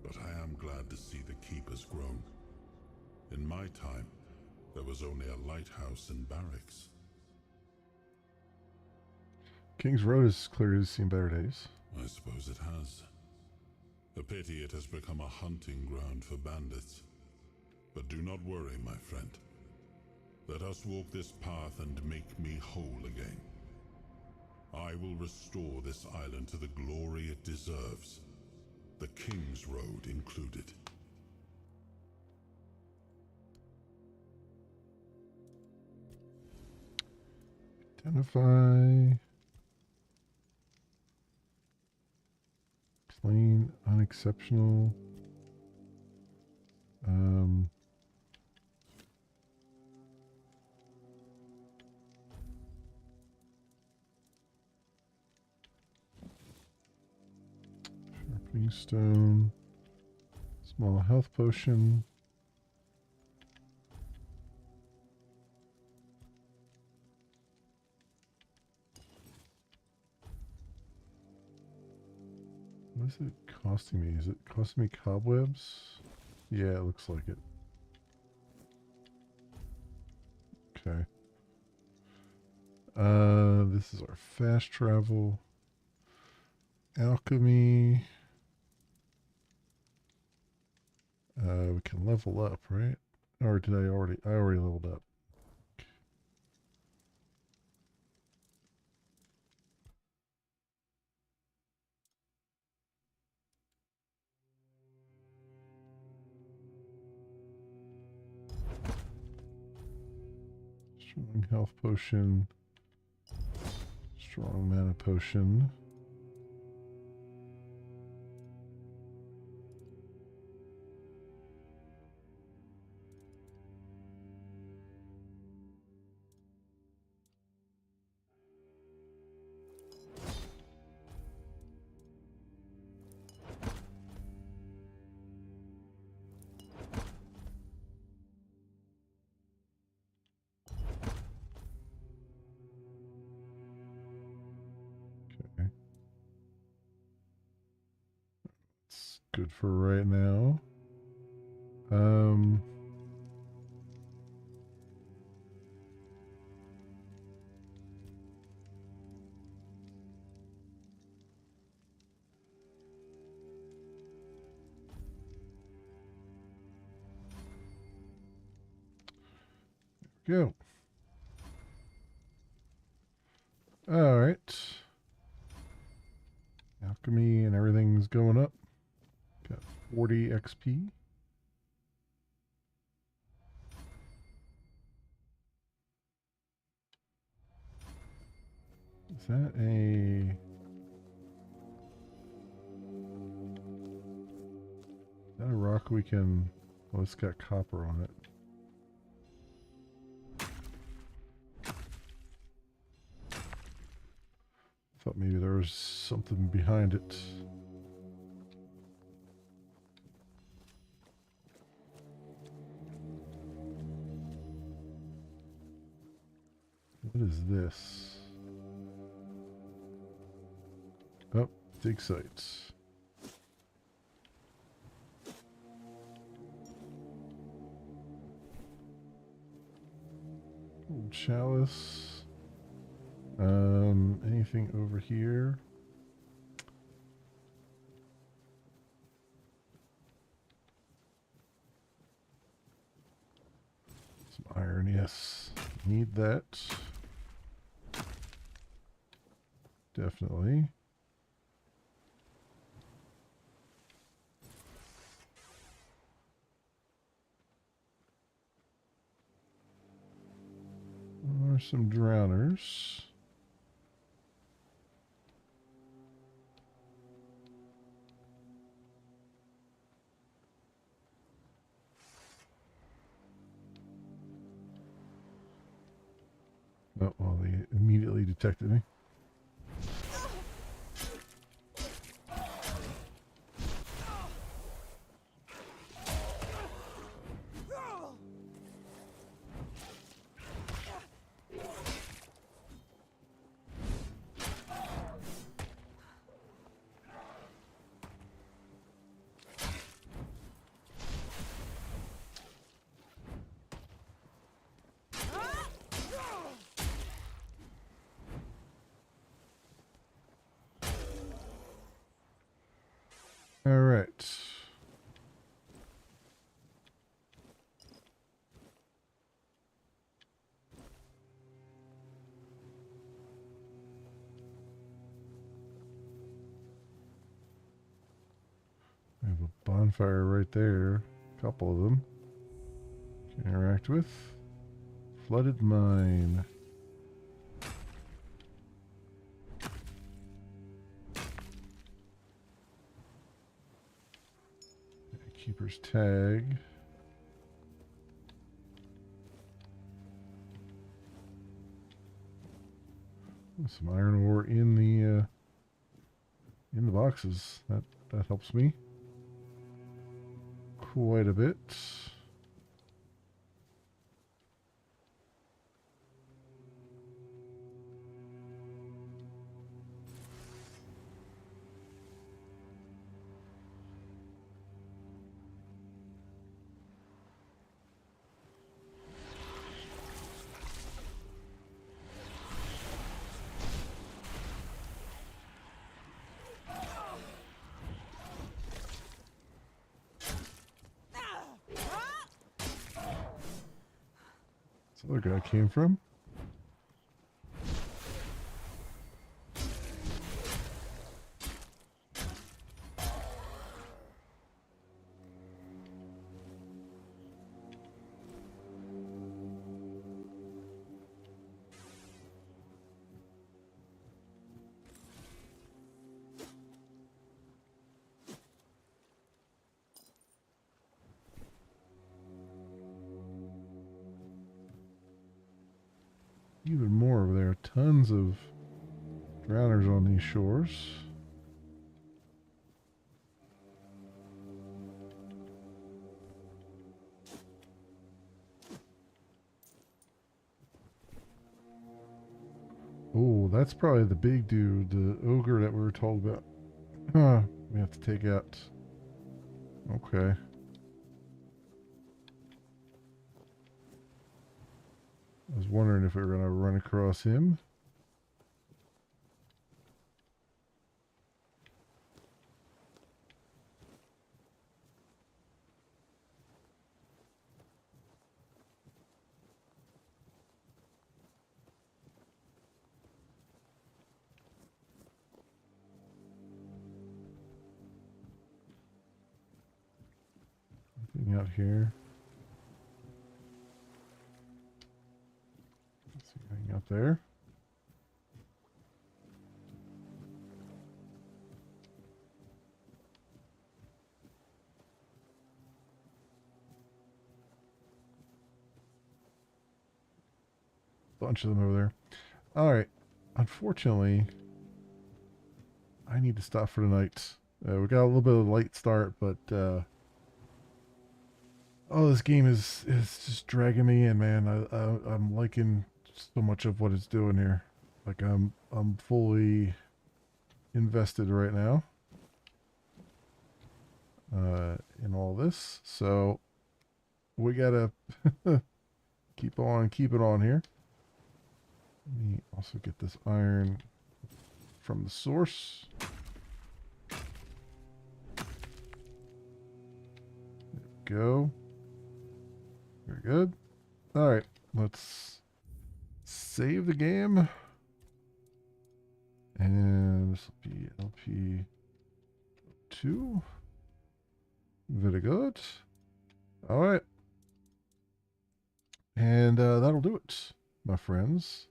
But I am glad to see the keepers grown. In my time, there was only a lighthouse and barracks. King's Road has clearly seen better days. I suppose it has. A pity it has become a hunting ground for bandits. But do not worry, my friend. Let us walk this path and make me whole again. I will restore this island to the glory it deserves. The King's Road included. Identify. Plain, unexceptional. Um, sharpening stone, small health potion. What is it costing me? Is it costing me cobwebs? Yeah, it looks like it. Okay. This is our fast travel. Alchemy. We can level up, right? Or did I already leveled up. Strong health potion. Strong mana potion. Okay. It's good for right now. Go. All right. Alchemy and everything's going up. Got 40 XP. Is that a... Is that a rock we can... Well, it's got copper on it. Thought maybe there was something behind it. What is this? Oh, dig sites. Old chalice. Anything over here? Some iron, yes. Need that. Definitely. There are some drowners. Oh, well, they immediately detected me. All right. I have a bonfire right there. A couple of them. Can interact with. Flooded mine. Keeper's tag. Some iron ore in the boxes. That helps me quite a bit. This other guy came from. Even more over there. Tons of drowners on these shores. Oh, that's probably the big dude, the ogre that we were told about. We have to take out. Okay. I was wondering if we were going to run across him. Anything out here? Anything out there? Bunch of them over there. All right. Unfortunately, I need to stop for tonight. We got a little bit of a late start, but oh, this game is just dragging me in, man. I'm liking so much of what it's doing here. Like I'm fully invested right now in all this. So we gotta keep it on here. Let me also get this iron from the source. There we go. Very good. All right, let's save the game. And this will be LP2. Very good. All right. And that'll do it, my friends.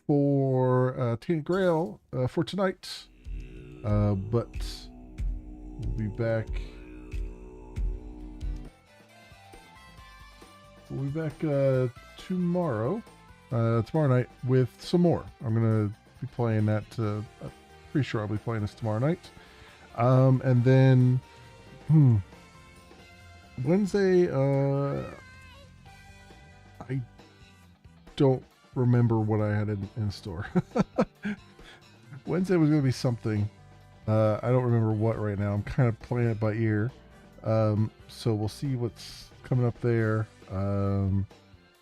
For Tainted Grail for tonight. But we'll be back. We'll be back tomorrow night with some more. I'm gonna be playing that. I'm pretty sure I'll be playing this tomorrow night. And then Wednesday. I don't remember what I had in store. Wednesday was gonna be something. I don't remember what right now. I'm kind of playing it by ear. So we'll see what's coming up there.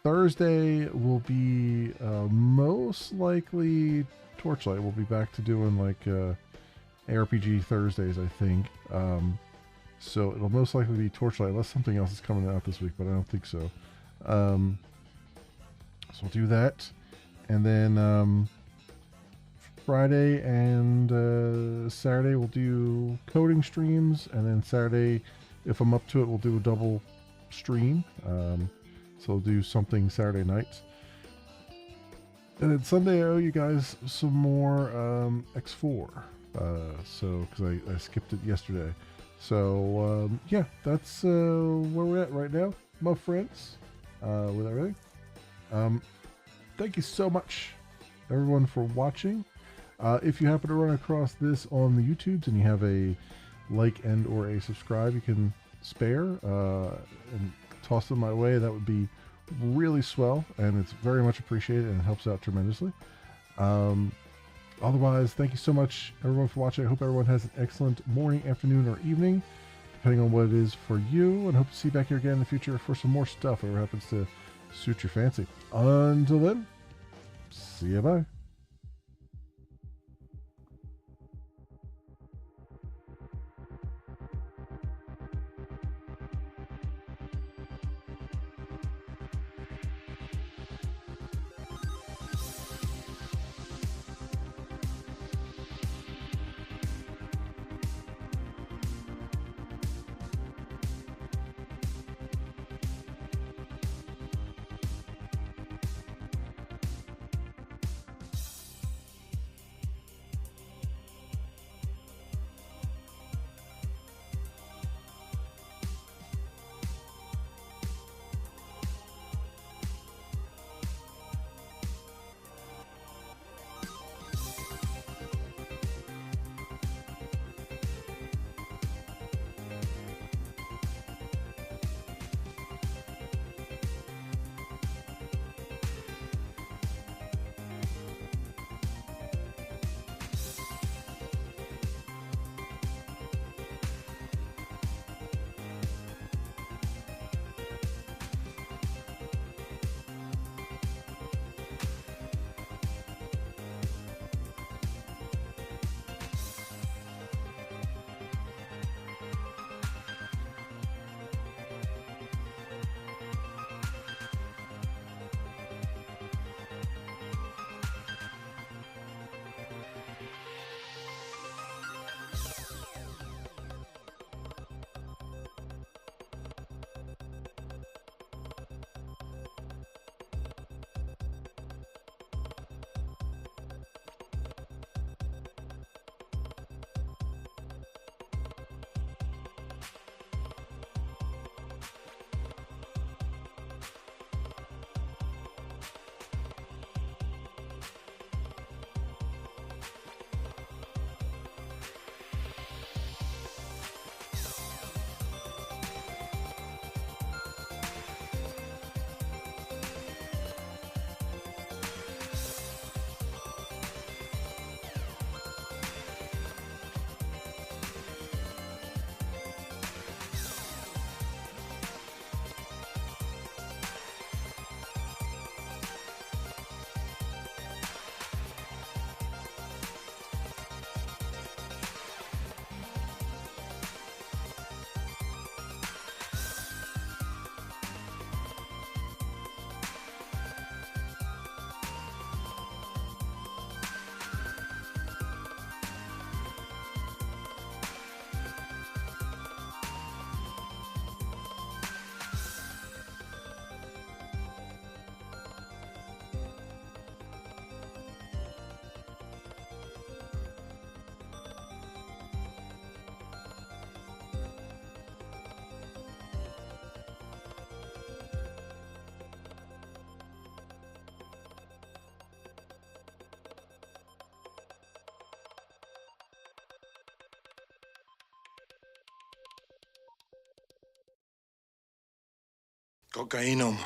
Thursday will be most likely Torchlight. We'll be back to doing like ARPG Thursdays, I think. So it'll most likely be Torchlight unless something else is coming out this week, but I don't think so. So we'll do that. And then Friday and Saturday we'll do coding streams, and then Saturday, if I'm up to it, we'll do a double stream. So we'll do something Saturday night. And then Sunday I owe you guys some more X4. So because I skipped it yesterday. So yeah, that's where we're at right now, my friends, with everything. thank you so much, everyone, for watching. If you happen to run across this on the YouTubes and you have a like and or a subscribe you can spare and toss them my way, that would be really swell, and it's very much appreciated and it helps out tremendously. Otherwise, thank you so much, everyone, for watching. I hope everyone has an excellent morning, afternoon, or evening, depending on what it is for you, and hope to see you back here again in the future for some more stuff, whatever happens to suit your fancy. Until then, see you, bye. Cocainum.